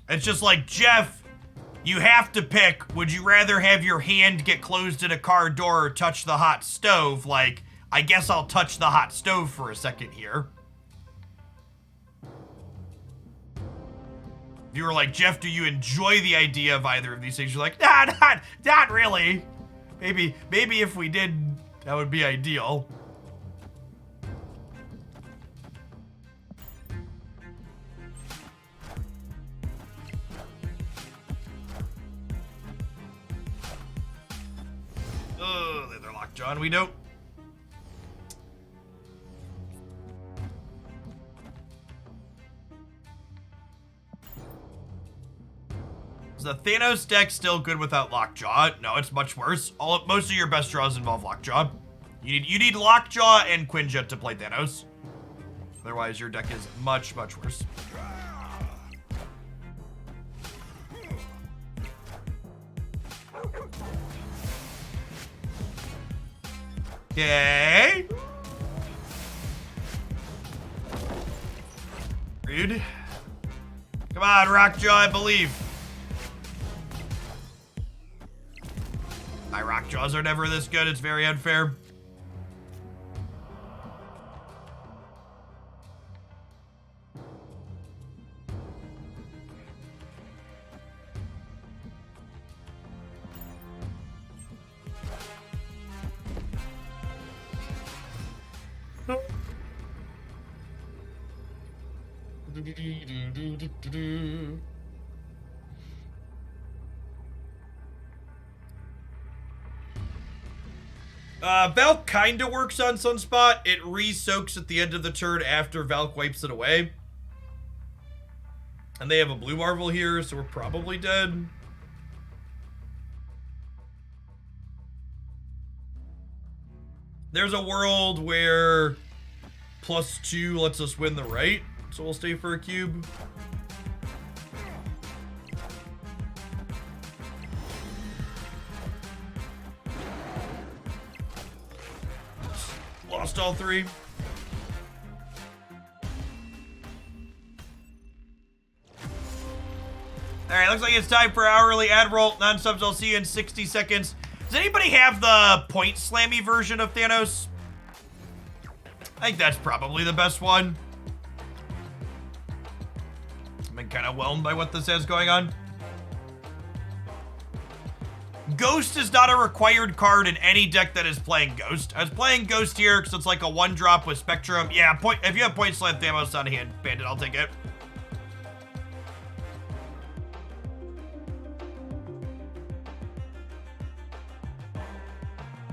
It's just like, Jeff, you have to pick, would you rather have your hand get closed in a car door or touch the hot stove? Like, I guess I'll touch the hot stove for a second here. If you were like, Jeff, do you enjoy the idea of either of these things? You're like, nah, not really. Maybe if we did, that would be ideal. Oh, they're locked, John. We know. the Thanos deck still good without Lockjaw? No, it's much worse. Most of your best draws involve Lockjaw. You need Lockjaw and Quinjet to play Thanos. Otherwise, your deck is much, much worse. Okay. Rude. Come on, Rockjaw, I believe. My Rockjaws are never this good. It's very unfair. Valk kinda works on Sunspot. It re-soaks at the end of the turn after Valk wipes it away. And they have a blue Marvel here, so we're probably dead. There's a world where +2 lets us win the right, so we'll stay for a cube. Lost all three. Alright, looks like it's time for our early ad roll. Non-subs, I'll see you in 60 seconds. Does anybody have the point slammy version of Thanos? I think that's probably the best one. I'm kind of whelmed by what this has going on. Ghost is not a required card in any deck that is playing Ghost. I was playing Ghost here because it's like a 1-drop with Spectrum. Yeah, if you have Point Slam Thanos on hand, Bandit, I'll take it.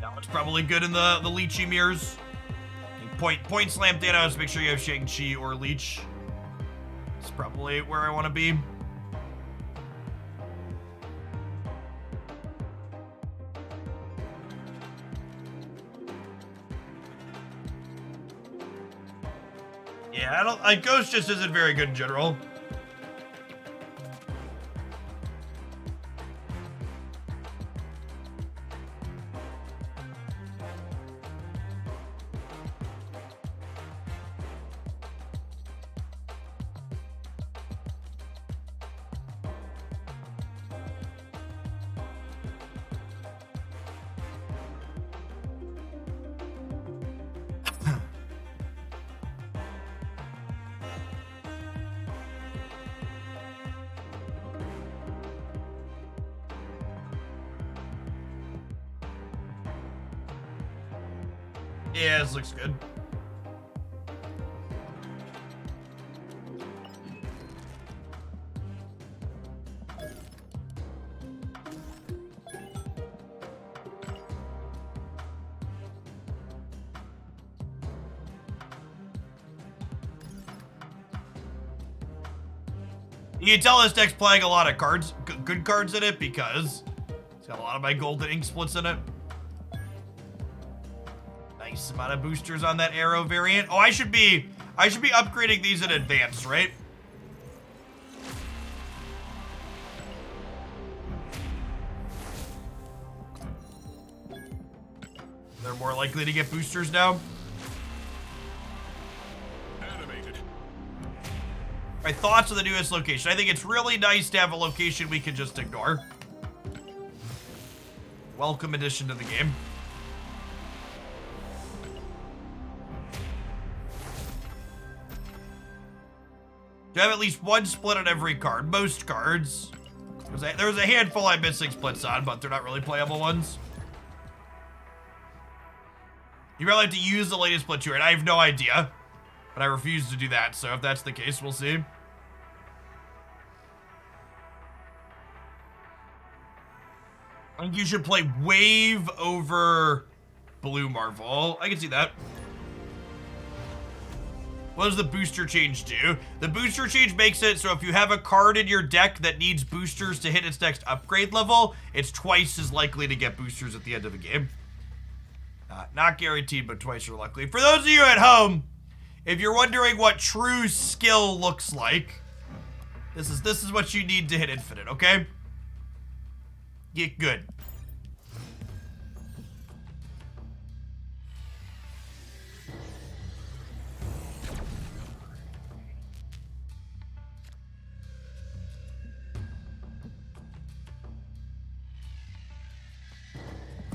That one's probably good in the Leechy mirrors. Point Slam Thanos, make sure you have Shang-Chi or Leech. It's probably where I want to be. Yeah, Ghost just isn't very good in general. Yeah, this looks good. You can tell this deck's playing a lot of cards, good cards in it, because it's got a lot of my golden ink splits in it. Nice amount of boosters on that arrow variant. Oh, I should be upgrading these in advance, right? They're more likely to get boosters now. Animated. My thoughts on the newest location. I think it's really nice to have a location we can just ignore. Welcome addition to the game. To have at least one split on every card. Most cards. There was a handful I'm missing splits on, but they're not really playable ones. You really have to use the latest split to it. I have no idea. But I refuse to do that, so if that's the case, we'll see. I think you should play Wave over Blue Marvel. I can see that. What does the booster change do? The booster change makes it so if you have a card in your deck that needs boosters to hit its next upgrade level, it's twice as likely to get boosters at the end of a game. Not guaranteed, but twice as likely. For those of you at home, if you're wondering what true skill looks like, this is what you need to hit infinite, okay? Get good.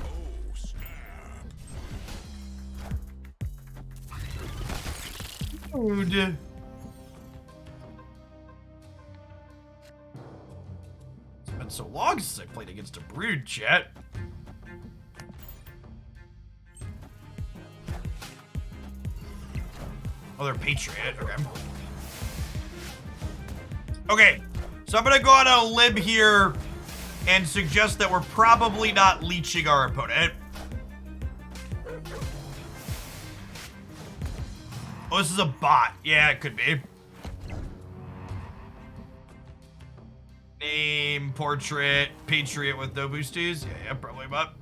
Oh, snap. Dude. It's been so long since I played against a brood, chat. Oh, they're Patriot. Okay. Okay, so I'm gonna go on a limb here and suggest that we're probably not leeching our opponent. Oh, this is a bot. Yeah, it could be. Name, portrait, Patriot with no boosties. Yeah, probably a bot.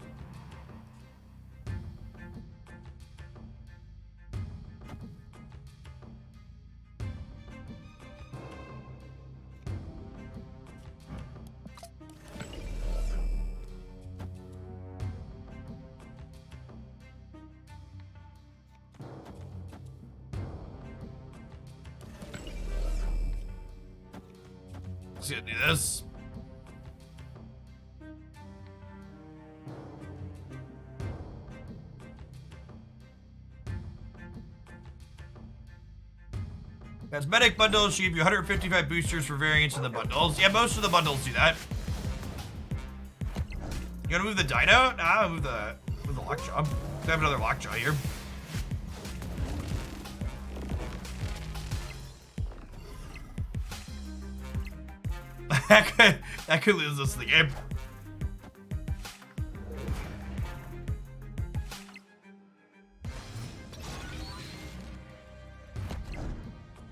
Let's do this. Cosmetic bundles should give you 155 boosters for variants in the bundles. Yeah, most of the bundles do that. You wanna move the dino? Nah, move the lockjaw. I have another lockjaw here. that could lose us the game.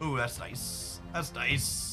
Ooh, that's nice. That's nice.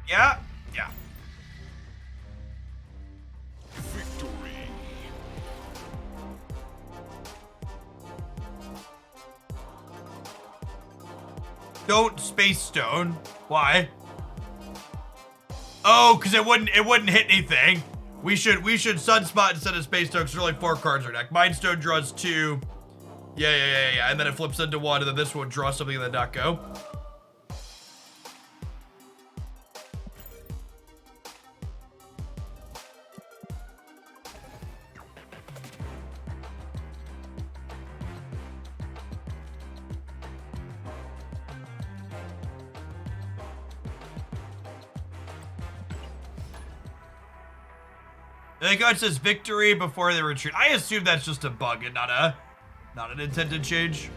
Yeah, yeah. Victory. Don't space stone. Why? Oh, because it wouldn't hit anything. We should sunspot instead of space stone because there's only 4 cards in our deck. Mind stone draws 2. Yeah. And then it flips into 1, and then this one draws something and then not go. The card says victory before they retreat. I assume that's just a bug and not an intended change.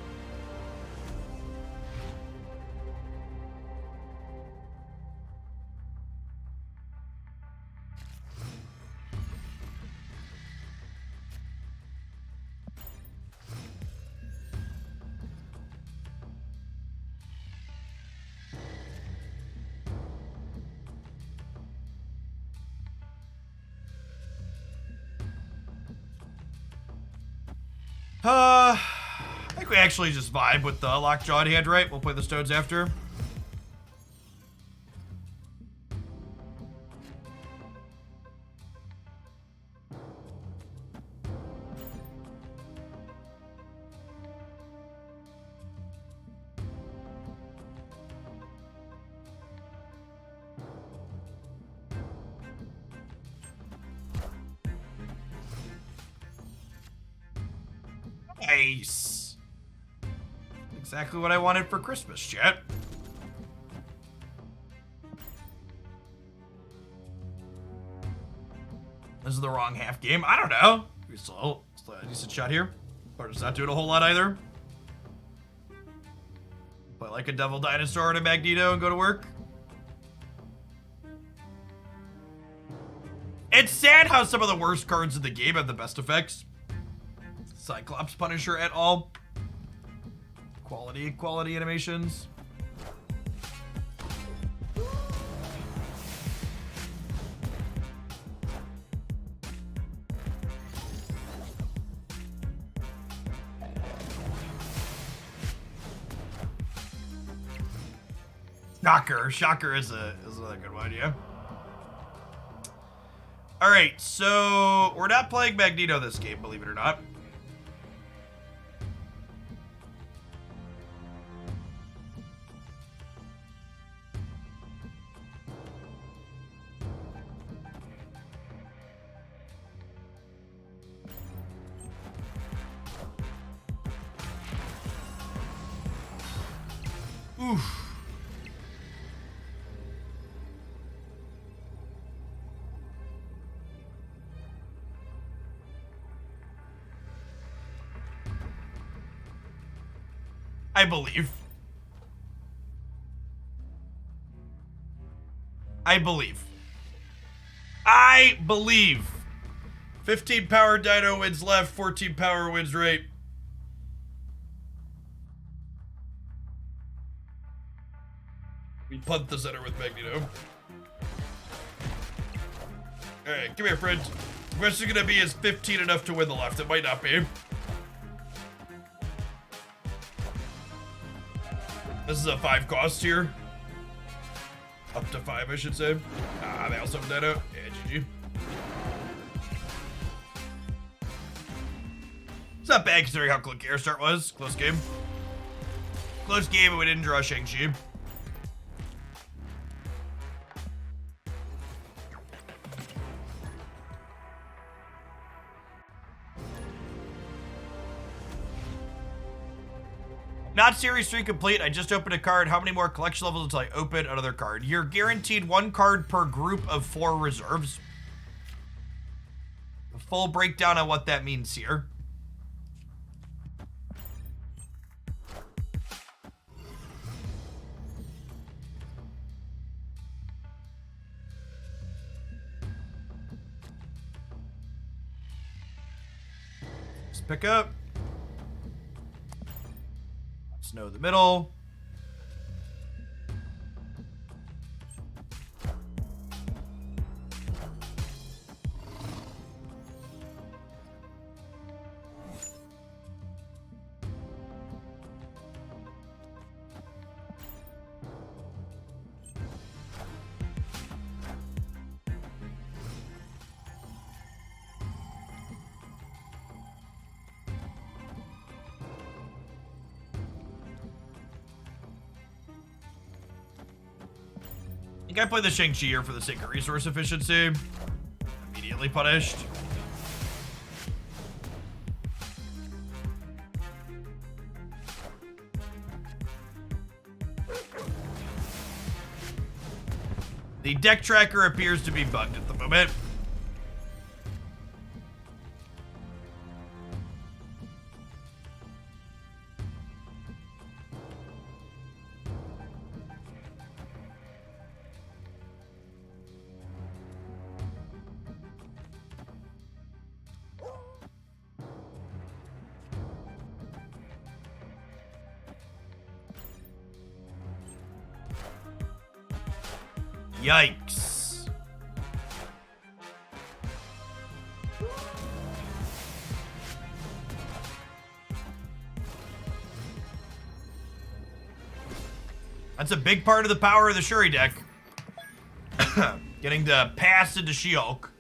I think we actually just vibe with the lockjaw in hand, right? We'll play the stones after. Nice. Exactly what I wanted for Christmas, chat. This is the wrong half game. I don't know. We still a decent shot here. Or just not doing a whole lot either. Play like a devil dinosaur and a Magneto and go to work. It's sad how some of the worst cards in the game have the best effects. Cyclops Punisher et al. Quality animations. Shocker is another good one, yeah. All right, so we're not playing Magneto this game, believe it or not. Oof. I believe. I believe. 15 power dino wins left, 14 power wins right. We punt the center with Magneto. Alright, come here, friend. The question is gonna be, is 15 enough to win the left? It might not be. This is a 5 cost here. Up to 5, I should say. They also have that out. Yeah, GG. It's not bad considering how quick air start was. Close game. Close game, but we didn't draw Shang-Chi. Not Series 3 complete. I just opened a card. How many more collection levels until I open another card? You're guaranteed 1 card per group of 4 reserves. A full breakdown on what that means here. Just pick up. Snow in the middle. I think I played the Shang-Chi here for the sake of resource efficiency. Immediately punished. The deck tracker appears to be bugged at the moment. Yikes. That's a big part of the power of the Shuri deck. Getting to pass into She-Hulk.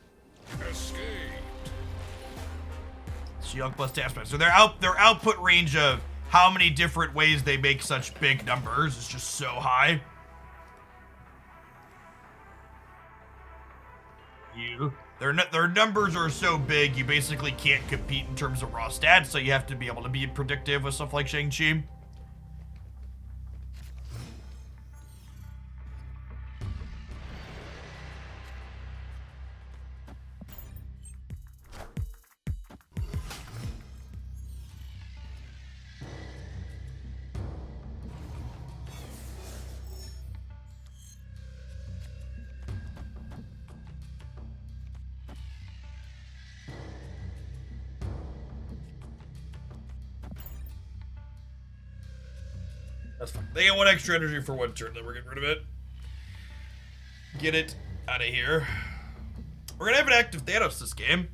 She-Hulk plus Taskmaster. So their output range of how many different ways they make such big numbers is just so high. do. Their numbers are so big, you basically can't compete in terms of raw stats, so you have to be able to be predictive with stuff like Shang-Chi. That's fine. They get 1 extra energy for 1 turn, then we're getting rid of it. Get it out of here. We're gonna have an active Thanos this game.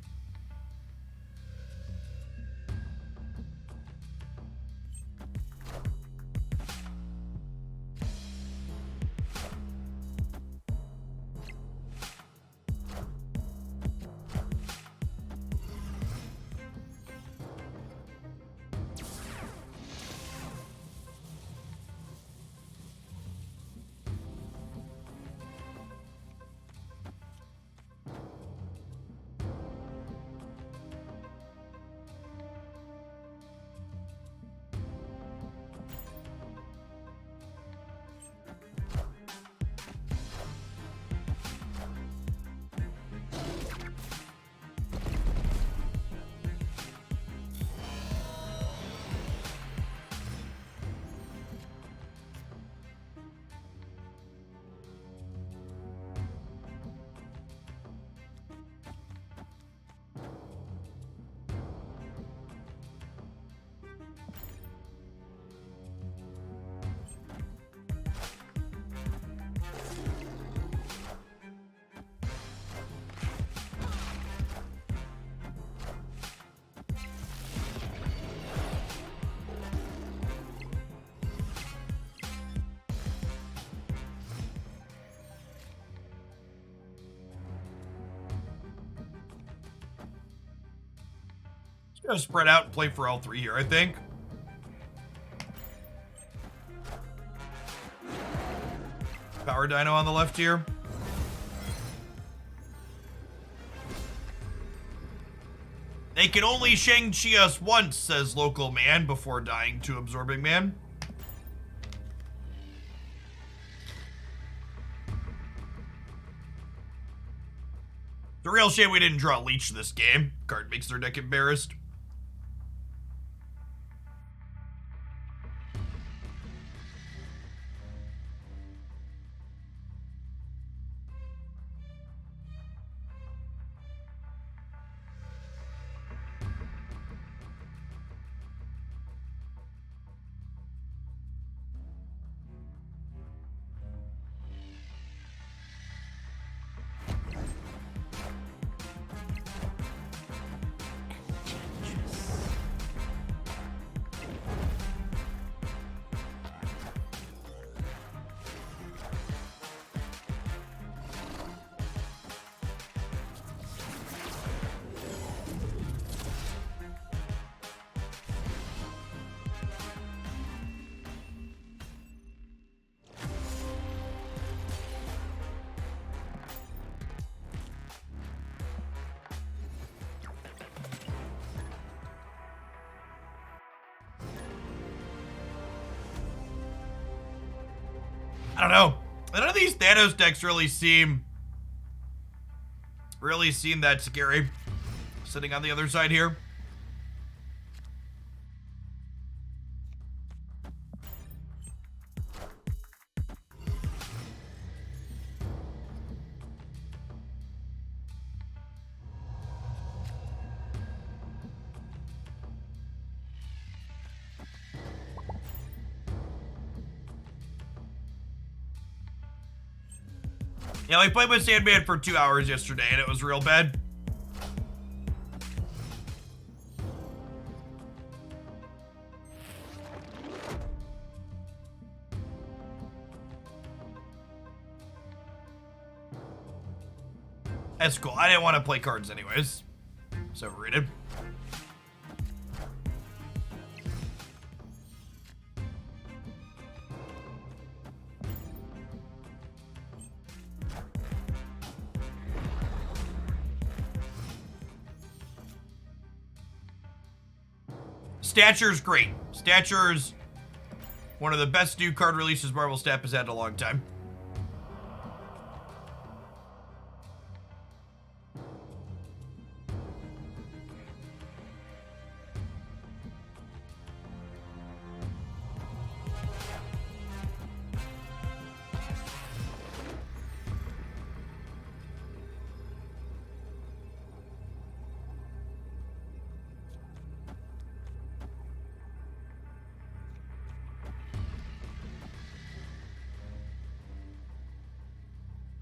Just gonna spread out and play for all 3 here, I think. Power Dino on the left here. They can only Shang-Chi us once, says Local Man, before dying to Absorbing Man. It's a real shame we didn't draw Leech this game. Card makes their deck embarrassed. I don't know. None of these Thanos decks really seem that scary. Sitting on the other side here. Yeah, we played with Sandman for 2 hours yesterday, and it was real bad. That's cool. I didn't want to play cards anyways. It's overrated. Stature's great. Stature's one of the best new card releases Marvel Snap has had in a long time.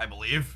I believe.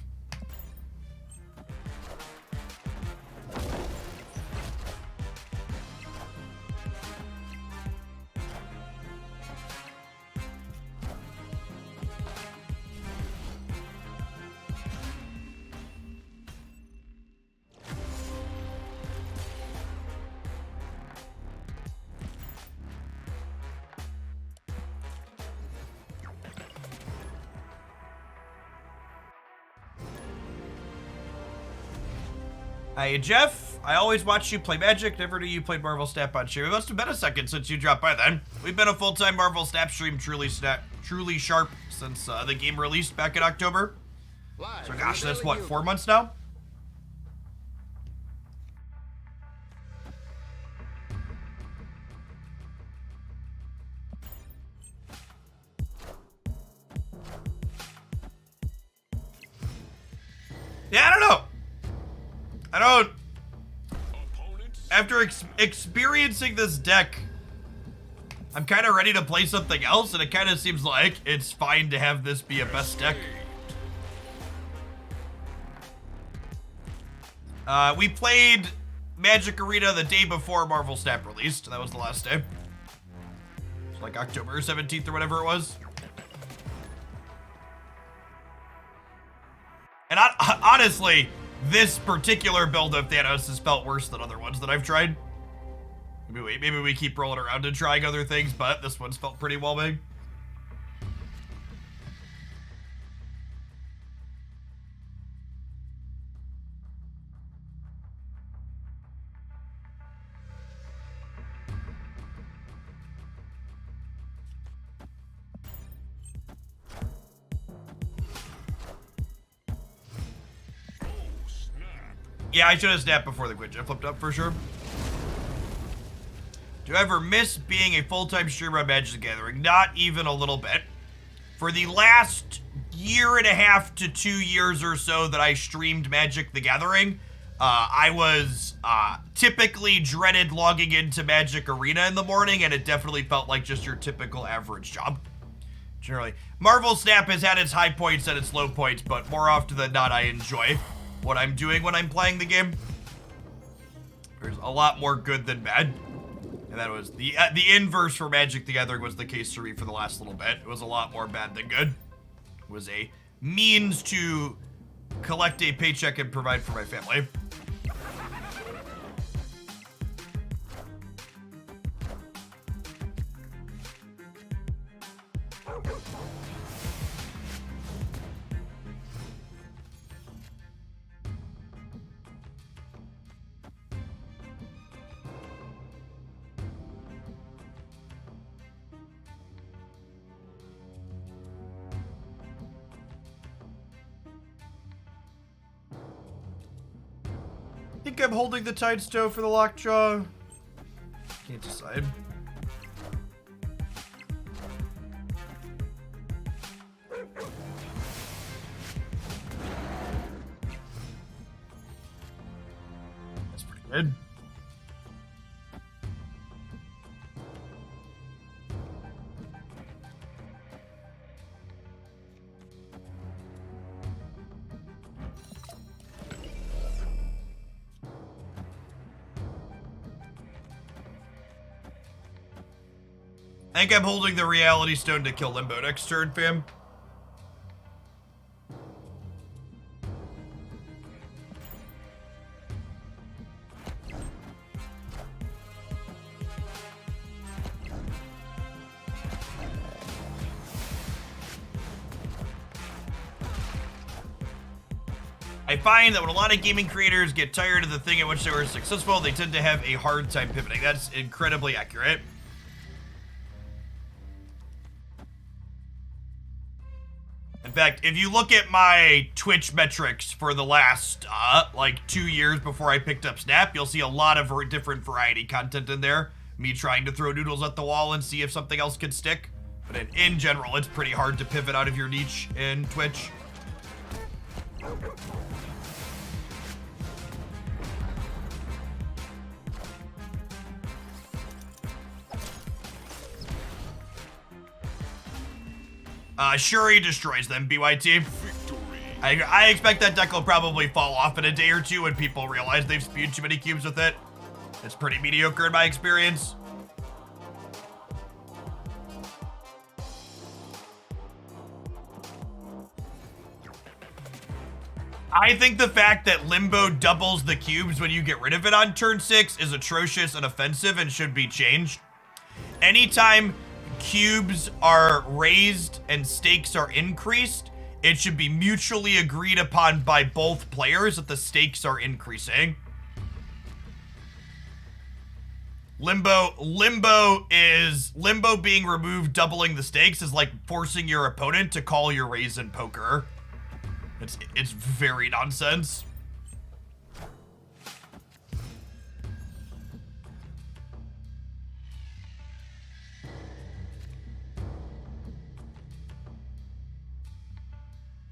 Hey, Jeff, I always watch you play Magic. Never knew you played Marvel Snap on stream. It must have been a second since you dropped by then. We've been a full-time Marvel Snap stream, truly sharp, since the game released back in October. So gosh, that's what, 4 months now? Yeah, I don't know. After experiencing this deck, I'm kind of ready to play something else, and it kind of seems like it's fine to have this be a best deck. We played Magic Arena the day before Marvel Snap released. That was the last day. It's like October 17th or whatever it was. And honestly, this particular build of Thanos has felt worse than other ones that I've tried. Maybe we keep rolling around and trying other things, but this one's felt pretty well made. Yeah, I should have snapped before the Quinjet flipped up for sure. Do I ever miss being a full-time streamer on Magic the Gathering? Not even a little bit. For the last year and a half to 2 years or so that I streamed Magic the Gathering, I was typically dreaded logging into Magic Arena in the morning, and it definitely felt like just your typical average job. Generally, Marvel Snap has had its high points and its low points, but more often than not, I enjoy what I'm doing when I'm playing the game. There's a lot more good than bad. And that was the inverse for Magic the Gathering was the case for me for the last little bit. It was a lot more bad than good. It was a means to collect a paycheck and provide for my family. I think I'm holding the Tidestow for the Lockjaw. Can't decide. That's pretty good. I think I'm holding the Reality Stone to kill Limbo next turn, fam. I find that when a lot of gaming creators get tired of the thing in which they were successful, they tend to have a hard time pivoting. That's incredibly accurate. In fact, if you look at my Twitch metrics for the last, like 2 years before I picked up Snap, you'll see a lot of different variety content in there. Me trying to throw noodles at the wall and see if something else can stick. But in general, it's pretty hard to pivot out of your niche in Twitch. Shuri destroys them, BYT. Victory. I expect that deck will probably fall off in a day or two when people realize they've spewed too many cubes with it. It's pretty mediocre in my experience. I think the fact that Limbo doubles the cubes when you get rid of it on turn 6 is atrocious and offensive and should be changed. Anytime cubes are raised and stakes are increased, it should be mutually agreed upon by both players that the stakes are increasing. Limbo being removed, doubling the stakes is like forcing your opponent to call your raise in poker. It's very nonsense.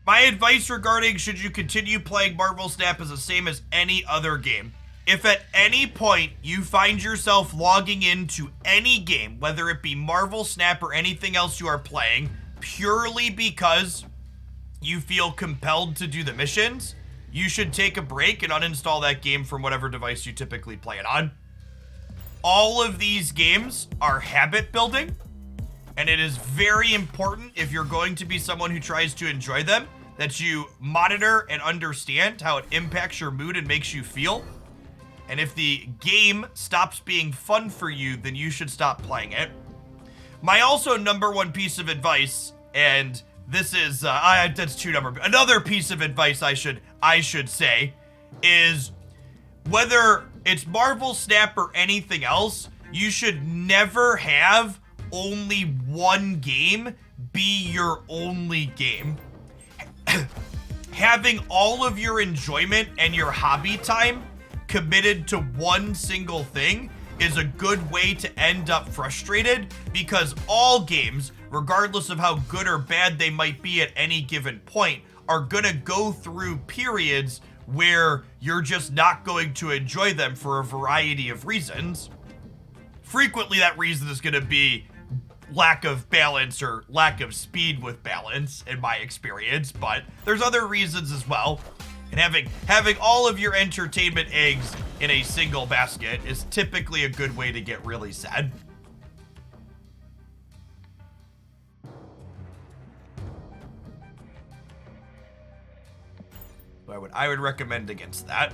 My advice regarding should you continue playing Marvel Snap is the same as any other game. If at any point you find yourself logging into any game, whether it be Marvel Snap or anything else you are playing, purely because you feel compelled to do the missions, you should take a break and uninstall that game from whatever device you typically play it on. All of these games are habit building, and it is very important if you're going to be someone who tries to enjoy them that you monitor and understand how it impacts your mood and makes you feel. And if the game stops being fun for you, then you should stop playing it. My also number one piece of advice, and this is that's another piece of advice I should say, is whether it's Marvel Snap or anything else, you should never have only one game be your only game. Having all of your enjoyment and your hobby time committed to one single thing is a good way to end up frustrated, because all games, regardless of how good or bad they might be at any given point, are gonna go through periods where you're just not going to enjoy them for a variety of reasons. Frequently that reason is gonna be lack of balance or lack of speed with balance, in my experience, but there's other reasons as well. And having all of your entertainment eggs in a single basket is typically a good way to get really sad. So I would recommend against that.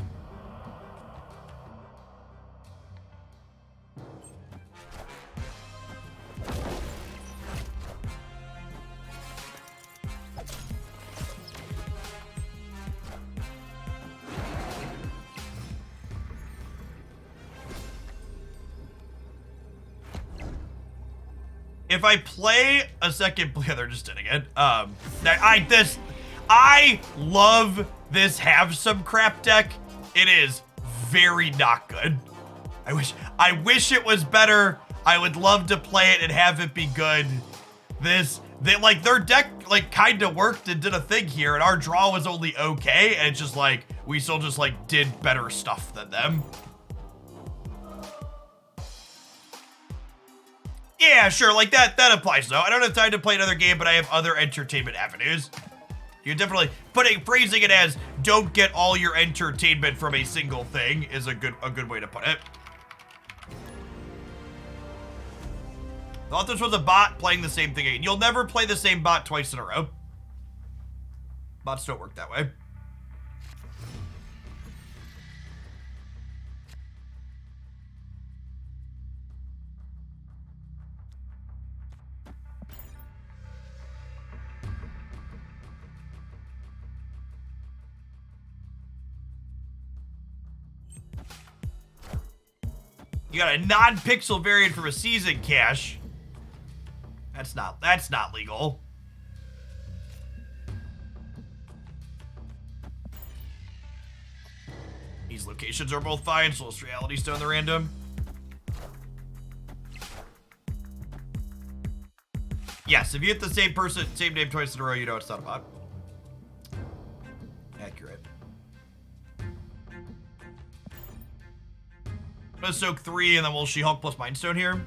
If I play a second, yeah, they're just in again. I love this have some crap deck. It is very not good. I wish it was better. I would love to play it and have it be good. Their deck like kind of worked and did a thing here, and our draw was only okay, and it's just like we still just like did better stuff than them. Yeah, sure, like that applies though. I don't have time to play another game, but I have other entertainment avenues. You're definitely phrasing it as don't get all your entertainment from a single thing is a good way to put it. Thought this was a bot playing the same thing again. You'll never play the same bot twice in a row. Bots don't work that way. You got a non-pixel variant from a season cache. That's not legal. These locations are both fine, so it's reality stone the random. Yes, if you hit the same person, same name twice in a row, you know it's not a bot. Accurate. I'm gonna soak 3 and then we'll She-Hulk plus Mind Stone here.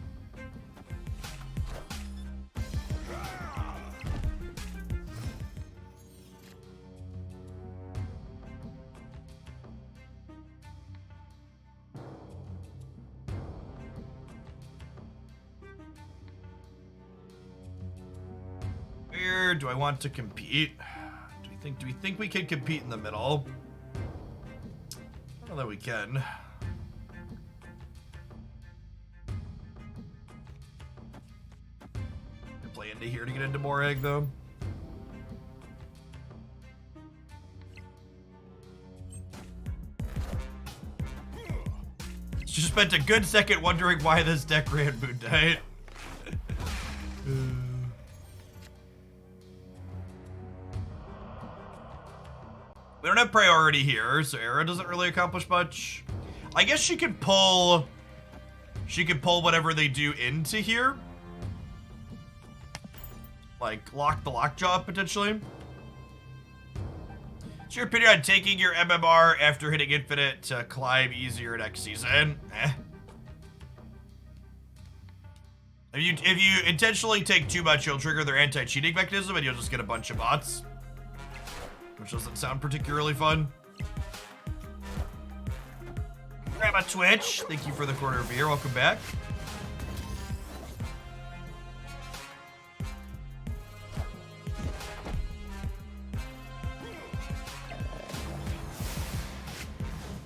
Where do I want to compete? Do we think we can compete in the middle? I don't know that we can. Play into here to get into more egg though. Just spent a good second wondering why this deck ran Moon Knight. We don't have priority here, so Era doesn't really accomplish much. I guess she could pull whatever they do into here. Like, lock the lockjaw, potentially. What's your opinion on taking your MMR after hitting Infinite to climb easier next season? If you intentionally take too much, you'll trigger their anti-cheating mechanism and you'll just get a bunch of bots. Which doesn't sound particularly fun. Grandma Twitch, thank you for the quarter of beer. Welcome back.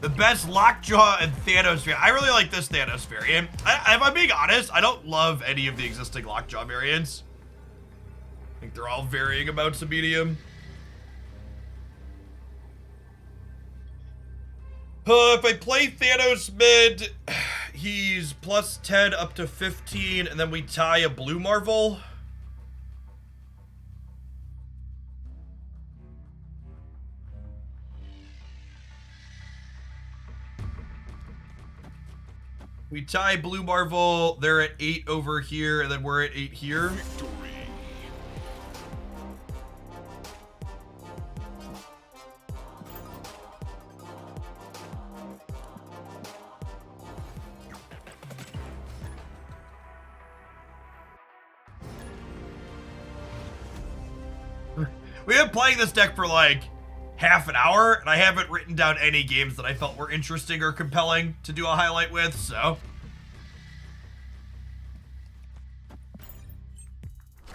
The best Lockjaw and Thanos variant. I really like this Thanos variant. If I'm being honest, I don't love any of the existing Lockjaw variants. I think they're all varying amounts of medium. If I play Thanos mid, he's plus 10 up to 15, and then we tie a blue Marvel. We tie blue Marvel, they're at 8 over here, and then we're at 8 here. Victory. We've been playing this deck for like half an hour, and I haven't written down any games that I felt were interesting or compelling to do a highlight with, so.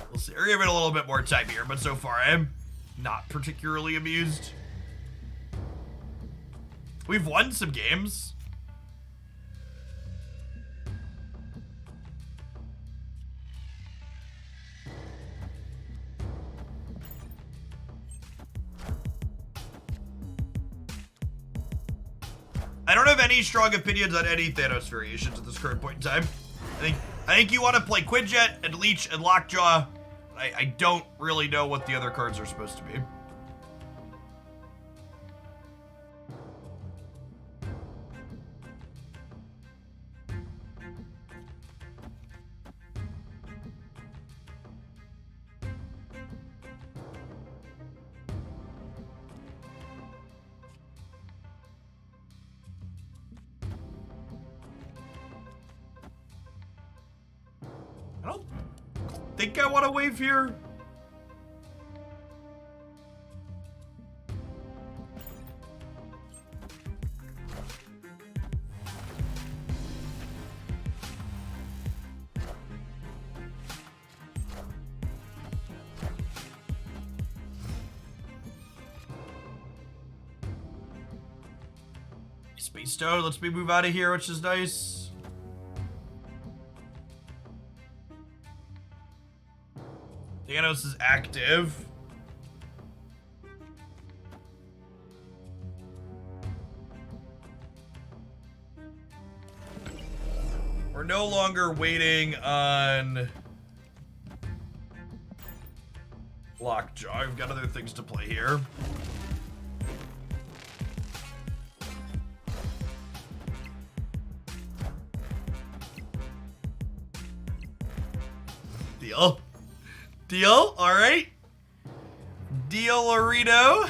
We'll see. We're giving it a little bit more time here, but so far I'm not particularly amused. We've won some games. I don't have any strong opinions on any Thanos variations at this current point in time. I think you want to play Quinjet and Leech and Lockjaw. I don't really know what the other cards are supposed to be. I don't think I want to wave here. Space Stone lets me move out of here, which is nice. Thanos is active. We're no longer waiting on Lockjaw. We've got other things to play here. Deal. Deal. All right. Deal, Laredo.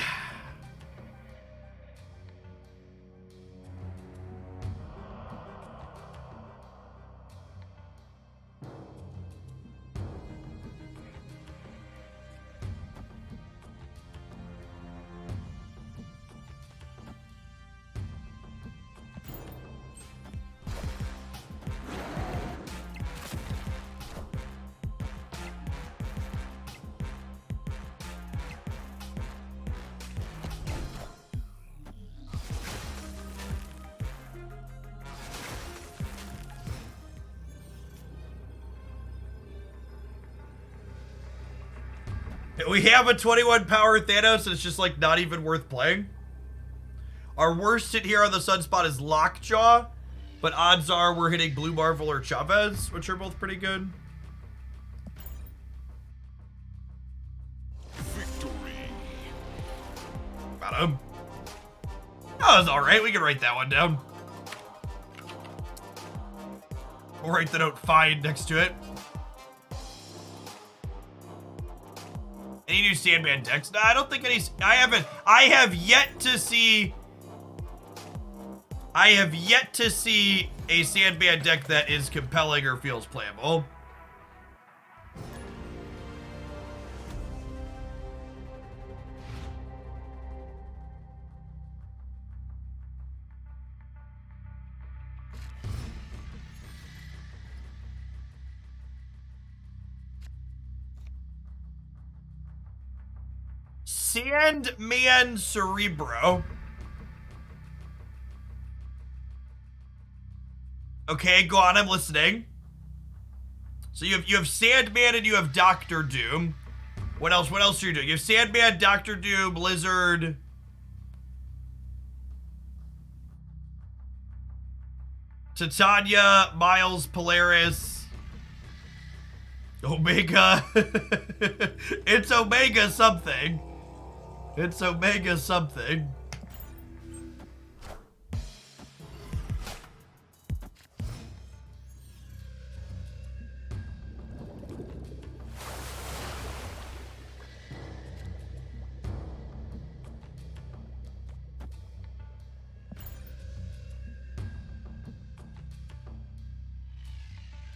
We have a 21 power Thanos, and it's just like not even worth playing. Our worst hit here on the Sunspot is Lockjaw, but odds are we're hitting Blue Marvel or Chavez, which are both pretty good. Victory. Got him. That was alright, we can write that one down. We'll write the note fine next to it. Any new Sandman decks? No, I don't think any. I have yet to see a Sandman deck that is compelling or feels playable. Sandman Cerebro. Okay, go on, I'm listening. So you have Sandman and you have Doctor Doom. What else? What else are you doing? You have Sandman, Doctor Doom, Lizard. Titania, Miles, Polaris. Omega. It's Omega something. It's Omega something.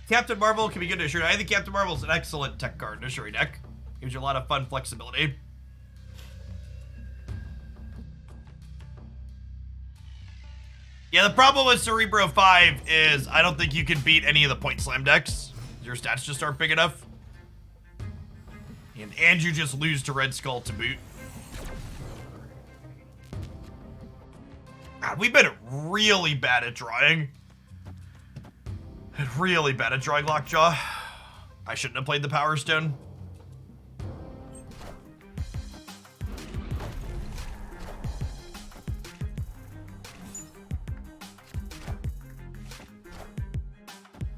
Captain Marvel can be good to Ashuri. I think Captain Marvel is an excellent tech card in Ashuri deck. Gives you a lot of fun flexibility. Yeah, the problem with Cerebro 5 is I don't think you can beat any of the Point Slam decks. Your stats just aren't big enough. And you just lose to Red Skull to boot. God, we've been really bad at drawing. Really bad at drawing Lockjaw. I shouldn't have played the Power Stone.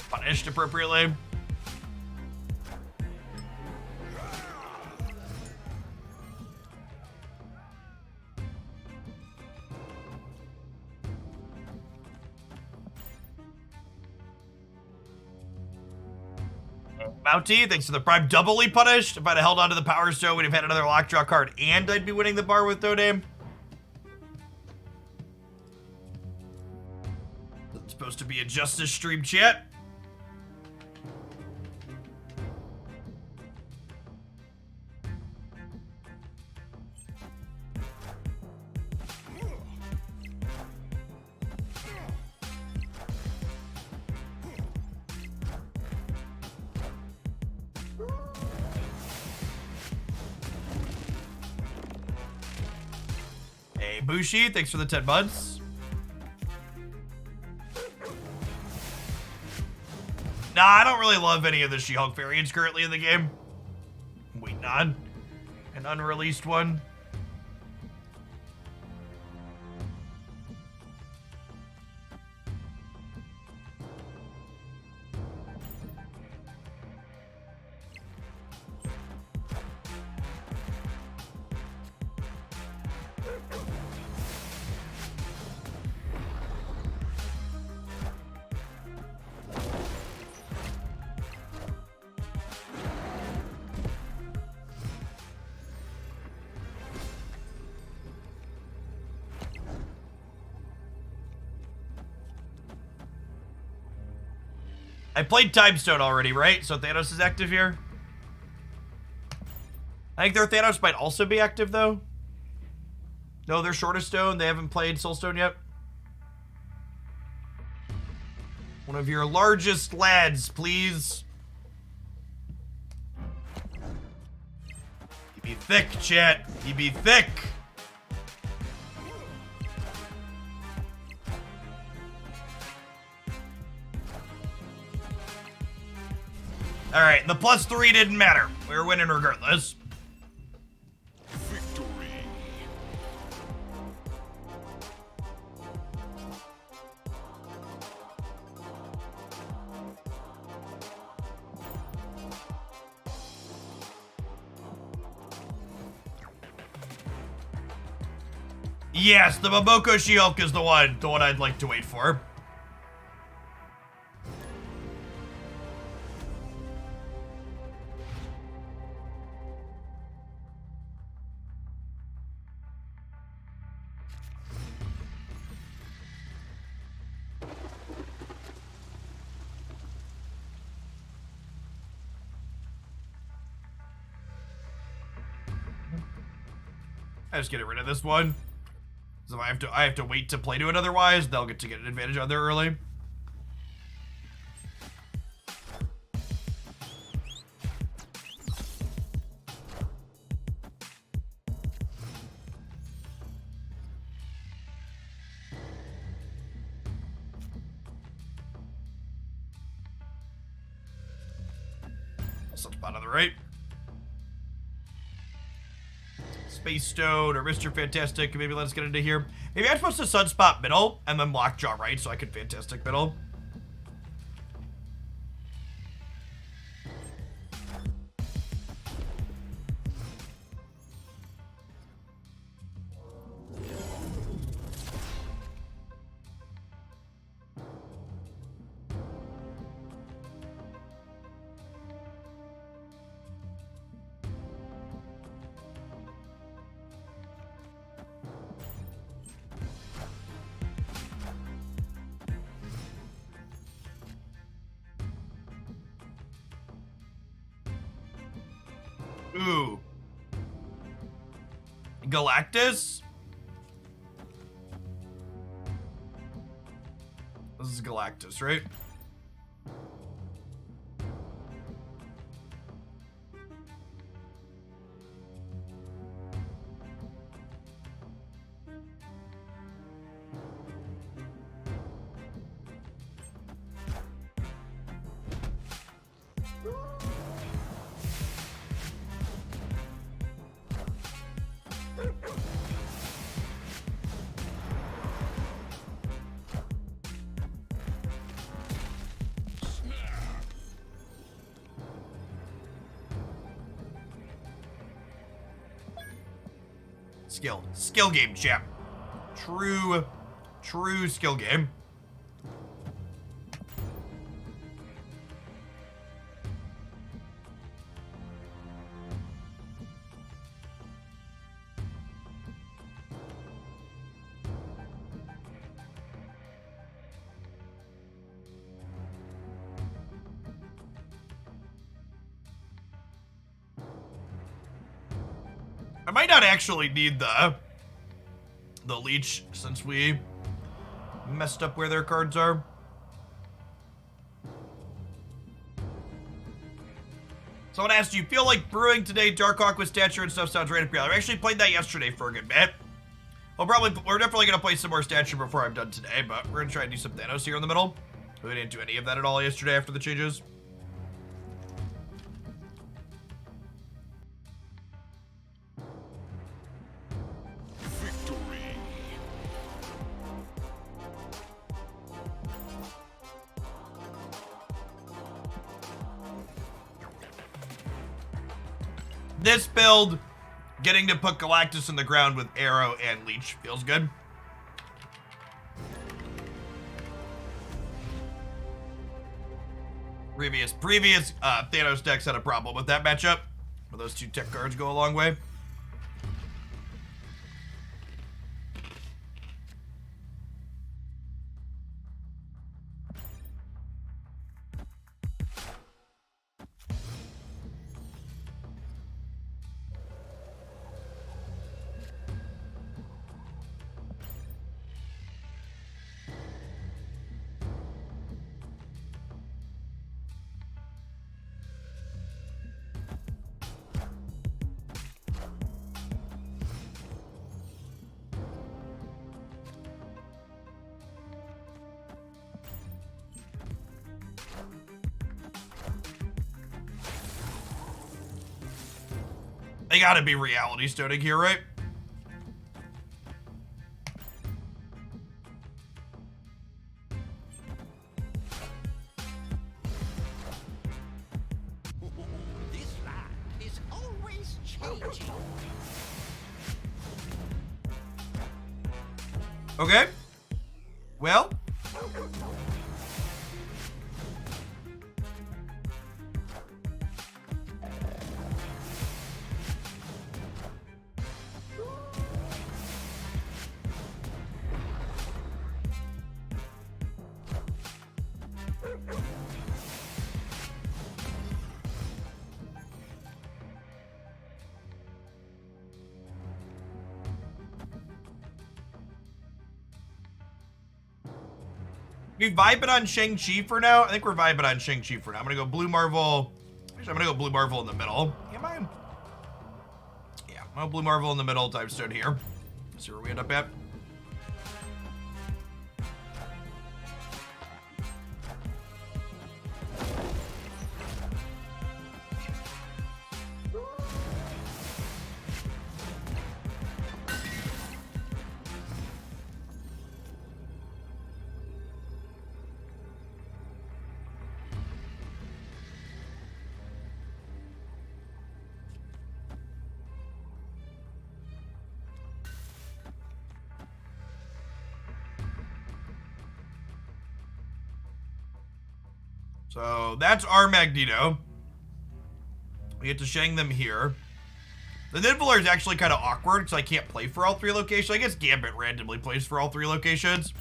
Punished appropriately. Bounty, thanks to the Prime, doubly punished. If I'd have held on to the Power Stone, we'd have had another Lockjaw card, and I'd be winning the bar with Dodame. It's supposed to be a Justice stream chat. Hey, Bushi, thanks for the 10 months. Nah, I don't really love any of the She-Hulk variants currently in the game. I'm waiting on an unreleased one. I played Time Stone already, right? So Thanos is active here. I think their Thanos might also be active, though. No, they're Short of Stone. They haven't played Soul Stone yet. One of your largest lads, please. He be thick, chat. He be thick. Alright, the +3 didn't matter. We were winning regardless. Victory. Yes, the Momoko She-Hulk is the one I'd like to wait for. I just get rid of this one. So I have to wait to play to it otherwise, they'll get to get an advantage on there early. Sunspot on the right. Space Stone or Mr. Fantastic, maybe let us get into here. Maybe I'm supposed to Sunspot middle and then Lockjaw right so I can Fantastic middle. Ooh. Galactus? This is Galactus, right? Skill game, chap. True skill game. I might not actually need the leech since we messed up where their cards are. Someone asked, do you feel like brewing today? Darkhawk with stature and stuff sounds right up your alley. I actually played that yesterday for a good bit. We're definitely gonna play some more stature before I'm done today, but we're gonna try and do some Thanos here in the middle. We didn't do any of that at all yesterday after the changes. This build, getting to put Galactus in the ground with Arrow and Leech feels good. Previous Thanos decks had a problem with that matchup, where those two tech cards go a long way. They gotta be reality stoning here, right? This land is always changing. Okay. Well. We vibing on Shang-Chi for now? I think we're vibing on Shang-Chi for now. I'm gonna go Blue Marvel. Actually, I'm gonna go Blue Marvel in the middle. Am I? Yeah, I'm gonna Blue Marvel in the middle, time stone here. See where we end up at. So that's our Magneto. We get to Shang them here. The Nibbler is actually kind of awkward because I can't play for all 3 locations. I guess Gambit randomly plays for all 3 locations.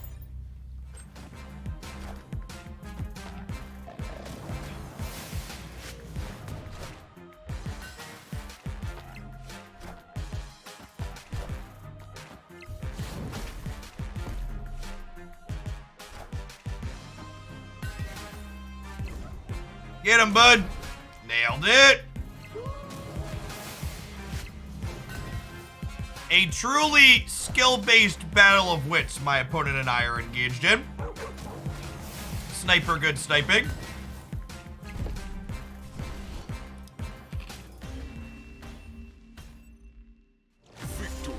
Get him, bud. Nailed it. A truly skill-based battle of wits my opponent and I are engaged in. Sniper good sniping. Victory.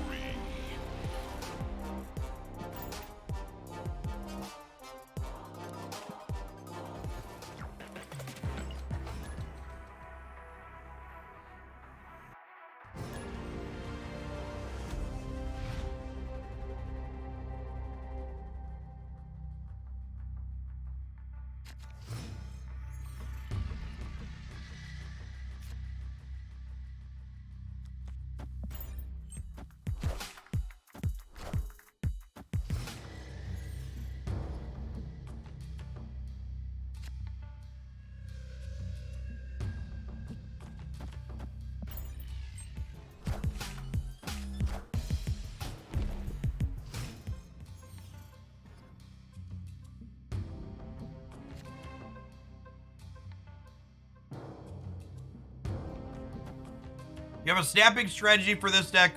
You have a snapping strategy for this deck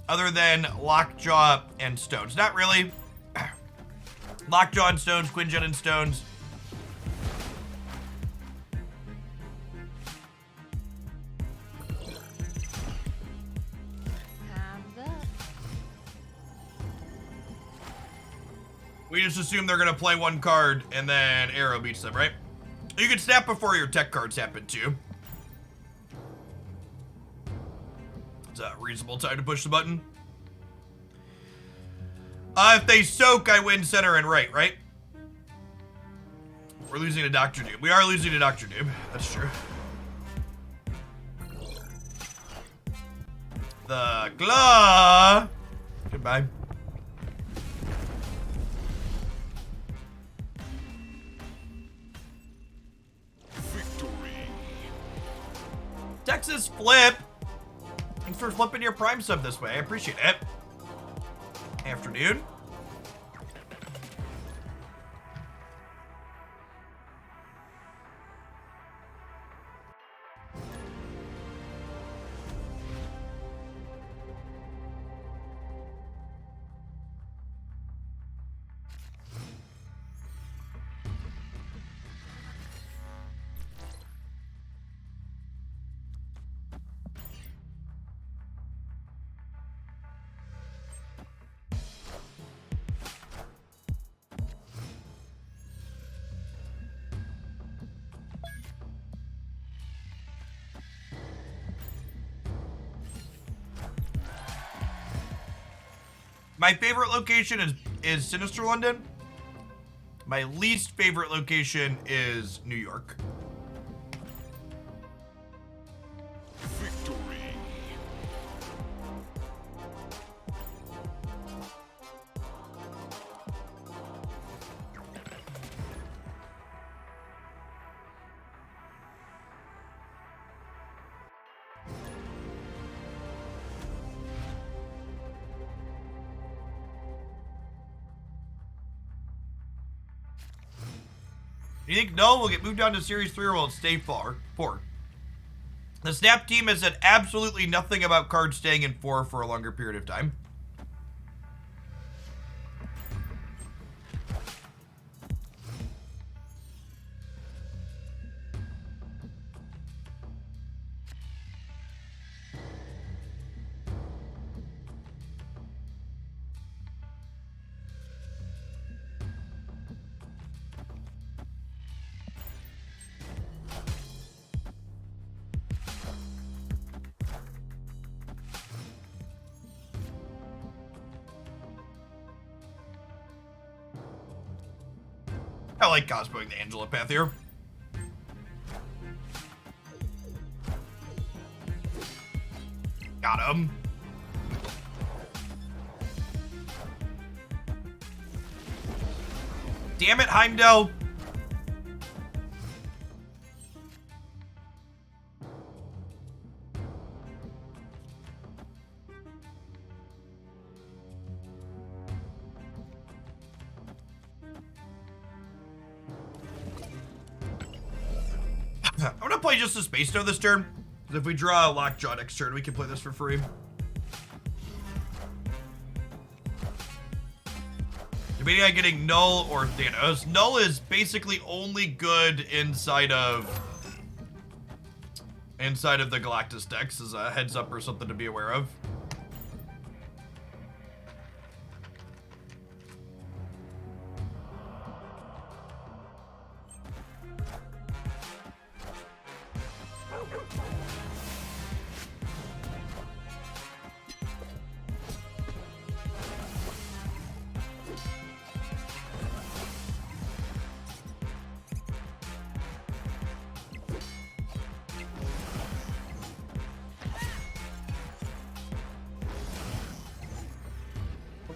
other than Lockjaw and Stones. Not really. Lockjaw and Stones, Quinjet and Stones. We just assume they're gonna play 1 card and then Arrow beats them, right? You can snap before your tech cards happen too. It's a reasonable time to push the button. If they soak, I win center and right? We're losing to Dr. Doom. We are losing to Dr. Doom. That's true. The claw. Goodbye. Victory. Texas Flip. Thanks for flipping your Prime sub this way. I appreciate it. Afternoon. My favorite location is Sinister London. My least favorite location is New York. Victory. You think no will get moved down to Series 3 or will it stay 4? The Snap team has said absolutely nothing about cards staying in 4 for a longer period of time. I like cosplaying the Angela path here. Got him. Damn it, Heimdall. I'm gonna play just a Space Snow this turn. Because if we draw a Lockjaw next turn, we can play this for free. Debating on getting Null or Thanos. Null is basically only good inside of the Galactus decks as a heads up or something to be aware of.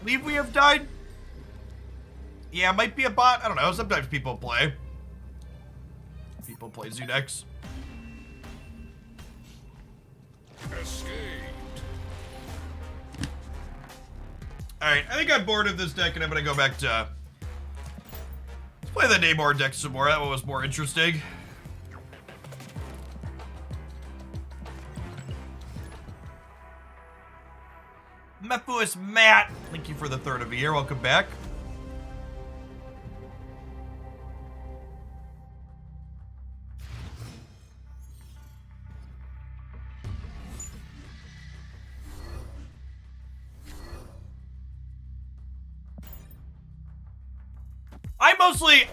Believe we have died? Yeah, might be a bot. I don't know. Sometimes people play. People play zoo decks. Escaped. Alright, I think I'm bored of this deck and I'm gonna go back to... Let's play the Namor deck some more. That one was more interesting. Mephuis Matt, thank you for the third of the year. Welcome back.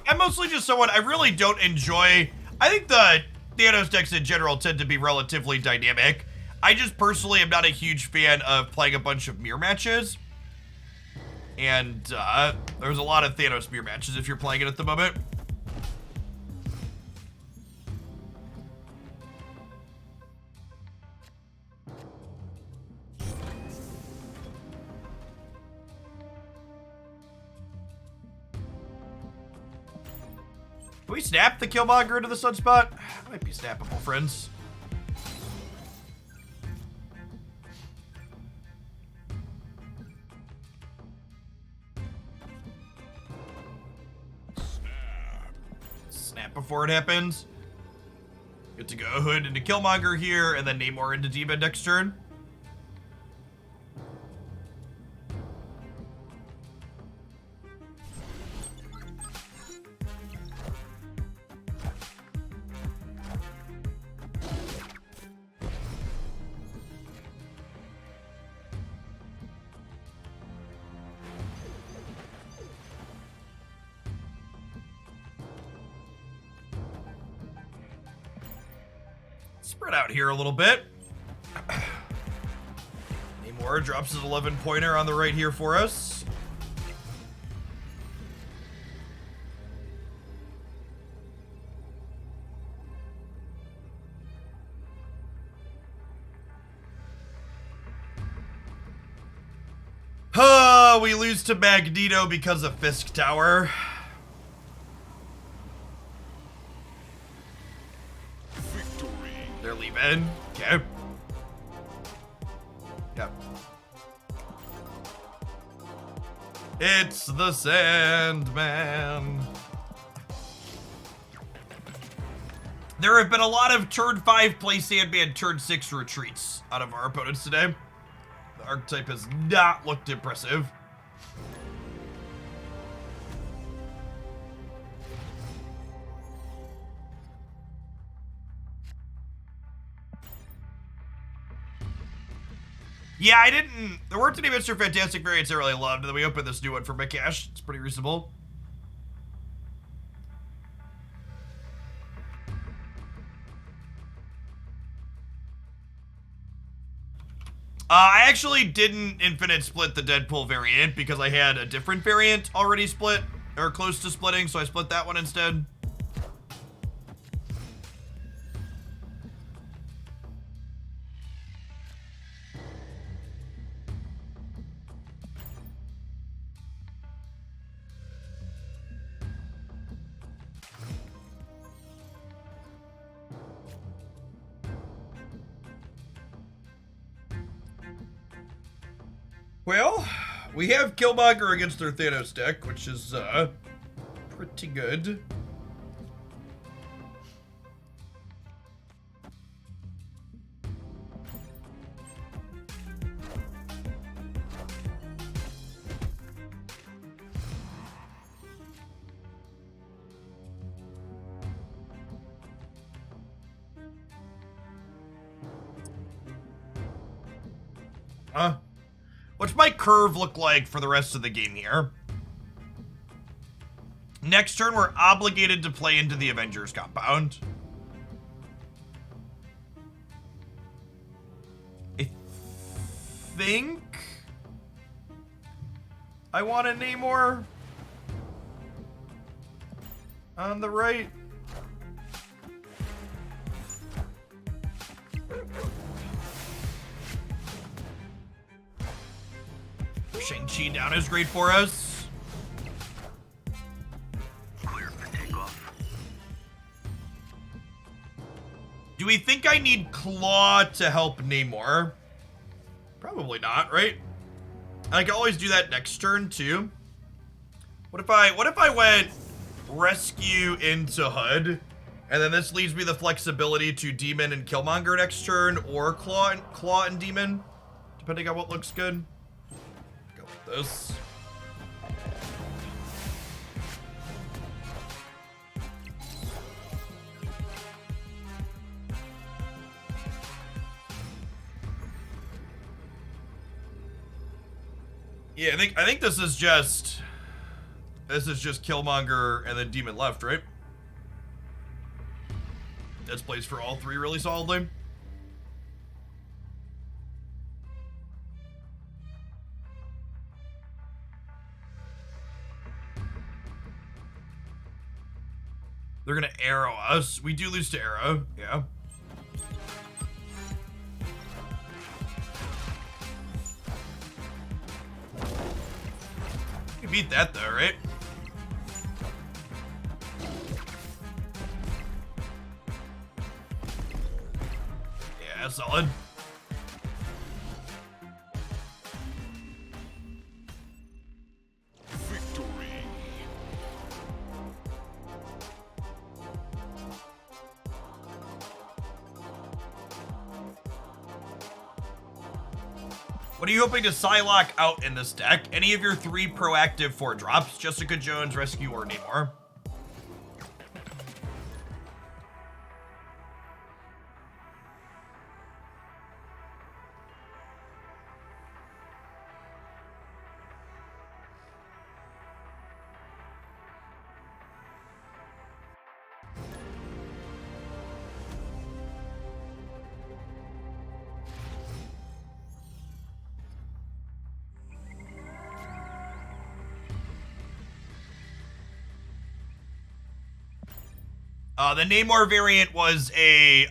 I'm mostly just someone I really don't enjoy. I think the Thanos decks in general tend to be relatively dynamic. I just personally am not a huge fan of playing a bunch of mirror matches. And there's a lot of Thanos mirror matches if you're playing it at the moment. Can we snap the Killmonger into the Sunspot? Might be snappable, friends. Snap before it happens. Get to go Hood into Killmonger here, and then Namor into Demon next turn. Spread out here a little bit. Namor drops his 11-pointer on the right here for us. We lose to Magneto because of Fisk Tower. Victory. They're leaving. Okay. Yep. It's the Sandman. There have been a lot of turn 5 play Sandman, turn 6 retreats out of our opponents today. The archetype has not looked impressive. Yeah, there weren't any Mr. Fantastic variants I really loved, and then we opened this new one for Mikash. It's pretty reasonable. I actually didn't infinite split the Deadpool variant because I had a different variant already split, or close to splitting, so I split that one instead. Well, we have Killmonger against their Thanos deck, which is pretty good. What's my curve look like for the rest of the game here? Next turn, we're obligated to play into the Avengers compound. I think I want a Namor on the right. Shang-Chi down is great for us. Clear for takeoff. Do we think I need Claw to help Namor? Probably not, right? I can always do that next turn too. What if I went Rescue into HUD, and then this leaves me the flexibility to Demon and Killmonger next turn, or Claw and Demon, depending on what looks good. This. Yeah, I think this is just Killmonger and then Demon left, right? This plays for all three really solidly. They're gonna arrow us. We do lose to arrow, yeah. We beat that though, right? Yeah, solid. What are you hoping to Psylocke out in this deck? Any of your 3 proactive 4-drops, Jessica Jones, Rescue, or Namor? The Namor variant was a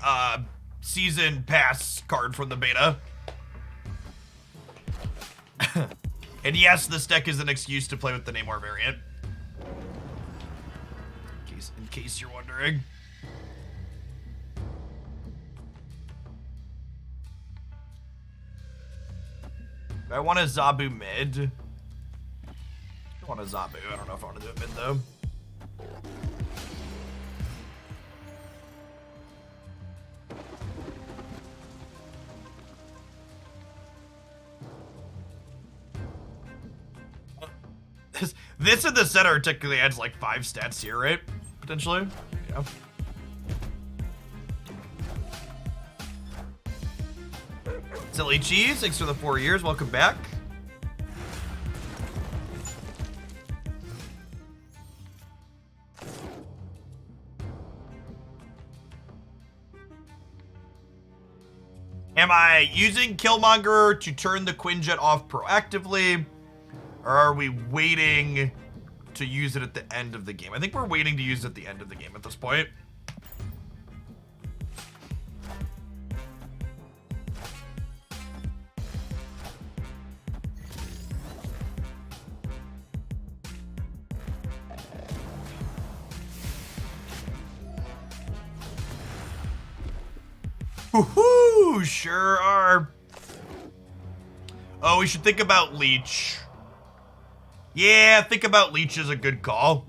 season pass card from the beta. And yes, this deck is an excuse to play with the Namor variant. In case you're wondering. I want a Zabu mid. I want a Zabu. I don't know if I want to do it mid though. This in the center technically adds like 5 stats here, right? Potentially. Yeah. Silly Cheese, thanks for the 4 years. Welcome back. Am I using Killmonger to turn the Quinjet off proactively? Or are we waiting to use it at the end of the game? I think we're waiting to use it at the end of the game at this point. Woohoo! Sure are. Oh, we should think about Leech. Yeah, think about Leech is a good call.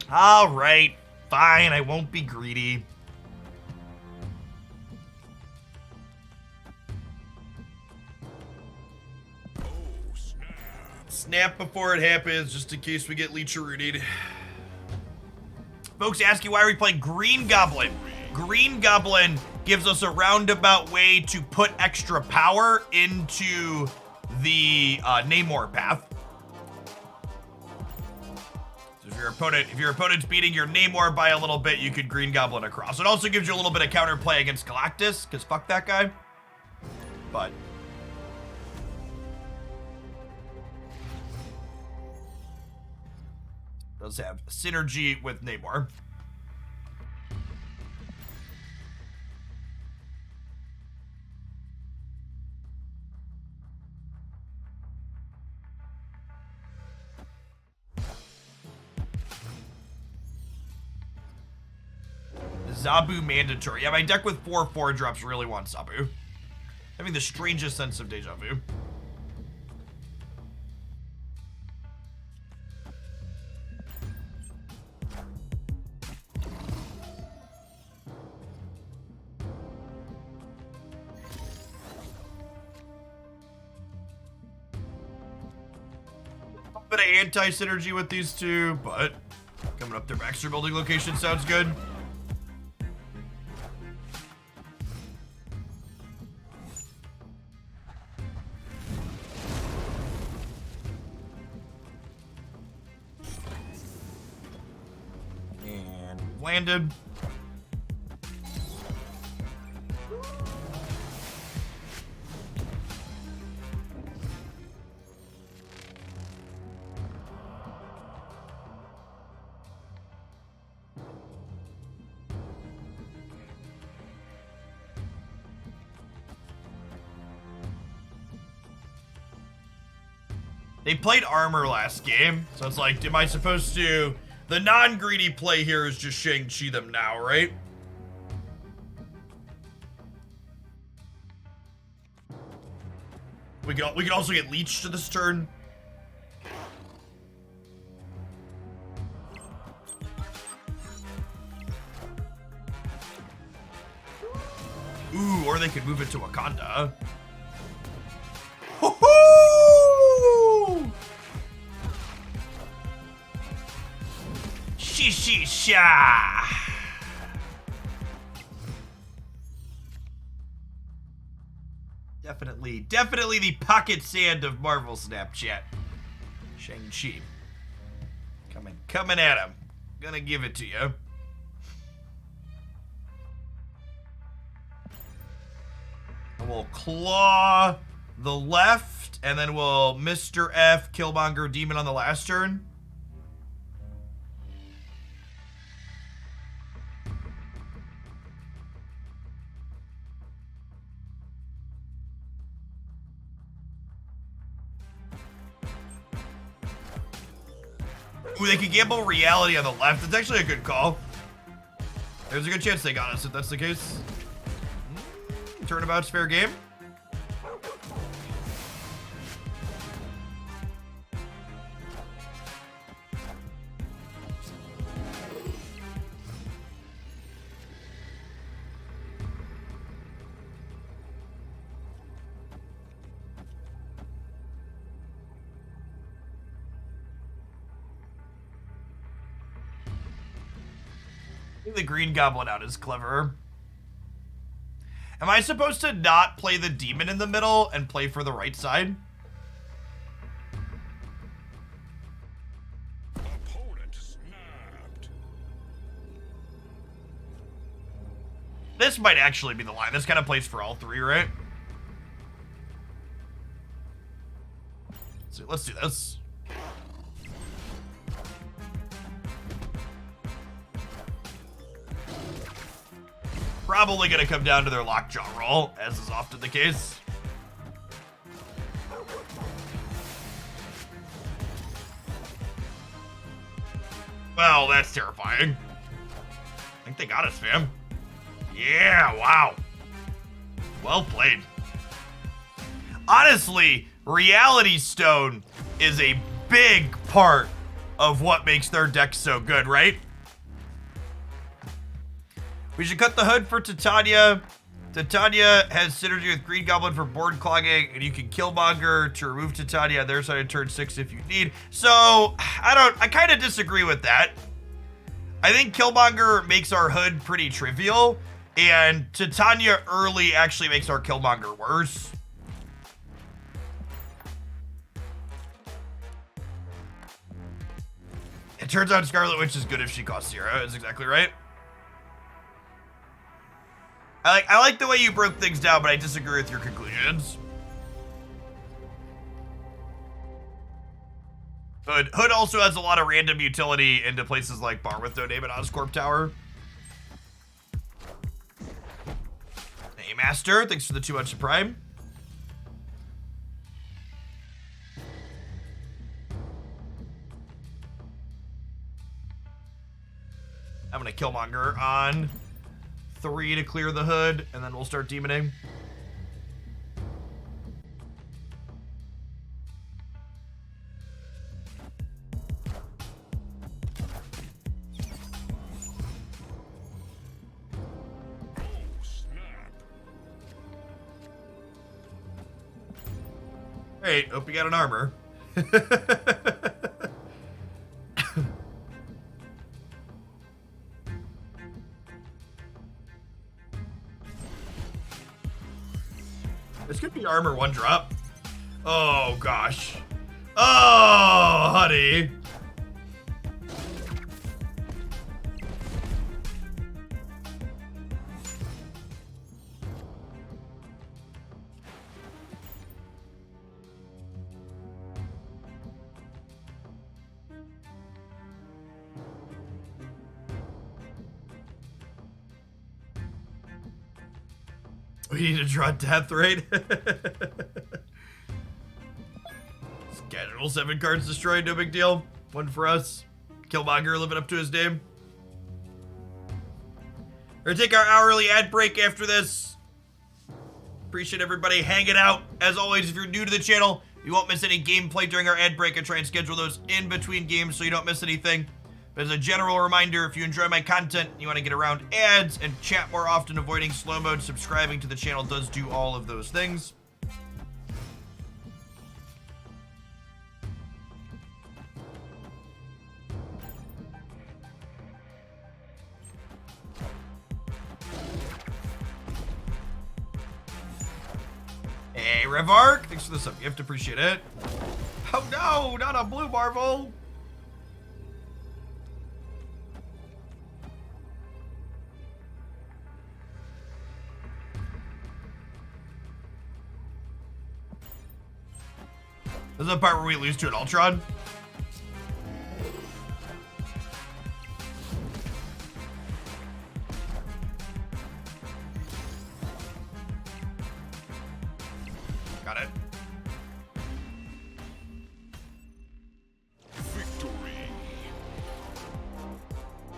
All right, fine, I won't be greedy. Oh, snap. Snap before it happens, just in case we get Leech-a-rooted. Folks asking why are we playing Green Goblin? Green Goblin gives us a roundabout way to put extra power into the Namor path. If your opponent's beating your Namor by a little bit, you could Green Goblin across. It also gives you a little bit of counterplay against Galactus, because fuck that guy. But does have synergy with Namor. Zabu mandatory. Yeah, my deck with 4 4-drops really wants Zabu. Having the strangest sense of deja vu. A bit of anti-synergy with these two, but coming up their extra building location sounds good. Landed. They played armor last game, so it's like, am I supposed to... The non-greedy play here is just Shang-Chi them now, right? We can also get Leech to this turn. Ooh, or they could move it to Wakanda. Woohoo! Sha. Definitely the pocket sand of Marvel Snapchat. Shang-Chi. Coming at him. Gonna give it to you. And we'll claw the left, and then we'll Mr. F, Killmonger, Demon on the last turn. Ooh, they could gamble reality on the left. It's actually a good call. There's a good chance they got us if that's the case. Turnabout's fair game. The Green Goblin out is clever. Am I supposed to not play the demon in the middle and play for the right side? Opponent snapped. This might actually be the line. This kind of plays for all three, right? So let's do this. Probably gonna come down to their lockjaw roll, as is often the case. Well, that's terrifying. I think they got us, fam. Yeah, wow. Well played. Honestly, Reality Stone is a big part of what makes their deck so good, right? We should cut the hood for Titania. Titania has synergy with Green Goblin for board clogging, and you can Killmonger to remove Titania on their side of turn 6 if you need. So, I kind of disagree with that. I think Killmonger makes our hood pretty trivial, and Titania early actually makes our Killmonger worse. It turns out Scarlet Witch is good if she costs 0, is exactly right. I like the way you broke things down, but I disagree with your conclusions. Hood also has a lot of random utility into places like Bar with No Name and Oscorp Tower. Hey, Master, thanks for the 2 months of Prime. I'm gonna Killmonger on 3 to clear the hood, and then we'll start demoning. Oh, snap. Hey, hope you got an armor. This could be armor 1 drop. Oh, gosh. Oh, honey. We need to draw death, right? Casual 7 cards destroyed, no big deal. 1 for us. Killmonger living up to his name. We're gonna take our hourly ad break after this. Appreciate everybody hanging out. As always, if you're new to the channel, you won't miss any gameplay during our ad break. I try and schedule those in between games so you don't miss anything. But as a general reminder, if you enjoy my content, you want to get around ads and chat more often, avoiding slow mode, subscribing to the channel does do all of those things. Hey, Revark, thanks for the sub gift, appreciate it. Oh no, not a blue Marvel. This is the part where we lose to an Ultron. Got it. Victory.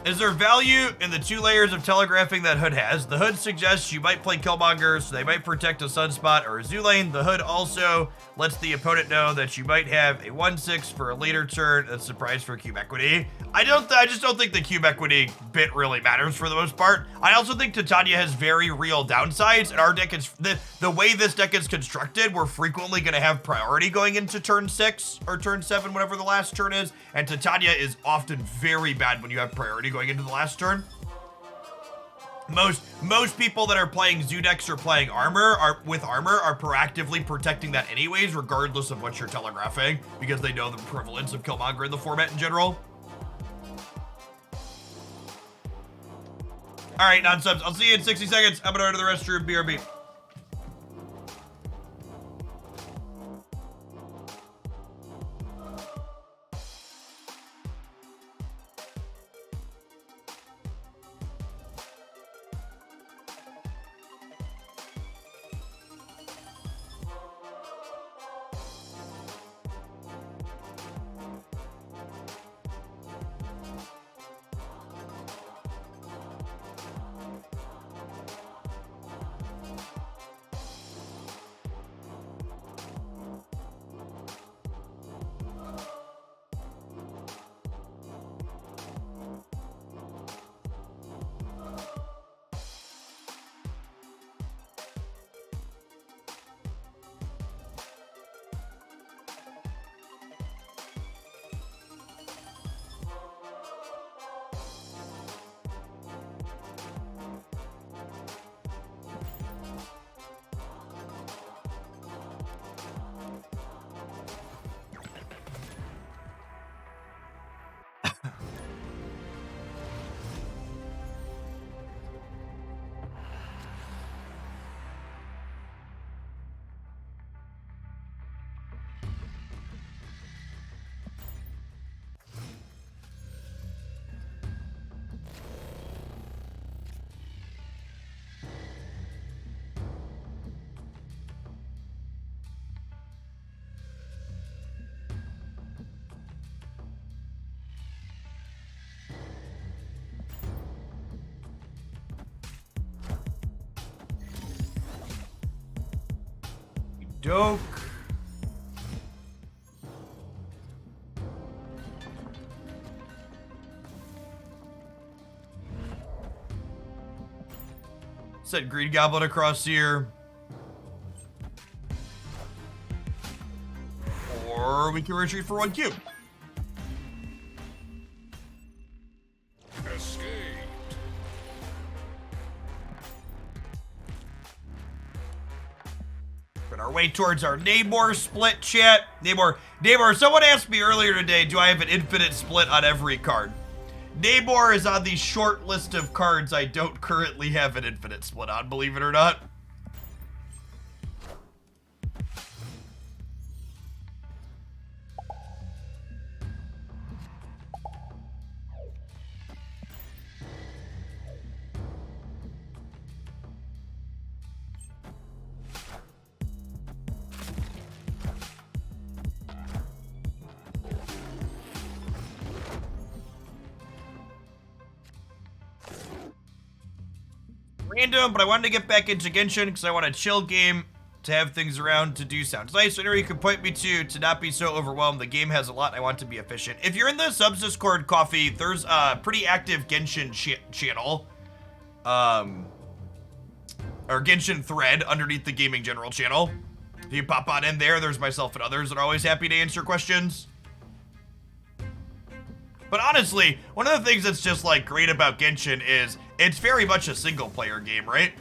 Is there value in the 2 layers of telegraphing that Hood has? The Hood suggests you might play Killmonger, so they might protect a Sunspot or a Zoo lane. The Hood also lets the opponent know that you might have a 1/6 for a later turn that's surprise for cube equity. I just don't think the cube equity bit really matters for the most part. I also think Titania has very real downsides, and our deck is, the way this deck is constructed, we're frequently going to have priority going into turn 6 or turn 7, whatever the last turn is, and Titania is often very bad when you have priority going into the last turn. Most people that are playing Zoo decks or playing armor are proactively protecting that anyways, regardless of what you're telegraphing, because they know the prevalence of Killmonger in the format in general. All right, non-subs. I'll see you in 60 seconds. I'm gonna go to the restroom. BRB. Doke. Set Green Goblin across here. Or we can retreat for 1 cube. Escaped. Our way towards our Namor split, chat. Namor, someone asked me earlier today, do I have an infinite split on every card? Namor is on the short list of cards I don't currently have an infinite split on, believe it or not. Random, but I wanted to get back into Genshin because I want a chill game to have things around to do sounds nice. Anywhere you can point me to not be so overwhelmed. The game has a lot and I want to be efficient. If you're in the subs Discord, Coffee, there's a pretty active Genshin channel. Or Genshin thread underneath the Gaming General channel. If you pop on in there, there's myself and others that are always happy to answer questions. But honestly, one of the things that's just like great about Genshin is it's very much a single player game, right?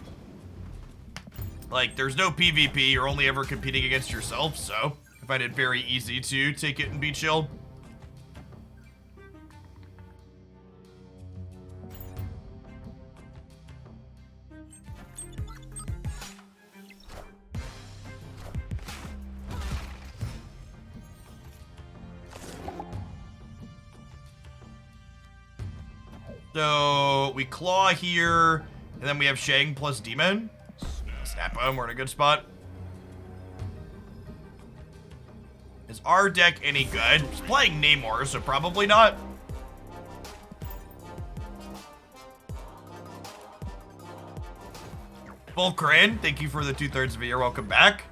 Like there's no PvP, you're only ever competing against yourself, so I find it very easy to take it and be chill. So we claw here, and then we have Shang plus Demon. Snap him, we're in a good spot. Is our deck any good? He's playing Namor, so probably not. Bulkrin, thank you for the 2/3 of a year. Welcome back.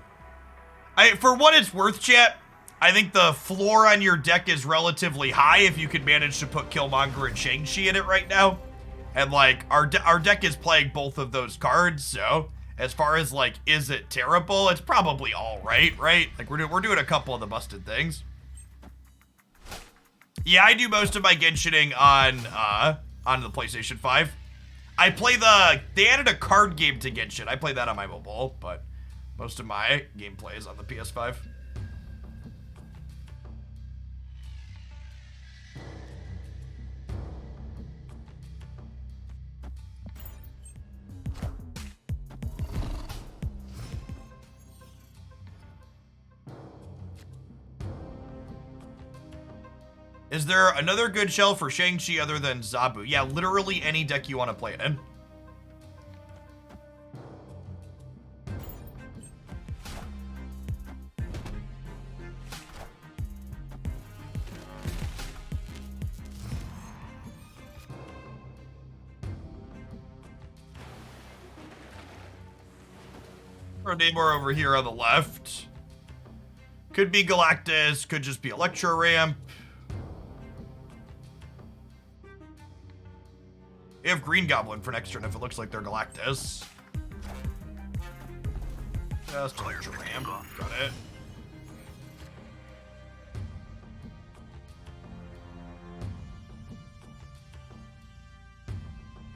For what it's worth, chat, I think the floor on your deck is relatively high if you can manage to put Killmonger and Shang-Chi in it right now. And, like, our deck is playing both of those cards, so as far as, like, is it terrible? It's probably all right, right? Like, we're doing a couple of the busted things. Yeah, I do most of my Genshining on the PlayStation 5. I play they added a card game to Genshin. I play that on my mobile, but most of my gameplay is on the PS5. Is there another good shell for Shang-Chi other than Zabu? Yeah, literally any deck you want to play it in. Or Namor over here on the left. Could be Galactus, could just be Electro Ramp. We have Green Goblin for next turn if it looks like they're Galactus. Just Electro Ramp. Got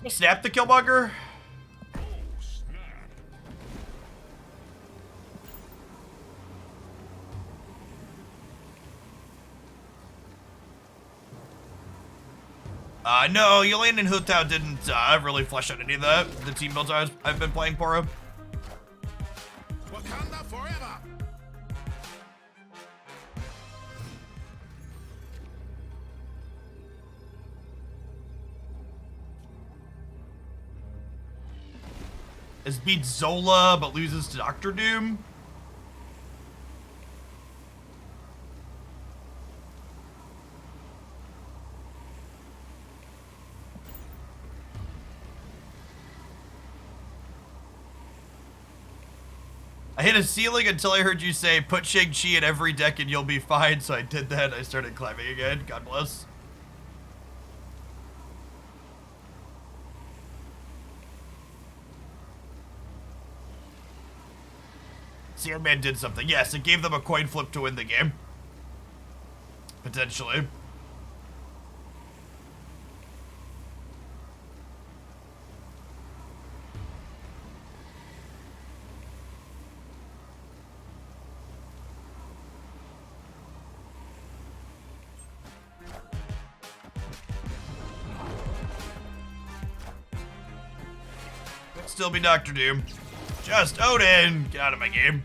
it. Snap the Killmonger. No, Yolaine and Hutao didn't really flesh out any of the team builds I've been playing for him. Wakanda forever. Is beats Zola but loses to Doctor Doom. I hit a ceiling until I heard you say, put Shang-Chi in every deck and you'll be fine, so I did that. I started climbing again. God bless. Sandman did something. Yes, it gave them a coin flip to win the game. Potentially. Still be Doctor Doom. Just Odin! Get out of my game.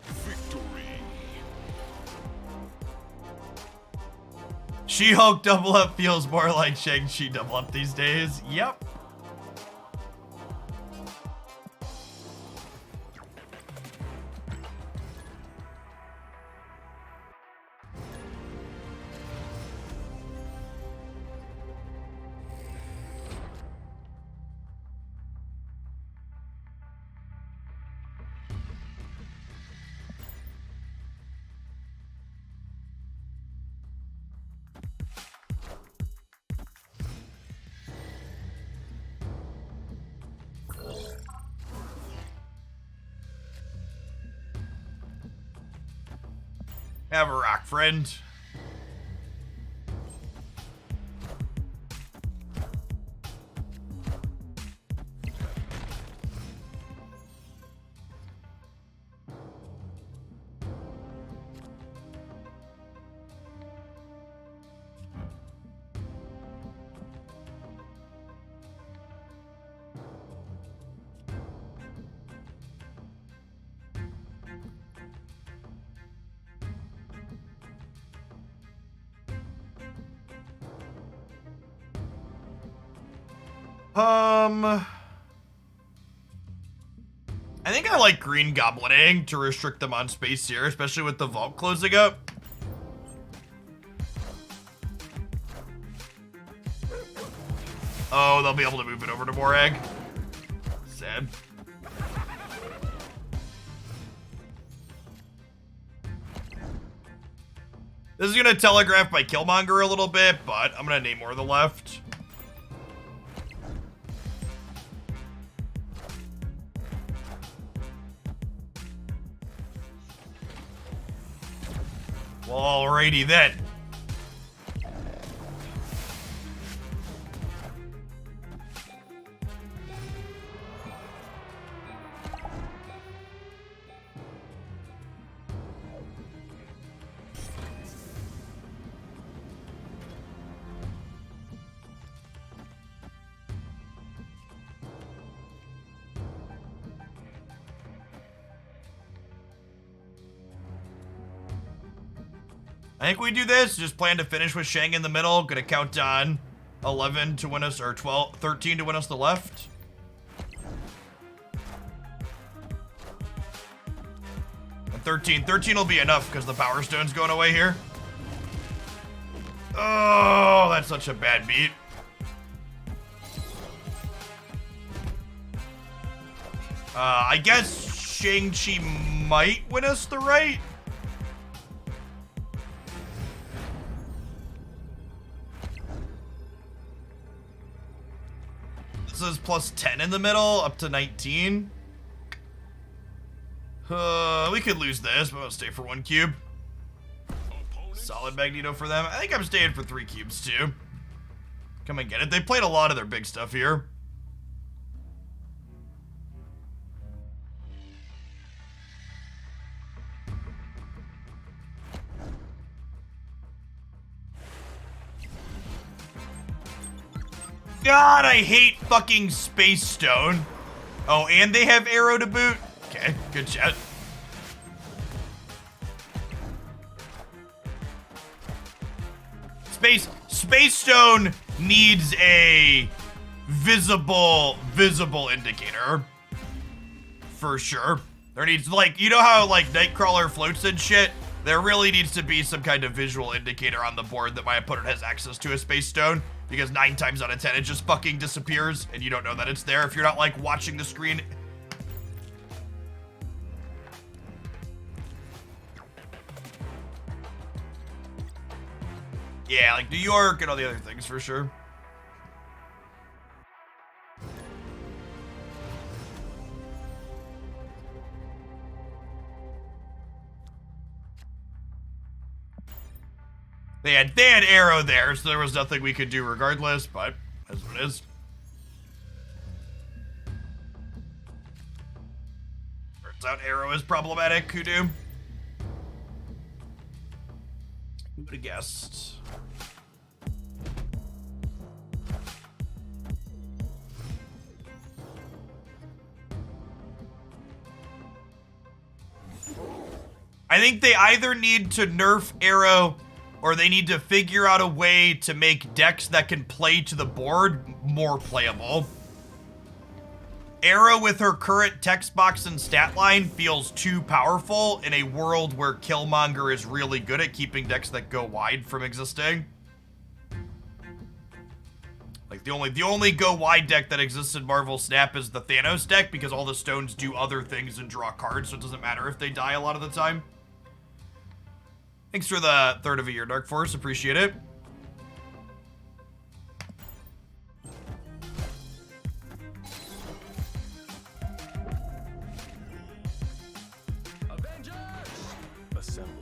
Victory. She-Hulk double up feels more like Shang-Chi double up these days. Yep. Have a rock, friend. I think I like Green Goblining to restrict them on space here, especially with the vault closing up. Oh, they'll be able to move it over to Morag. Sad. This is gonna telegraph my Killmonger a little bit, but I'm gonna Namor the left. Well, alrighty then. I think we do this, just plan to finish with Shang in the middle, gonna count down 11 to win us, or 12, 13 to win us the left. And 13 will be enough because the Power Stone's going away here. Oh, that's such a bad beat. I guess Shang-Chi might win us the right. This is plus 10 in the middle, up to 19. We could lose this, but I'll stay for 1 cube. Solid Magneto for them. I think I'm staying for 3 cubes too. Come and get it. They played a lot of their big stuff here. God, I hate fucking Space Stone. Oh, and they have Arrow to boot? Okay, good shit. Space Stone needs a visible indicator. For sure. There needs, like, you know how, like, Nightcrawler floats and shit? There really needs to be some kind of visual indicator on the board that my opponent has access to a Space Stone. Because 9 times out of 10, it just fucking disappears, and you don't know that it's there if you're not, like, watching the screen. Yeah, like New York and all the other things, for sure. They had Arrow there, so there was nothing we could do regardless, but that's what it is. Turns out Arrow is problematic, Kudu. Who would have guessed? I think they either need to nerf Arrow or they need to figure out a way to make decks that can play to the board more playable. Arrow with her current text box and stat line feels too powerful in a world where Killmonger is really good at keeping decks that go wide from existing. Like the only go wide deck that exists in Marvel Snap is the Thanos deck because all the stones do other things and draw cards, so it doesn't matter if they die a lot of the time. Thanks for the 3rd of a year, Dark Force. Appreciate it. Avengers! Assemble.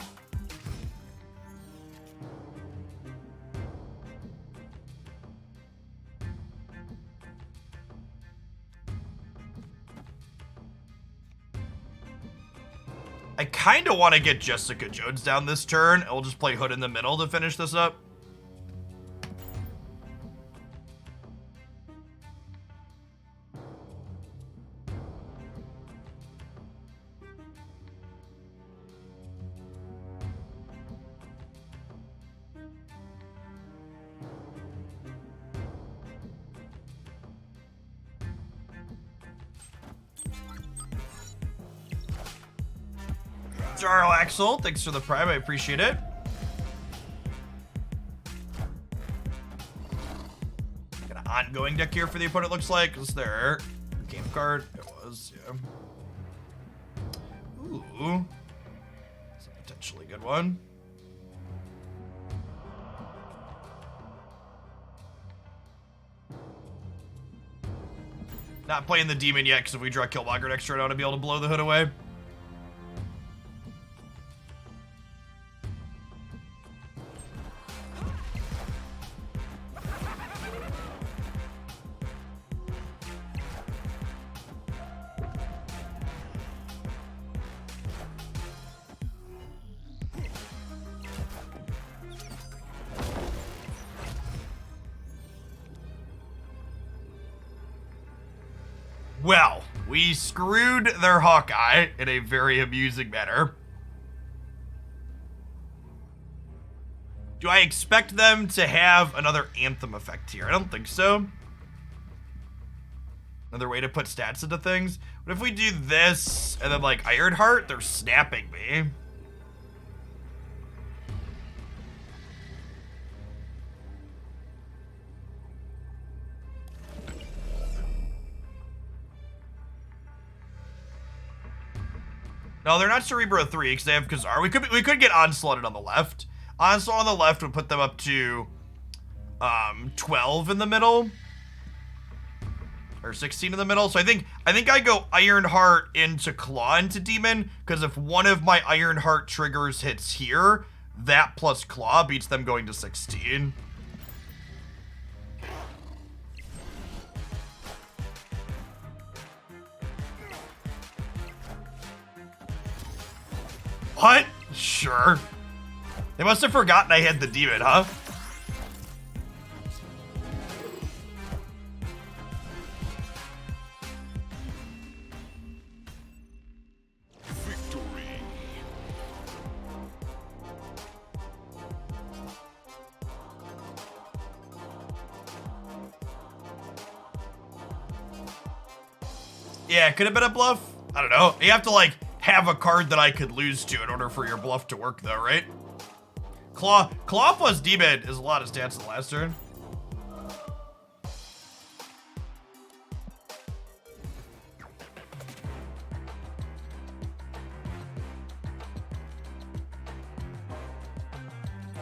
I kind of want to get Jessica Jones down this turn. I'll just play Hood in the middle to finish this up. Jarl Axel, thanks for the prime, I appreciate it. Gonna ongoing deck here for the opponent, looks like. Is there a game card? It was, yeah. Ooh. It's a potentially good one. Not playing the demon yet, because if we draw Killmonger next turn, I want to be able to blow the hood away. Well, we screwed their Hawkeye in a very amusing manner. Do I expect them to have another Anthem effect here? I don't think so. Another way to put stats into things. What if we do this and then like Ironheart? They're snapping me. No, they're not Cerebro 3 because they have Kazar. We could get Onslaughted on the left. Onslaught on the left would put them up to 12 in the middle. Or 16 in the middle. So I think I go Ironheart into Claw into Demon, because if one of my Ironheart triggers hits here, that plus Claw beats them going to 16. What? Sure. They must have forgotten I had the demon, huh? Victory. Yeah, it could have been a bluff. I don't know. You have to, like, have a card that I could lose to in order for your bluff to work, though, right? Claw plus Demon is a lot of stats in the last turn.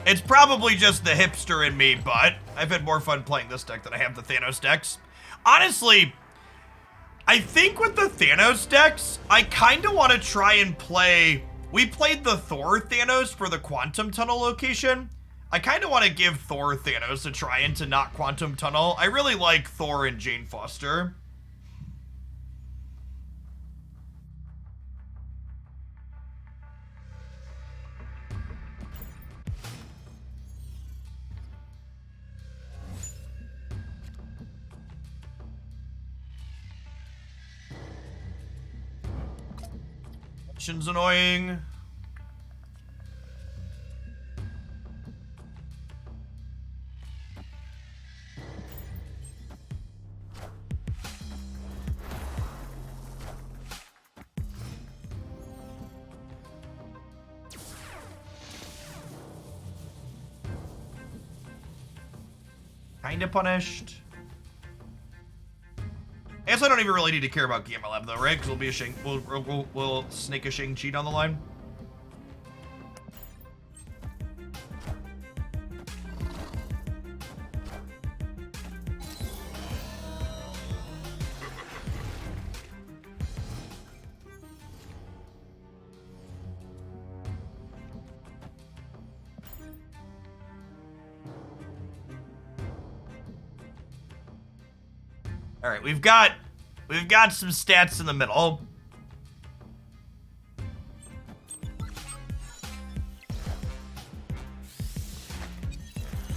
It's probably just the hipster in me, but I've had more fun playing this deck than I have the Thanos decks. Honestly, I think with the Thanos decks, I kind of want to try and play... We played the Thor Thanos for the Quantum Tunnel location. I kind of want to give Thor Thanos a try and to not Quantum Tunnel. I really like Thor and Jane Foster. Mission's annoying. Kinda punished. I guess I don't even really need to care about Gamma Lab though, right? Because we'll be a we'll snake a Shang-Chi down the line. All right, we've got some stats in the middle.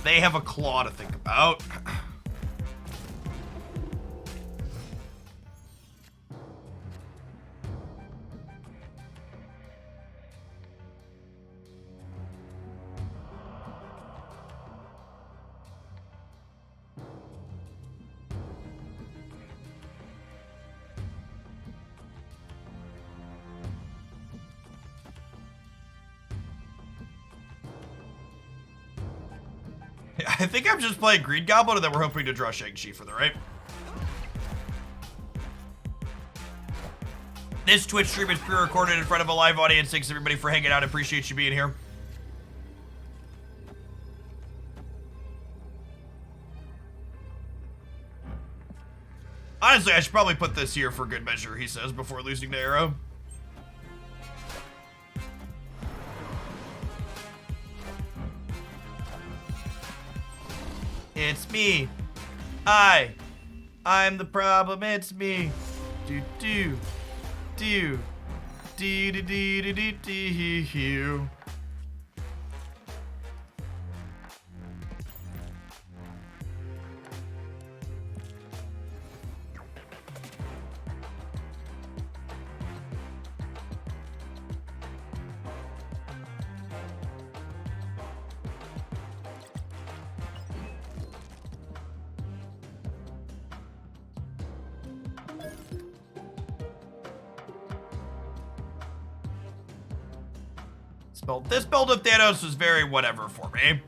They have a claw to think about. I think I'm just playing Green Goblin and then we're hoping to draw Shang-Chi for the right. This Twitch stream is pre-recorded in front of a live audience. Thanks everybody for hanging out. I appreciate you being here. Honestly, I should probably put this here for good measure, he says, before losing to Arrow. It's me. I'm the problem, it's me. Do do do do do do do do do. This build of Thanos is very whatever for me.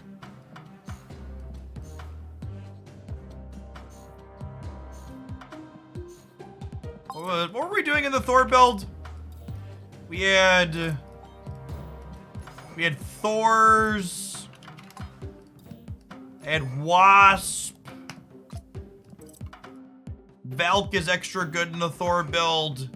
What were we doing in the Thor build? We had Thor's. I had Wasp. Valk is extra good in the Thor build.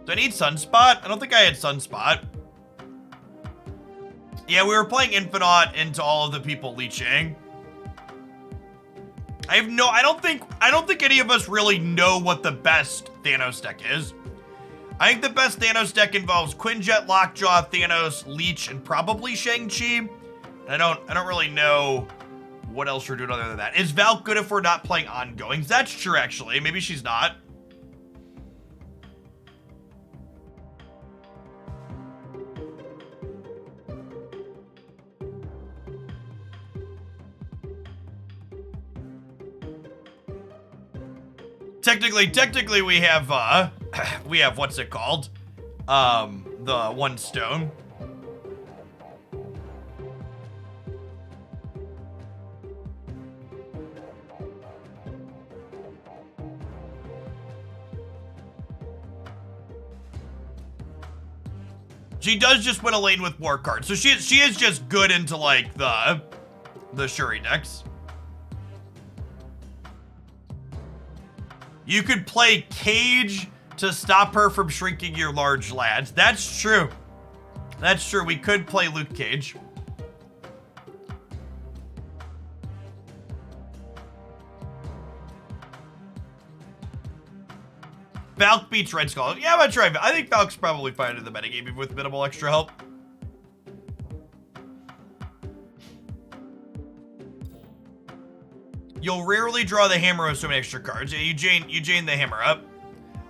Do I need Sunspot? I don't think I had Sunspot. Yeah, we were playing Infinite into all of the people leeching. I don't think any of us really know what the best Thanos deck is. I think the best Thanos deck involves Quinjet, Lockjaw, Thanos, Leech, and probably Shang-Chi. I don't really know what else we're doing other than that. Is Valk good if we're not playing ongoings? That's true, actually. Maybe she's not. Technically we have what's it called? The one stone. She does just win a lane with war cards. So she is just good into like the Shuri decks. You could play Cage to stop her from shrinking your large lads. That's true. That's true. We could play Luke Cage. Valk beats Red Skull. Yeah, I'm gonna try. I think Valk's probably fine in the metagame even with minimal extra help. You'll rarely draw the hammer with so many extra cards. Yeah, you chain the hammer up.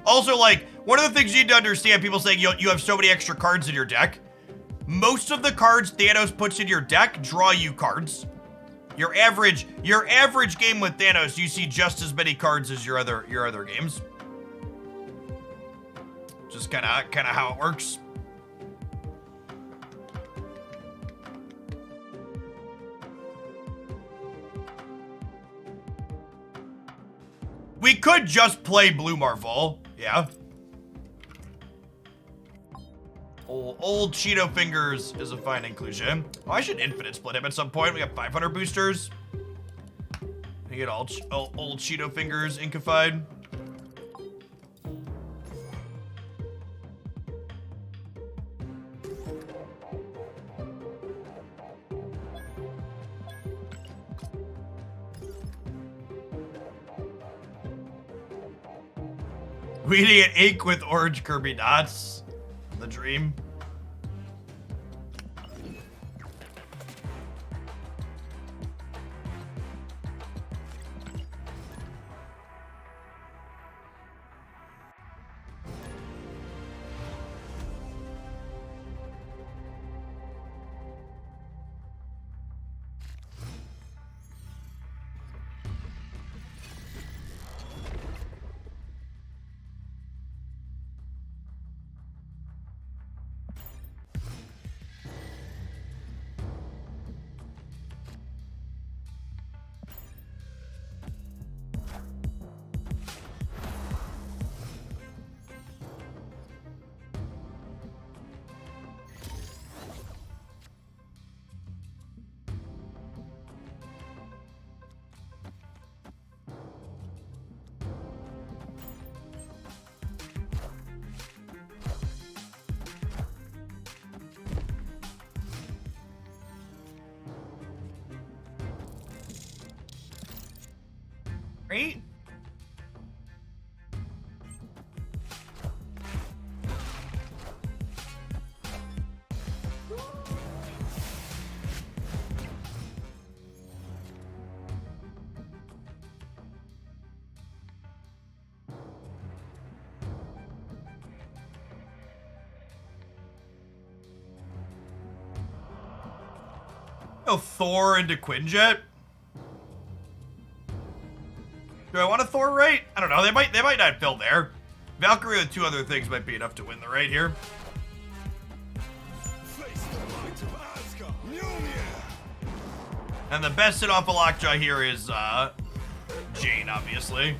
Also, like, one of the things you need to understand, people saying you have so many extra cards in your deck. Most of the cards Thanos puts in your deck draw you cards. Your average game with Thanos, you see just as many cards as your other games. Just kind of how it works. We could just play Blue Marvel, yeah. Old Cheeto Fingers is a fine inclusion. Oh, I should infinite split him at some point. We got 500 boosters. We get old Cheeto Fingers inkified. We need to get ink with orange Kirby dots. The dream. Right? Oh, Thor into Quinjet. Do I want a Thor right? I don't know. They might not fill there. Valkyrie with 2 other things might be enough to win the right here. And the best hit off a lockjaw here is Jane, obviously.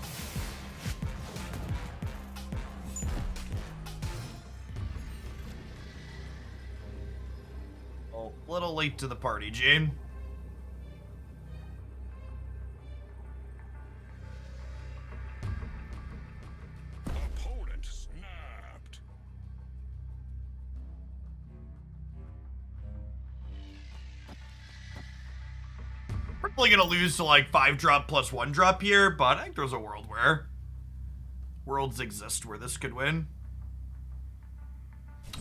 A little late to the party, Jane. Opponent snapped. Probably gonna lose to like 5-drop plus 1-drop here, but I think there's a world where worlds exist where this could win.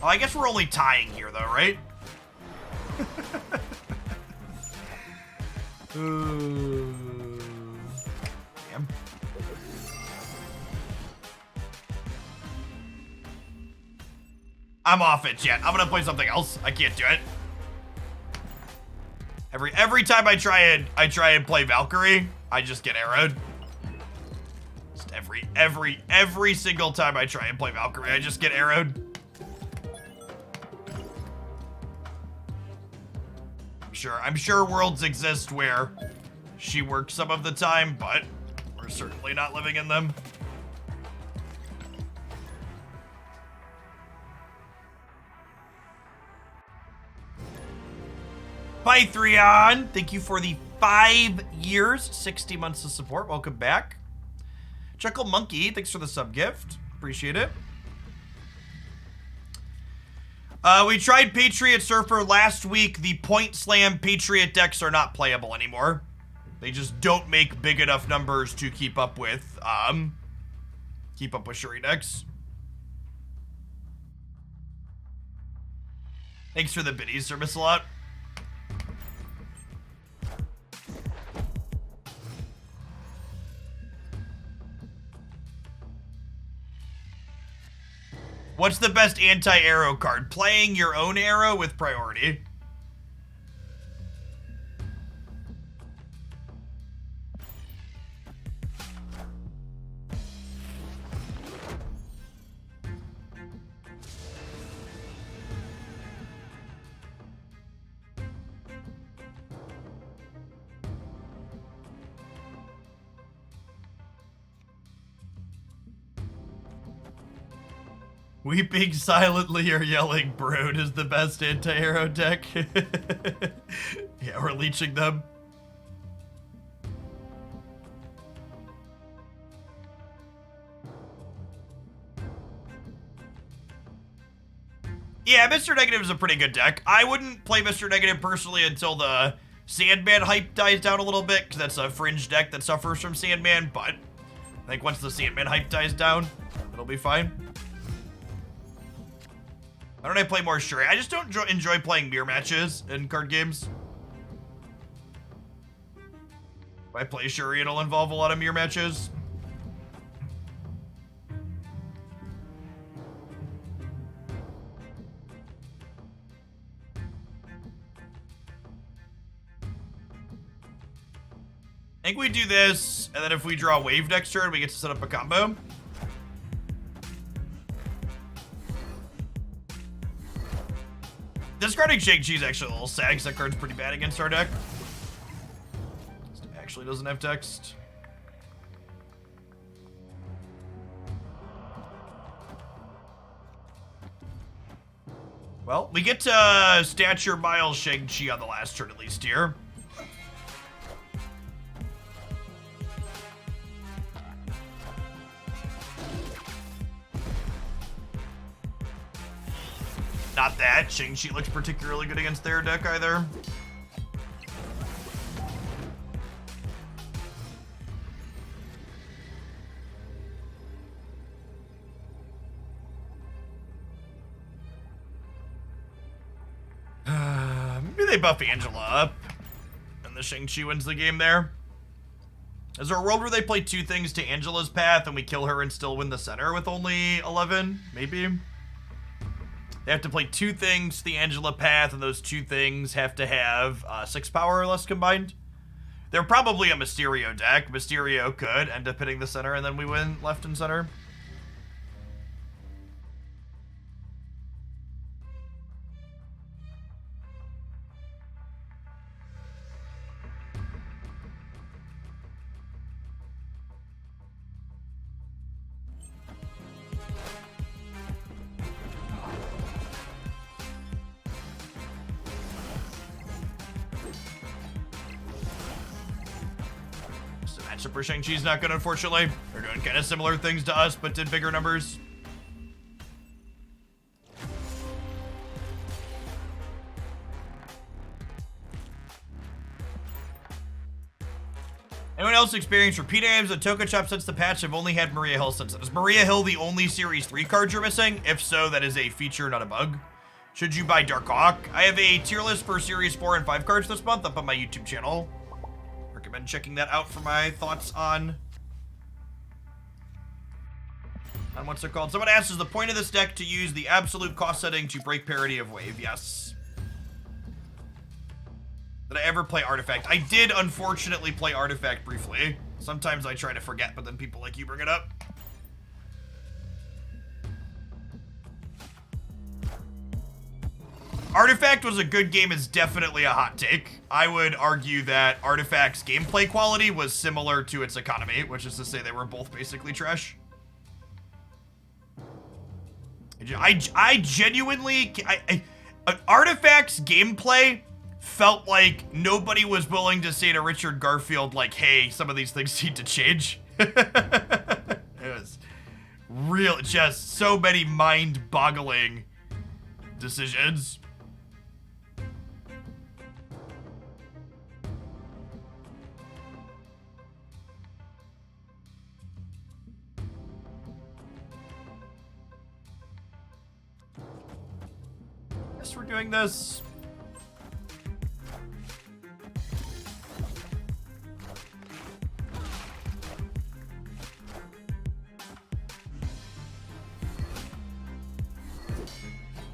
Oh, I guess we're only tying here though, right? Damn. I'm off it, chat. I'm gonna play something else. I can't do it. Every time I try and play Valkyrie, I just get arrowed. Just every single time I try and play Valkyrie, I just get arrowed. I'm sure worlds exist where she works some of the time, but we're certainly not living in them. Pythreon, thank you for the 5 years, 60 months of support. Welcome back. Chuckle Monkey, thanks for the sub gift. Appreciate it. We tried Patriot Surfer last week. The Point Slam Patriot decks are not playable anymore. They just don't make big enough numbers to keep up with Shuri decks. Thanks for the biddies, Sir Missalot. What's the best anti-arrow card? Playing your own arrow with priority. Weeping silently or yelling brood is the best anti-arrow deck. Yeah, we're leeching them. Yeah, Mr. Negative is a pretty good deck. I wouldn't play Mr. Negative personally until the Sandman hype dies down a little bit, because that's a fringe deck that suffers from Sandman, but I think once the Sandman hype dies down, it'll be fine. Why don't I play more Shuri? I just don't enjoy playing mirror matches in card games. If I play Shuri, it'll involve a lot of mirror matches. I think we do this, and then if we draw Wave next turn, we get to set up a combo. Discarding Shang-Chi is actually a little sad because that card's pretty bad against our deck. It actually doesn't have text. Well, we get to Stature Miles Shang-Chi on the last turn at least here. Not that. Shang-Chi looks particularly good against their deck either. they buff Angela up and the Shang-Chi wins the game there. Is there a world where they play 2 things to Angela's path and we kill her and still win the center with only 11? Maybe. They have to play 2 things to the Angela path, and those 2 things have to have 6 power or less combined. They're probably a Mysterio deck. Mysterio could end up hitting the center and then we win left and center. Super Shang-Chi's not good, unfortunately. They're doing kind of similar things to us, but did bigger numbers. Anyone else experienced repeat items at Toka Shop since the patch? I've only had Maria Hill since. Is Maria Hill the only Series 3 card you're missing? If so, that is a feature, not a bug. Should you buy Dark Hawk? I have a tier list for Series 4 and 5 cards this month up on my YouTube channel. Recommend checking that out for my thoughts on what's it called. Someone asks, is the point of this deck to use the absolute cost setting to break parity of wave? Yes. Did I ever play Artifact? I did, unfortunately, play Artifact briefly. Sometimes I try to forget, but then people like you bring it up. Artifact was a good game is definitely a hot take. I would argue that Artifact's gameplay quality was similar to its economy, which is to say they were both basically trash. I genuinely, Artifact's gameplay felt like nobody was willing to say to Richard Garfield, like, hey, some of these things need to change. It was real, just so many mind-boggling decisions. Yes, we're doing this.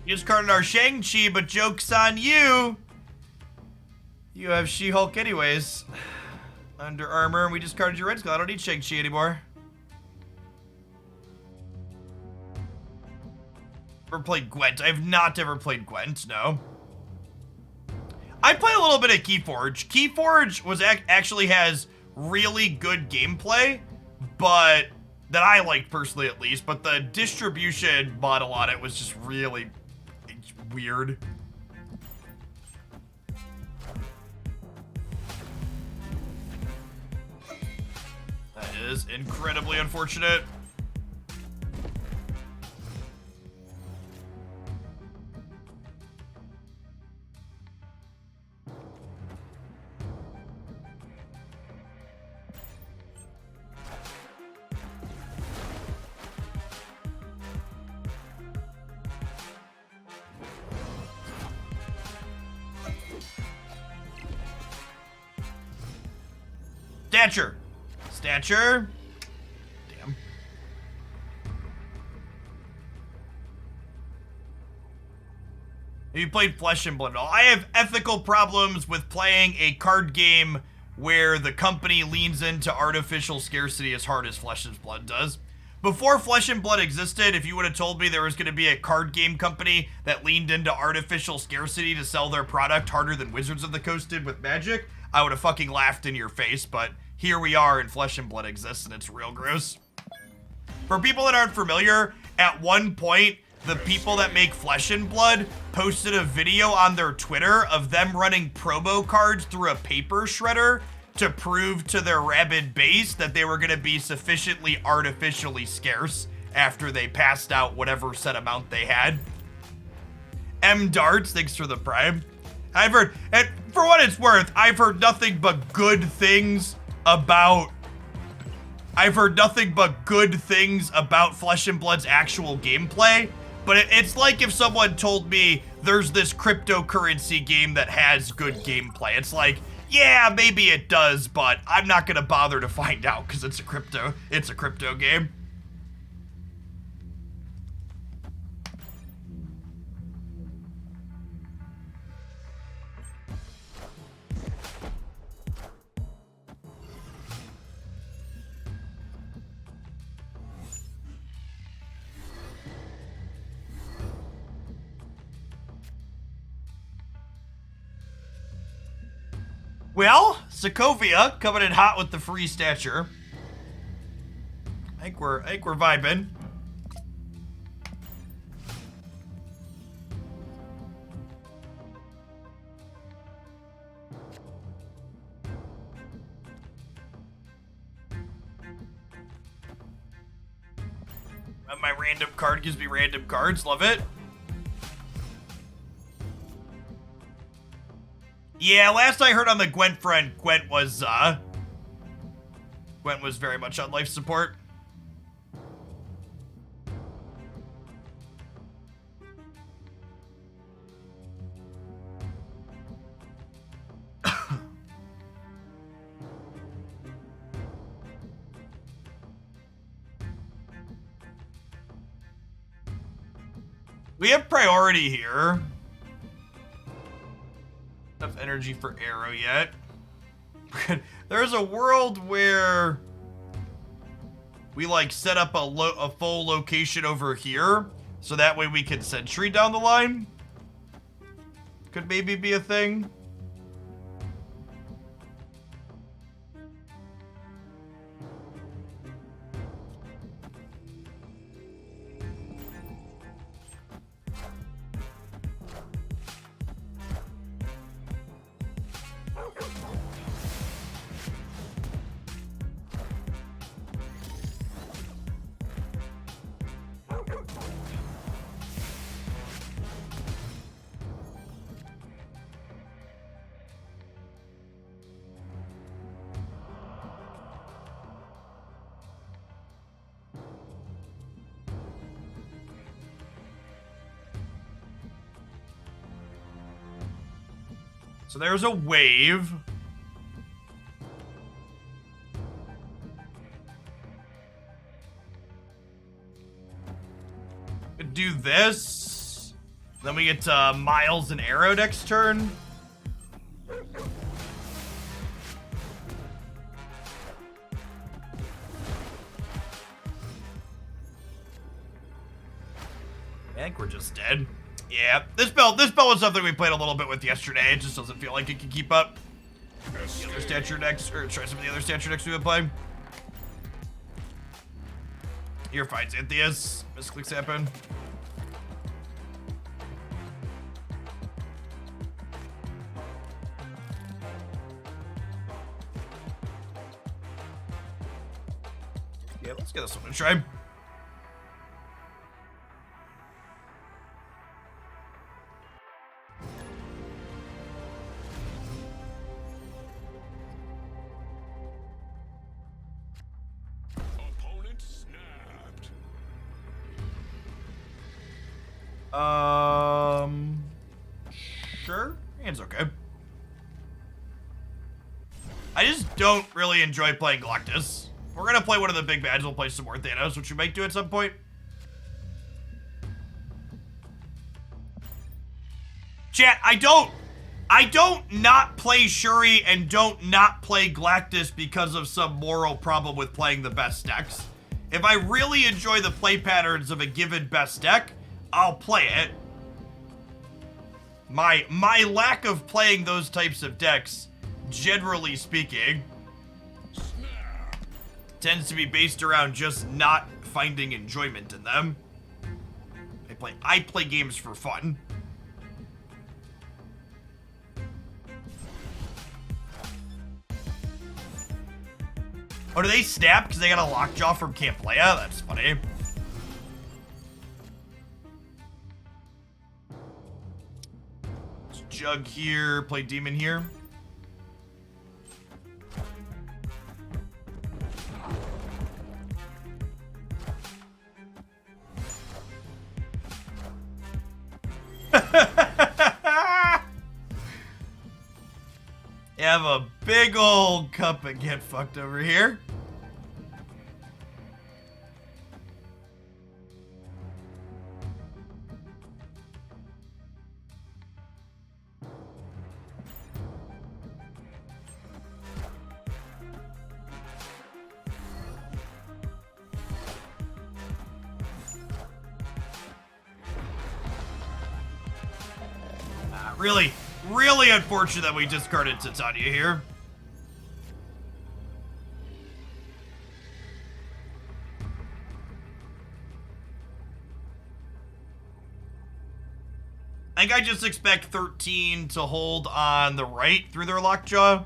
You just carded our Shang-Chi, but joke's on you. You have She-Hulk anyways. Under Armour, and we discarded your Red Skull. I don't need Shang-Chi anymore. Ever played Gwent? I have not ever played Gwent, no. I play a little bit of Keyforge. Keyforge was actually has really good gameplay, but that I liked personally at least, but the distribution model on it was just really weird. That is incredibly unfortunate. Stature. Damn. Have you played Flesh and Blood at all? I have ethical problems with playing a card game where the company leans into artificial scarcity as hard as Flesh and Blood does. Before Flesh and Blood existed, if you would have told me there was going to be a card game company that leaned into artificial scarcity to sell their product harder than Wizards of the Coast did with Magic, I would have fucking laughed in your face, but here we are and Flesh and Blood exists and it's real gross. For people that aren't familiar, at one point, the people that make Flesh and Blood posted a video on their Twitter of them running promo cards through a paper shredder to prove to their rabid base that they were going to be sufficiently artificially scarce after they passed out whatever set amount they had. M Darts, thanks for the prime. I've heard, and for what it's worth, I've heard nothing but good things about Flesh and Blood's actual gameplay, but it's like if someone told me there's this cryptocurrency game that has good gameplay. It's like, yeah, maybe it does, but I'm not gonna bother to find out because it's a crypto game. Well, Sokovia coming in hot with the free stature. I think we're vibing. My random card gives me random cards. Love it. Yeah, last I heard on the Gwent friend, Gwent was very much on life support. We have priority here. Enough energy for arrow yet. There's a world where we like set up a full location over here, so that way we can sentry down the line. Could maybe be a thing. So there's a wave. Could do this. Then we get Miles and Arrow next turn. I think we're just dead. Yeah, this build was something we played a little bit with yesterday. It just doesn't feel like it can keep up. The other stature decks, or try some of the other stature decks we would play. Here finds Antheus. Misclicks happen. Yeah, let's get this one to try. Opponent snapped. Sure. Hand's okay. I just don't really enjoy playing Galactus. We're gonna play one of the big bads. We'll play some more Thanos, which we might do at some point. Chat, I don't not play Shuri and don't not play Galactus because of some moral problem with playing the best decks. If I really enjoy the play patterns of a given best deck, I'll play it. My lack of playing those types of decks, generally speaking, tends to be based around just not finding enjoyment in them. I play games for fun. Oh, do they snap because they got a lockjaw from Camp Leia? That's funny. Let's Jug here, play Demon here. have a big old cup and get fucked over here. Really unfortunate that we discarded Titania here. I think I just expect 13 to hold on the right through their lockjaw.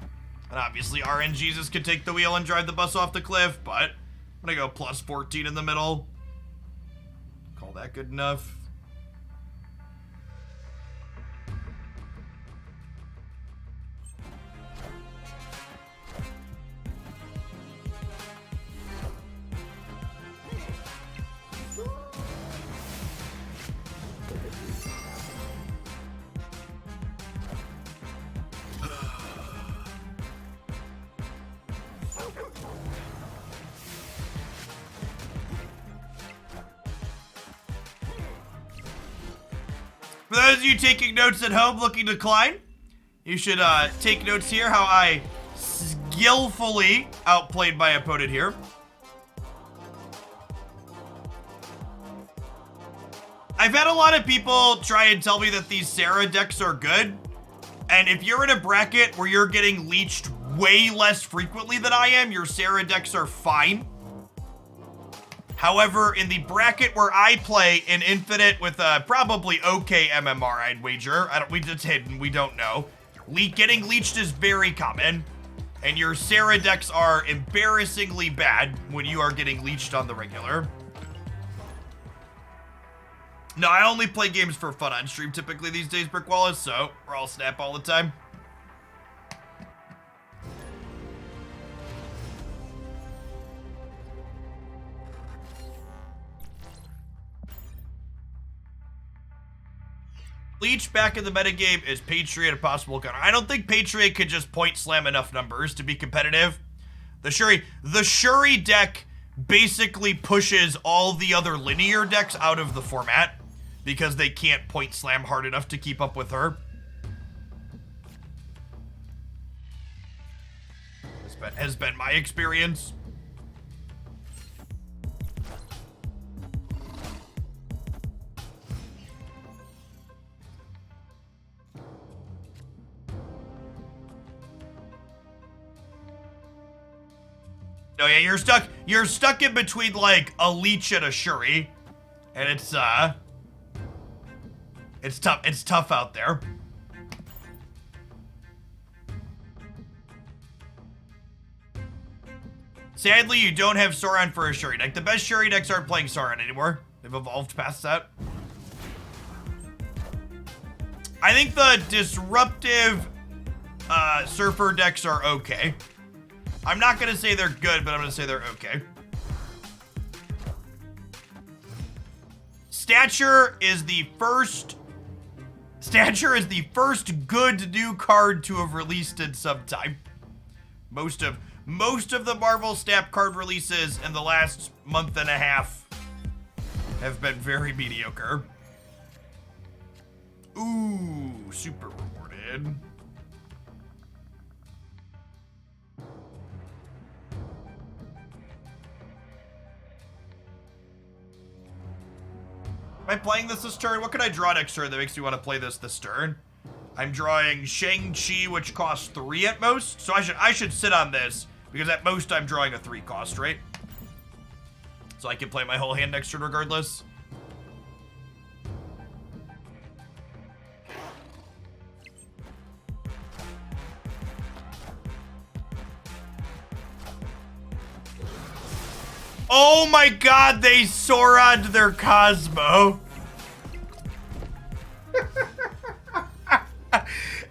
And obviously RNGesus could take the wheel and drive the bus off the cliff, but I'm gonna go plus 14 in the middle. Call that good enough. For those of you taking notes at home looking to climb, you should take notes here how I skillfully outplayed my opponent here. I've had a lot of people try and tell me that these Sarah decks are good. And if you're in a bracket where you're getting leeched way less frequently than I am, your Sarah decks are fine. However, in the bracket where I play in Infinite with a probably okay MMR, I'd wager. It's hidden, we don't know. Getting leeched is very common. And your Sarah decks are embarrassingly bad when you are getting leeched on the regular. No, I only play games for fun on stream typically these days, Brick Wallace, so we're all snap all the time. Leech back in the metagame is Patriot a possible gunner. I don't think Patriot could just point slam enough numbers to be competitive. The Shuri deck basically pushes all the other linear decks out of the format because they can't point slam hard enough to keep up with her. Has been my experience. No, yeah, you're stuck in between like a leech and a Shuri. And it's tough out there. Sadly, you don't have Sauron for a Shuri deck. The best Shuri decks aren't playing Sauron anymore. They've evolved past that. I think the disruptive Surfer decks are okay. I'm not gonna say they're good, but I'm gonna say they're okay. Stature is the first good new card to have released in some time. Most of the Marvel Snap card releases in the last month and a half have been very mediocre. Ooh, super rewarded. Am I playing this turn? What can I draw next turn that makes me want to play this turn? I'm drawing Shang-Chi, which costs 3 at most. So I should sit on this, because at most I'm drawing a 3 cost, right? So I can play my whole hand next turn regardless. Oh my god, they Sauron'd their Cosmo.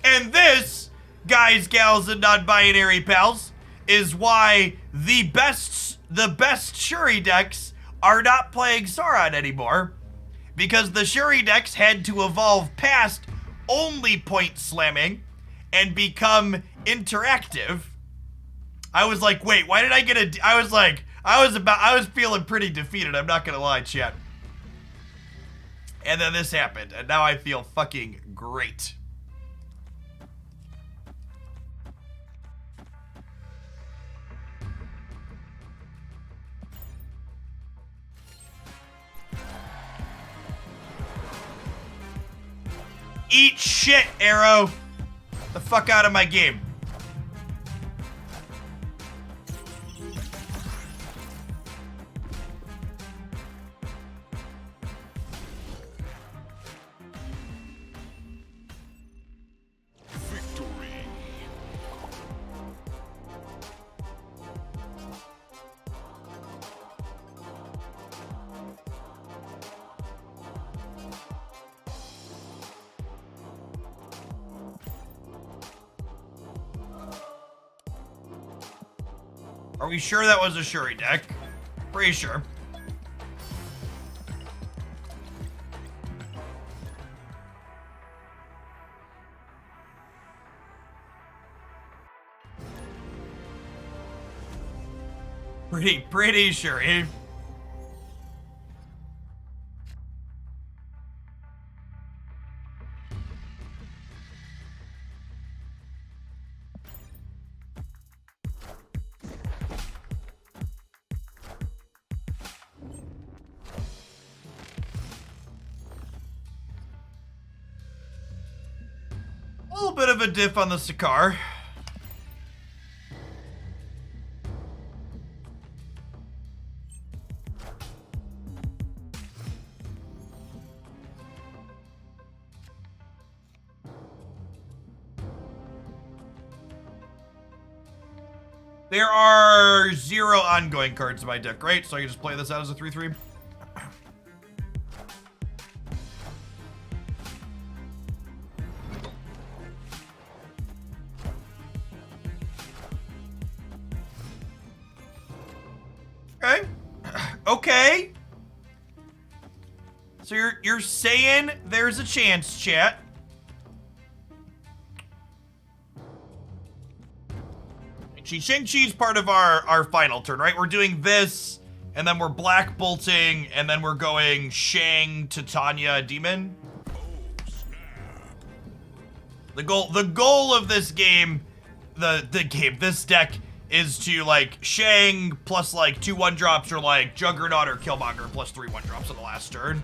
And this, guys, gals, and non-binary pals, is why the best Shuri decks are not playing Sauron anymore. Because the Shuri decks had to evolve past only point slamming and become interactive. I was like, wait, why did I get a... I was feeling pretty defeated, I'm not gonna lie, chat. And then this happened, and now I feel fucking great. Eat shit, Arrow! The fuck out of my game. Victory. Are we sure that was a Shuri deck? Pretty sure. Pretty sure. A little bit of a diff on the Sakaar. There are 0 ongoing cards in my deck, right? So I can just play this out as a 3/3. Okay. Okay. So you're saying there's a chance, chat. Shang-Chi's part of our final turn, right? We're doing this, and then we're black bolting, and then we're going Shang, Titania, Demon. The goal of this game, this deck is to like Shang plus like 2 1-drops or like Juggernaut or Killmonger plus 3 1-drops on the last turn.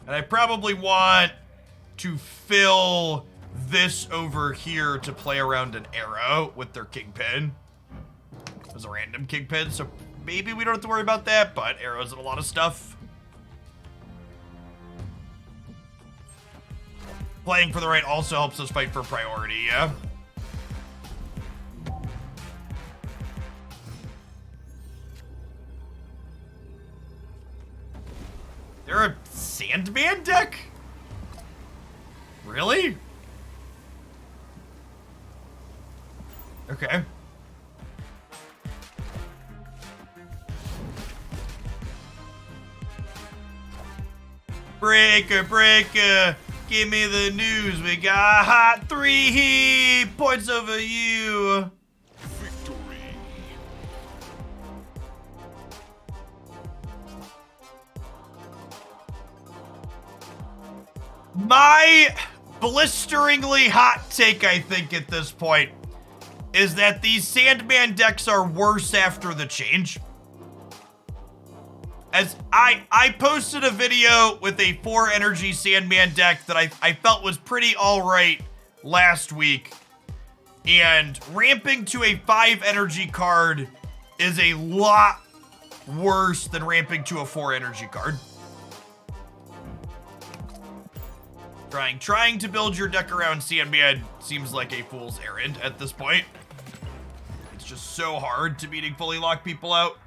And I probably want to fill this over here to play around an Arrow with their Kingpin. As a random Kingpin, so maybe we don't have to worry about that, but Arrow's in a lot of stuff. Playing for the right also helps us fight for priority, yeah? They're a Sandman deck? Really? Okay. Breaker, give me the news. We got hot 3 points over you. Victory. My blisteringly hot take, I think, at this point, is that these Sandman decks are worse after the change. As I posted a video with a 4 energy Sandman deck that I felt was pretty alright last week. And ramping to a 5 energy card is a lot worse than ramping to a 4 energy card. Trying to build your deck around Sandman seems like a fool's errand at this point. It's just so hard to meaningfully lock people out.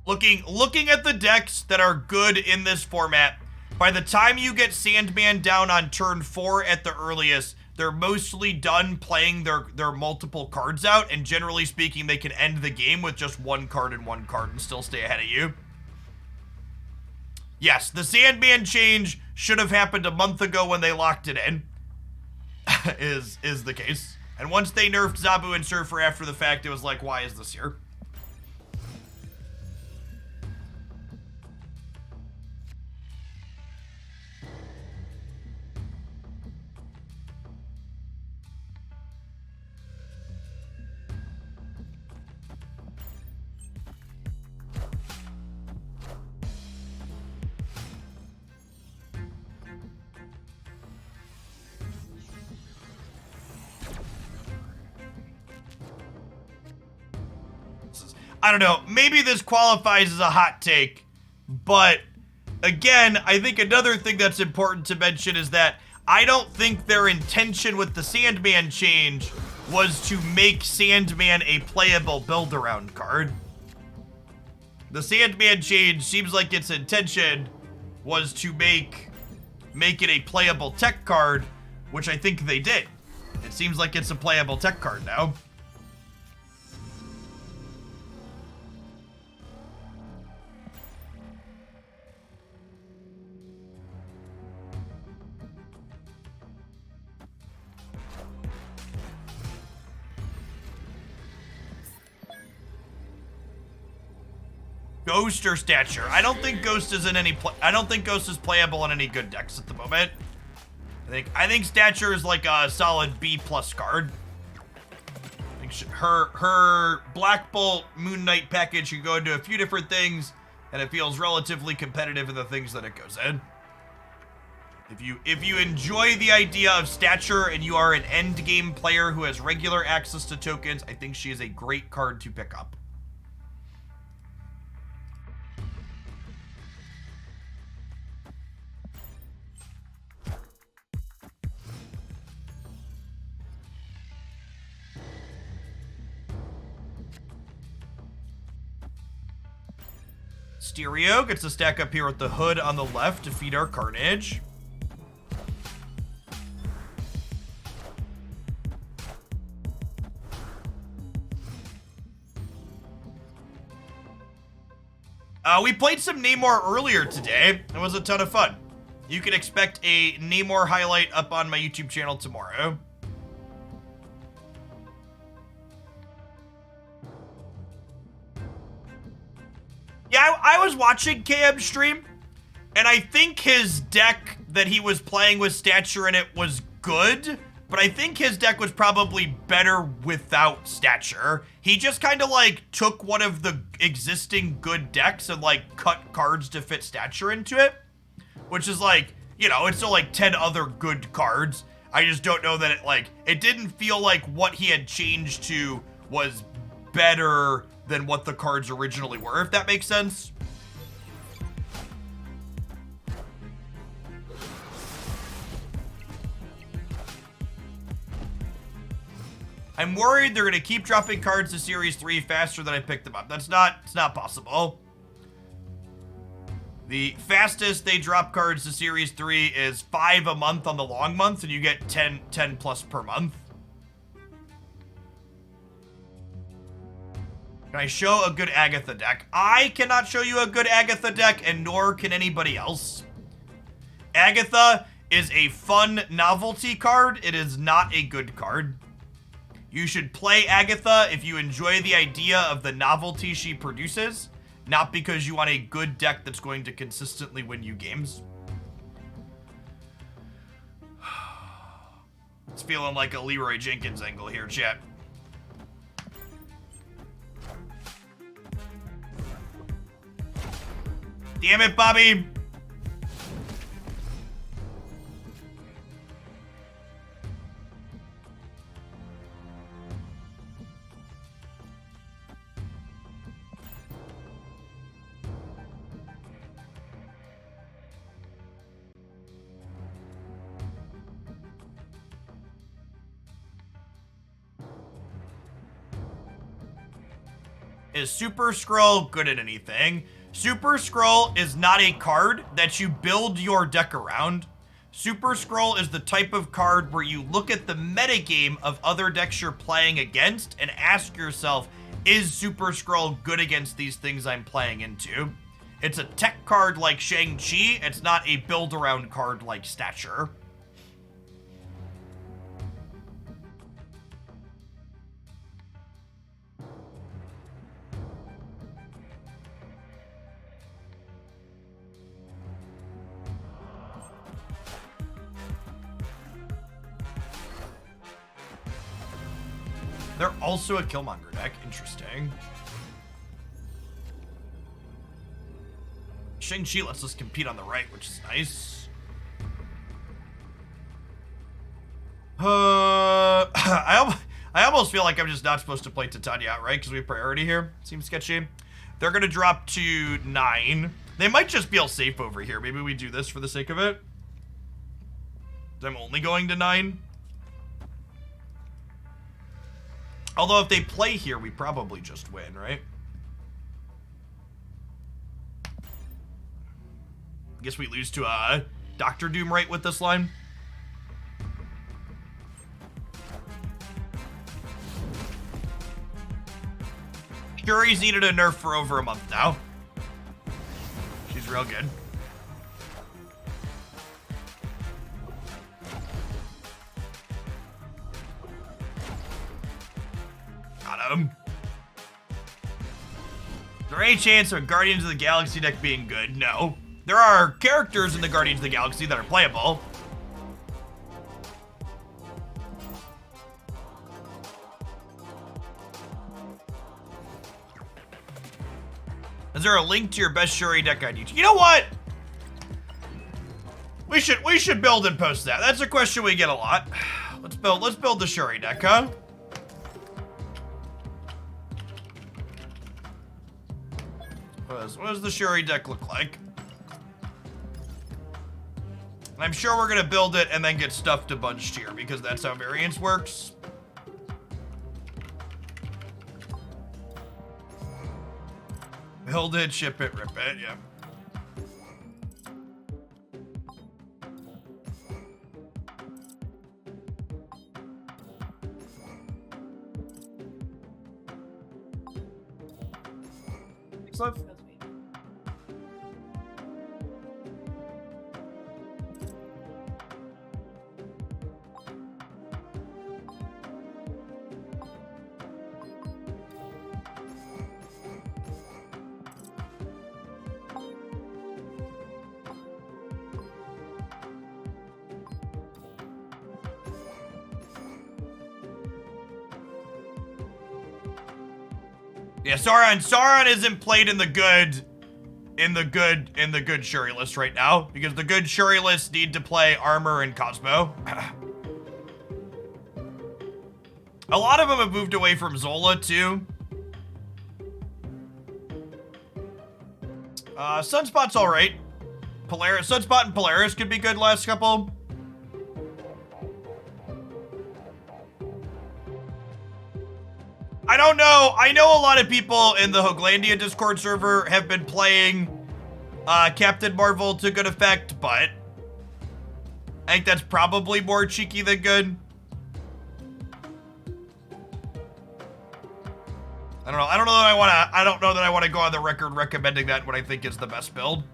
Looking at the decks that are good in this format, by the time you get Sandman down on turn 4 at the earliest, they're mostly done playing their multiple cards out, and generally speaking, they can end the game with just one card and still stay ahead of you. Yes, the Sandman change should have happened a month ago when they locked it in, is the case. And once they nerfed Zabu and Surfer after the fact, it was like, why is this here? I don't know, maybe this qualifies as a hot take, but again, I think another thing that's important to mention is that I don't think their intention with the Sandman change was to make Sandman a playable build-around card. The Sandman change seems like its intention was to make it a playable tech card, which I think they did. It seems like it's a playable tech card now. Ghost or Stature? I don't think Ghost is I don't think Ghost is playable in any good decks at the moment. I think Stature is like a solid B+ card. I think her Black Bolt Moon Knight package can go into a few different things, and it feels relatively competitive in the things that it goes in. If you enjoy the idea of Stature and you are an end game player who has regular access to tokens, I think she is a great card to pick up. Stereo gets to stack up here with the Hood on the left to feed our Carnage. We played some Namor earlier today. It was a ton of fun. You can expect a Namor highlight up on my YouTube channel tomorrow. Yeah, I was watching KM stream, and I think his deck that he was playing with Stature in it was good, but I think his deck was probably better without Stature. He just kind of like took one of the existing good decks and like cut cards to fit Stature into it, which is like, you know, it's still like 10 other good cards. I just don't know that it didn't feel like what he had changed to was better than what the cards originally were, if that makes sense. I'm worried they're gonna keep dropping cards to Series 3 faster than I pick them up. It's not possible. The fastest they drop cards to Series 3 is 5 a month on the long months, and you get 10 plus per month. Can I show a good Agatha deck? I cannot show you a good Agatha deck, and nor can anybody else. Agatha is a fun novelty card. It is not a good card. You should play Agatha if you enjoy the idea of the novelty she produces, not because you want a good deck that's going to consistently win you games. It's feeling like a Leroy Jenkins angle here, chat. Damn it, Bobby! Is Super Scroll good at anything? Super Scroll is not a card that you build your deck around. Super Scroll is the type of card where you look at the metagame of other decks you're playing against and ask yourself, is Super Scroll good against these things I'm playing into? It's a tech card like Shang-Chi, it's not a build-around card like Stature. They're also a Killmonger deck. Interesting. Shang-Chi lets us compete on the right, which is nice. I almost feel like I'm just not supposed to play Titania outright because we have priority here. Seems sketchy. They're going to drop to 9. They might just feel safe over here. Maybe we do this for the sake of it. I'm only going to 9. Although if they play here, we probably just win, right? I guess we lose to Dr. Doom right with this line. Shuri's needed a nerf for over a month now. She's real good. Got him. Is there any chance of a Guardians of the Galaxy deck being good? No. There are characters in the Guardians of the Galaxy that are playable. Is there a link to your best Shuri deck on YouTube? You know what? We should build and post that. That's a question we get a lot. Let's build the Shuri deck, huh? What does the Shuri deck look like? I'm sure we're gonna build it and then get stuffed a bunch here because that's how variance works. Build it, ship it, rip it, yeah. Thanks, love. Yeah, Sauron isn't played in the good Shuri list right now because the good Shuri lists need to play Armor and Cosmo. A lot of them have moved away from Zola too. Sunspot's all right. Sunspot and Polaris could be good last couple. I don't know. I know a lot of people in the Hoaglandia Discord server have been playing Captain Marvel to good effect, but I think that's probably more cheeky than good. I don't know. I don't know that I want to go on the record recommending that what I think is the best build.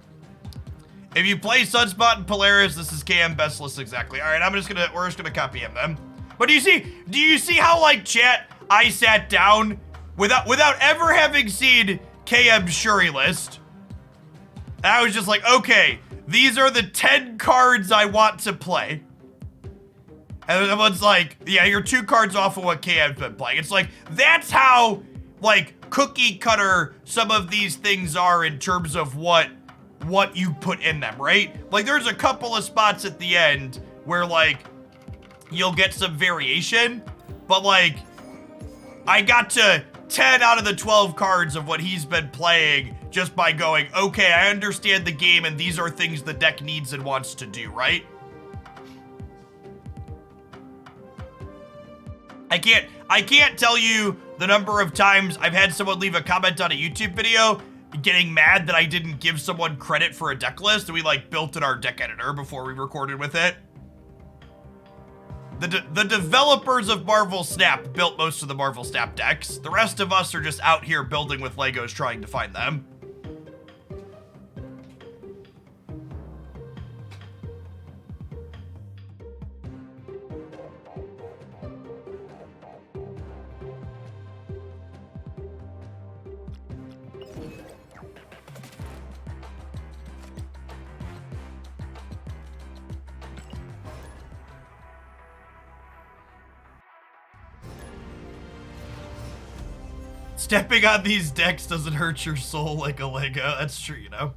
If you play Sunspot and Polaris, this is KM best list exactly. All right, we're just gonna copy him then. But do you see how like chat I sat down without ever having seen KM's Shuri list? And I was just like, okay, these are the 10 cards I want to play. And everyone's like, yeah, you're 2 cards off of what KM's been playing. It's like, that's how, like, cookie cutter some of these things are in terms of what you put in them, right? Like, there's a couple of spots at the end where, like, you'll get some variation, but, like, I got to 10 out of the 12 cards of what he's been playing just by going, okay, I understand the game and these are things the deck needs and wants to do, right? I can't tell you the number of times I've had someone leave a comment on a YouTube video getting mad that I didn't give someone credit for a deck list, and we like built in our deck editor before we recorded with it. The developers of Marvel Snap built most of the Marvel Snap decks. The rest of us are just out here building with Legos trying to find them. Stepping on these decks doesn't hurt your soul like a Lego. That's true, you know.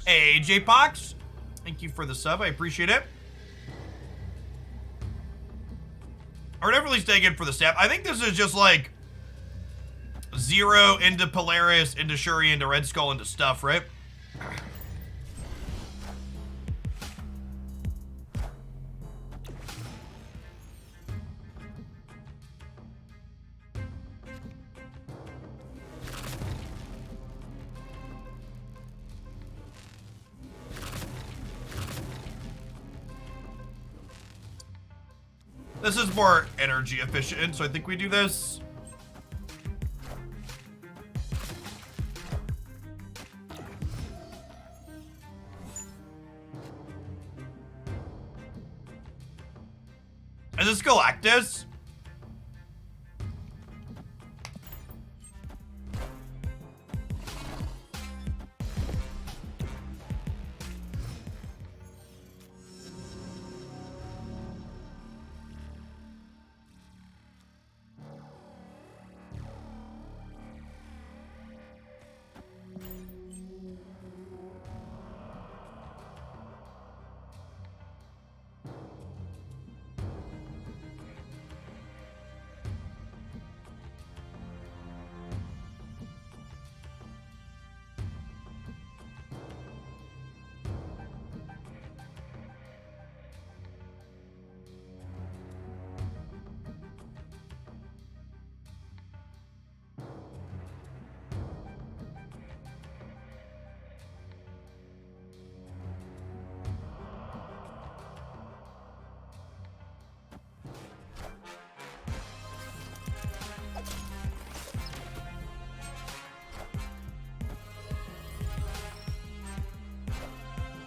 Hey, J-Pox. Thank you for the sub. I appreciate it. Or definitely staying in for the snap. I think this is just like 0 into Polaris, into Shuri, into Red Skull, into stuff, right? This is more energy efficient, so I think we do this. Is this Galactus?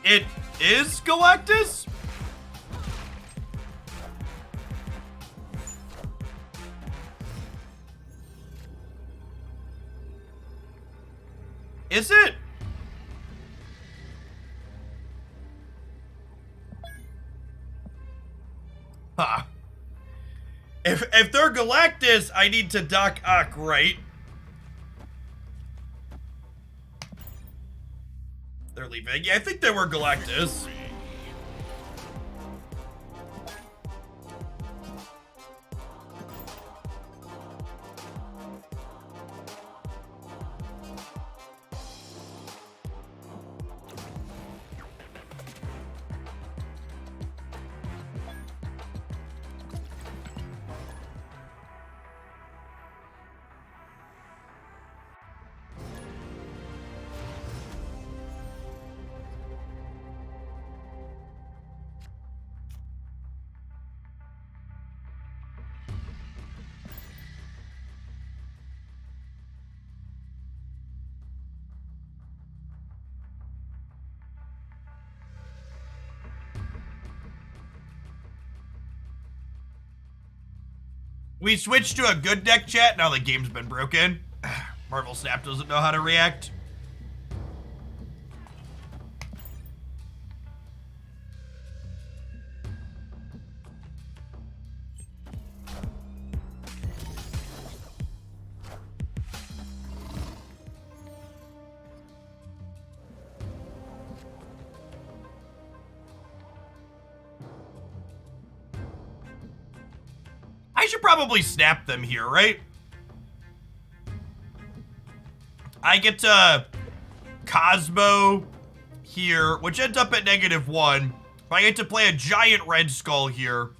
It is Galactus? Is it? Huh. If they're Galactus, I need to Doc Ock, right? They're leaving. Yeah, I think they were Galactus. We switched to a good deck, chat. Now the game's been broken. Marvel Snap doesn't know how to react. should probably snap them here, right? I get Cosmo here, which ends up at -1. But I get to play a giant red skull here.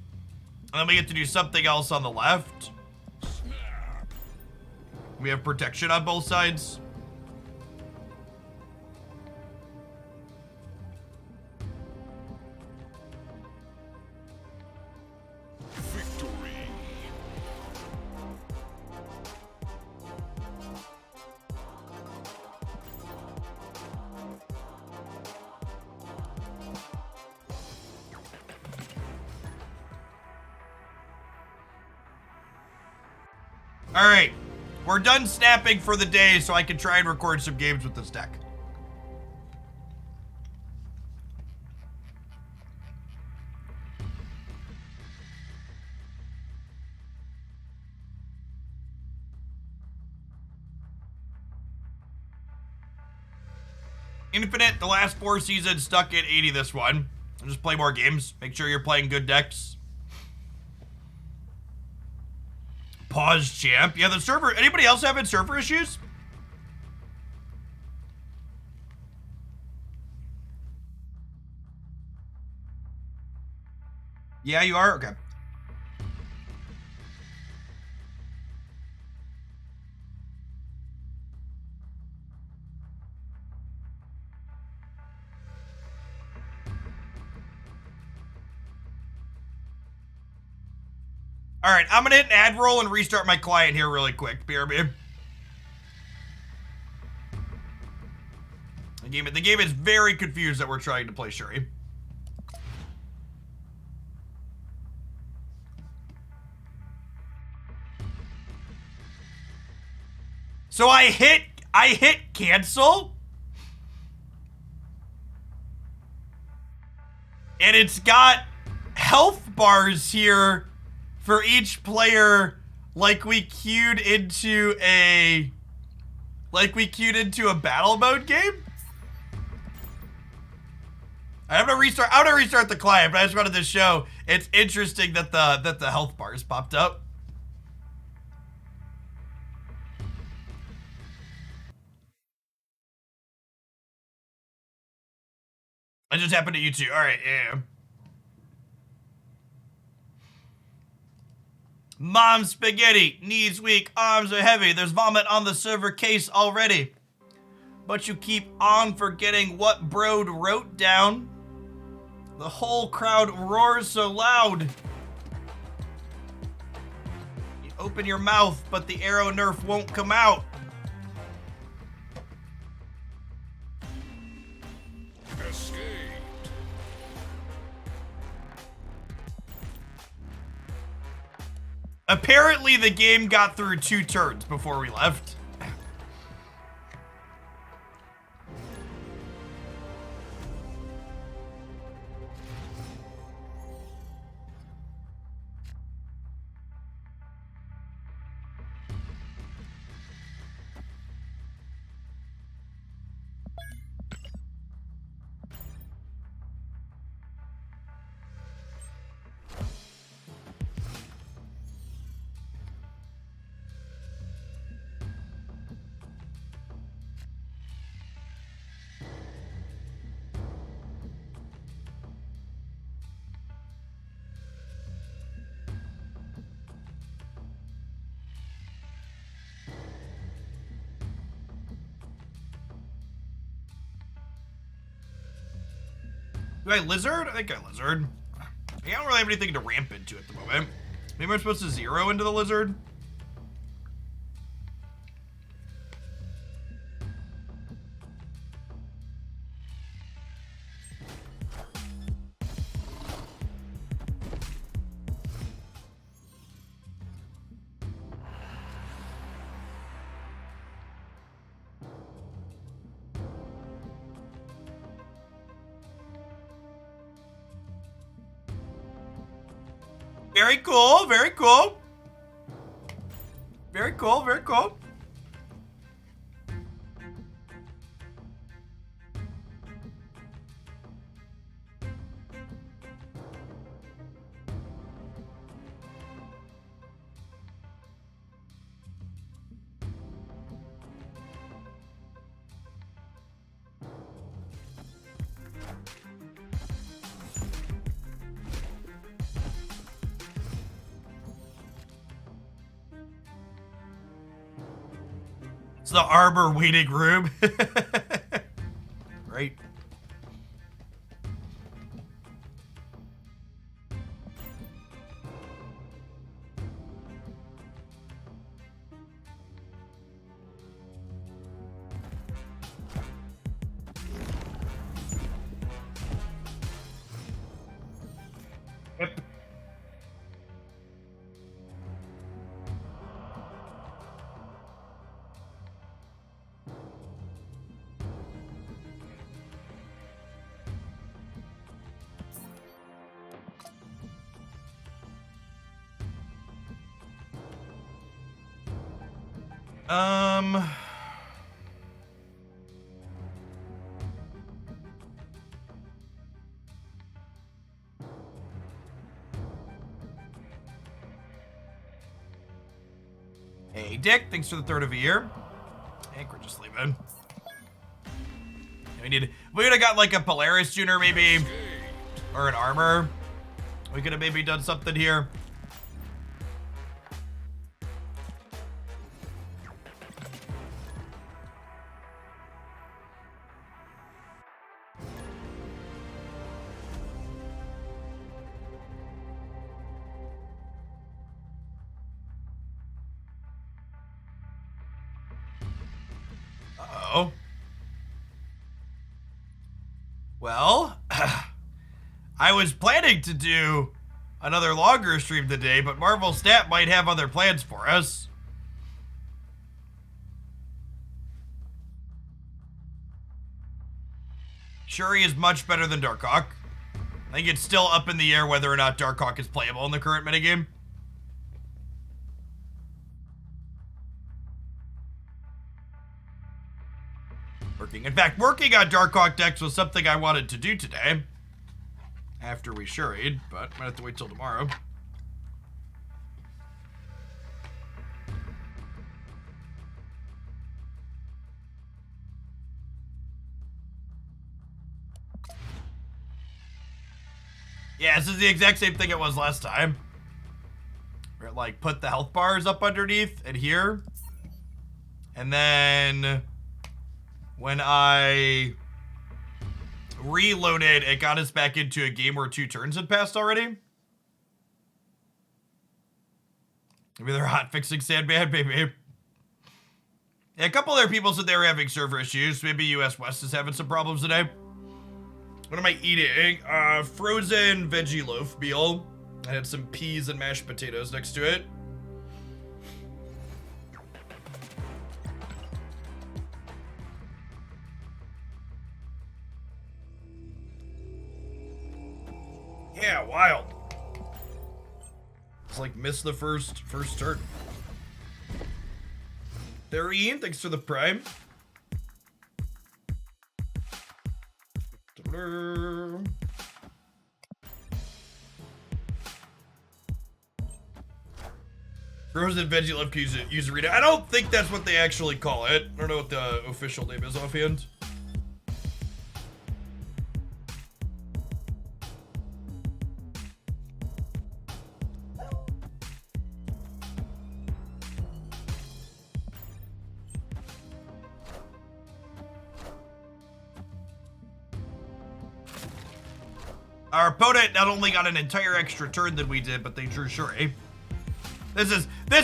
And then we get to do something else on the left. We have protection on both sides. Victory. All right, we're done snapping for the day, so I can try and record some games with this deck. Infinite, the last 4 seasons, stuck at 80 this one. I'll just play more games. Make sure you're playing good decks. Pause champ. Yeah, the server. Anybody else having server issues? Yeah, you are? Okay. All right, I'm gonna hit an ad roll and restart my client here really quick. BRB. The game is very confused that we're trying to play Shuri. So I hit cancel. And it's got health bars here for each player, like we queued into a battle mode game. I'm gonna restart the client, but I just wanted to show it's interesting that the health bars popped up. It just happened to you too. All right, yeah. Mom spaghetti, knees weak, arms are heavy. There's vomit on the server case already. But you keep on forgetting what Brode wrote down. The whole crowd roars so loud. You open your mouth, but the arrow nerf won't come out. Escaped. Apparently the game got through 2 turns before we left. Do I lizard? I think I lizard. I don't really have anything to ramp into at the moment. Maybe I'm supposed to 0 into the lizard? Very cool, very cool. Very cool, very cool. It's the arbor waiting room. Right. Yep. Hey, Dick, thanks for the third of a year. I think we're just leaving. We could have got like a Polaris tuner maybe, or an armor. We could have maybe done something here. Uh-oh. Well, I was planning to do another longer stream today, but Marvel Stat might have other plans for us. Shuri is much better than Darkhawk. I think it's still up in the air whether or not Darkhawk is playable in the current metagame. In fact, working on Darkhawk decks was something I wanted to do today. After we shuried, but I'm gonna have to wait till tomorrow. Yeah, this is the exact same thing it was last time. Where it, like, put the health bars up underneath and here. And then when I reloaded, it got us back into a game where 2 turns had passed already. Maybe they're hot fixing Sandman, maybe. Yeah, a couple other people said they were having server issues. Maybe US West is having some problems today. What am I eating? Frozen veggie loaf meal. I had some peas and mashed potatoes next to it. Yeah, wild. It's like missed the first turn. There, Ian, thanks for the prime. Frozen veggie love user reader. I don't think that's what they actually call it. I don't know what the official name is offhand. Our opponent not only got an entire extra turn than we did, but they drew Shuri. This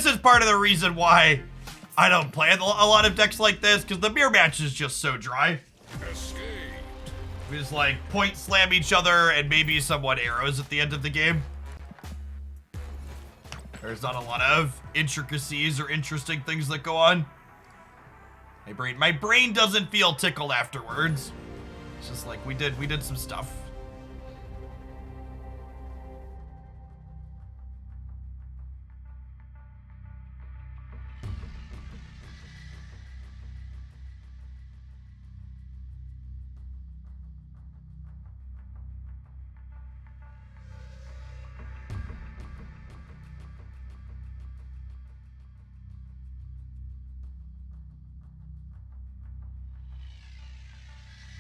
is part of the reason why I don't play a lot of decks like this, because the mirror match is just so dry. Escape. We just like point slam each other and maybe somewhat arrows at the end of the game. There's not a lot of intricacies or interesting things that go on. My brain doesn't feel tickled afterwards. It's just like we did some stuff.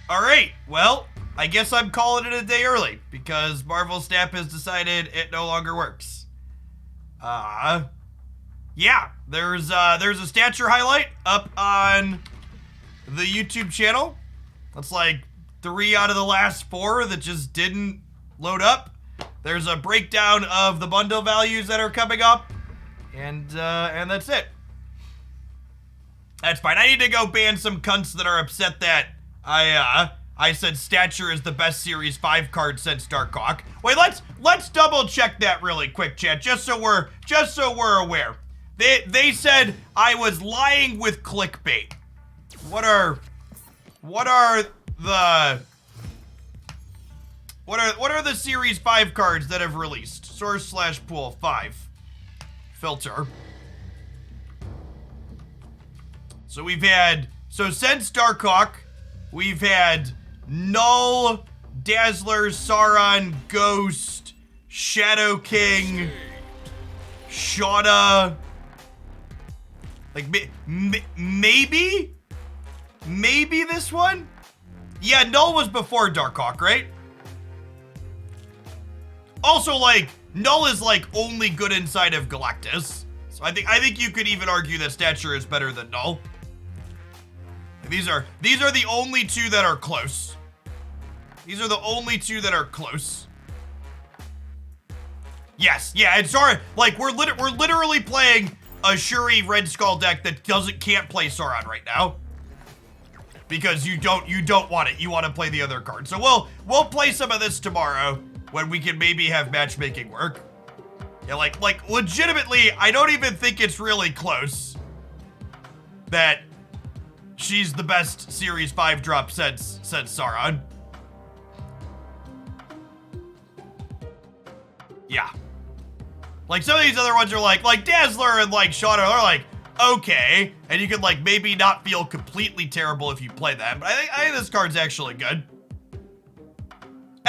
Alright, well, I guess I'm calling it a day early, because Marvel Snap has decided it no longer works. yeah, there's a stature highlight up on the YouTube channel. That's like 3 out of the last 4 that just didn't load up. There's a breakdown of the bundle values that are coming up, and that's it. That's fine. I need to go ban some cunts that are upset that I said stature is the best Series 5 card since Darkhawk. Wait, let's double check that really quick, chat, just so we're aware. They said I was lying with clickbait. What are the Series 5 cards that have released? Source/pool 5. Filter. So we've had, since Darkhawk, we've had Null, Dazzler, Sauron, Ghost, Shadow King, Shada. Like, maybe this one? Yeah, Null was before Darkhawk, right? Also, like, Null is, like, only good inside of Galactus. So I think you could even argue that stature is better than Null. These are the only 2 that are close. These are the only 2 that are close. Yes, yeah, and sorry, like we're literally playing a Shuri Red Skull deck that can't play Sauron right now. Because you don't want it. You want to play the other card. So we'll play some of this tomorrow when we can maybe have matchmaking work. Yeah, like legitimately, I don't even think it's really close that she's the best Series 5 drop since Sauron. Yeah. Like, some of these other ones are like Dazzler and like Shadow are like, okay. And you could like maybe not feel completely terrible if you play that. But I think this card's actually good.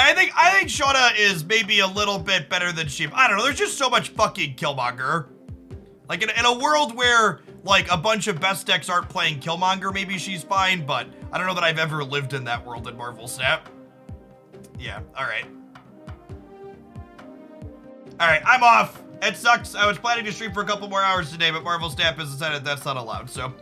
And I think Shada is maybe a little bit better than Sheep. I don't know, there's just so much fucking Killmonger. Like in a world where like a bunch of best decks aren't playing Killmonger, maybe she's fine, but I don't know that I've ever lived in that world in Marvel Snap. Yeah, alright. Alright, I'm off. It sucks. I was planning to stream for a couple more hours today, but Marvel Snap has decided that's not allowed, so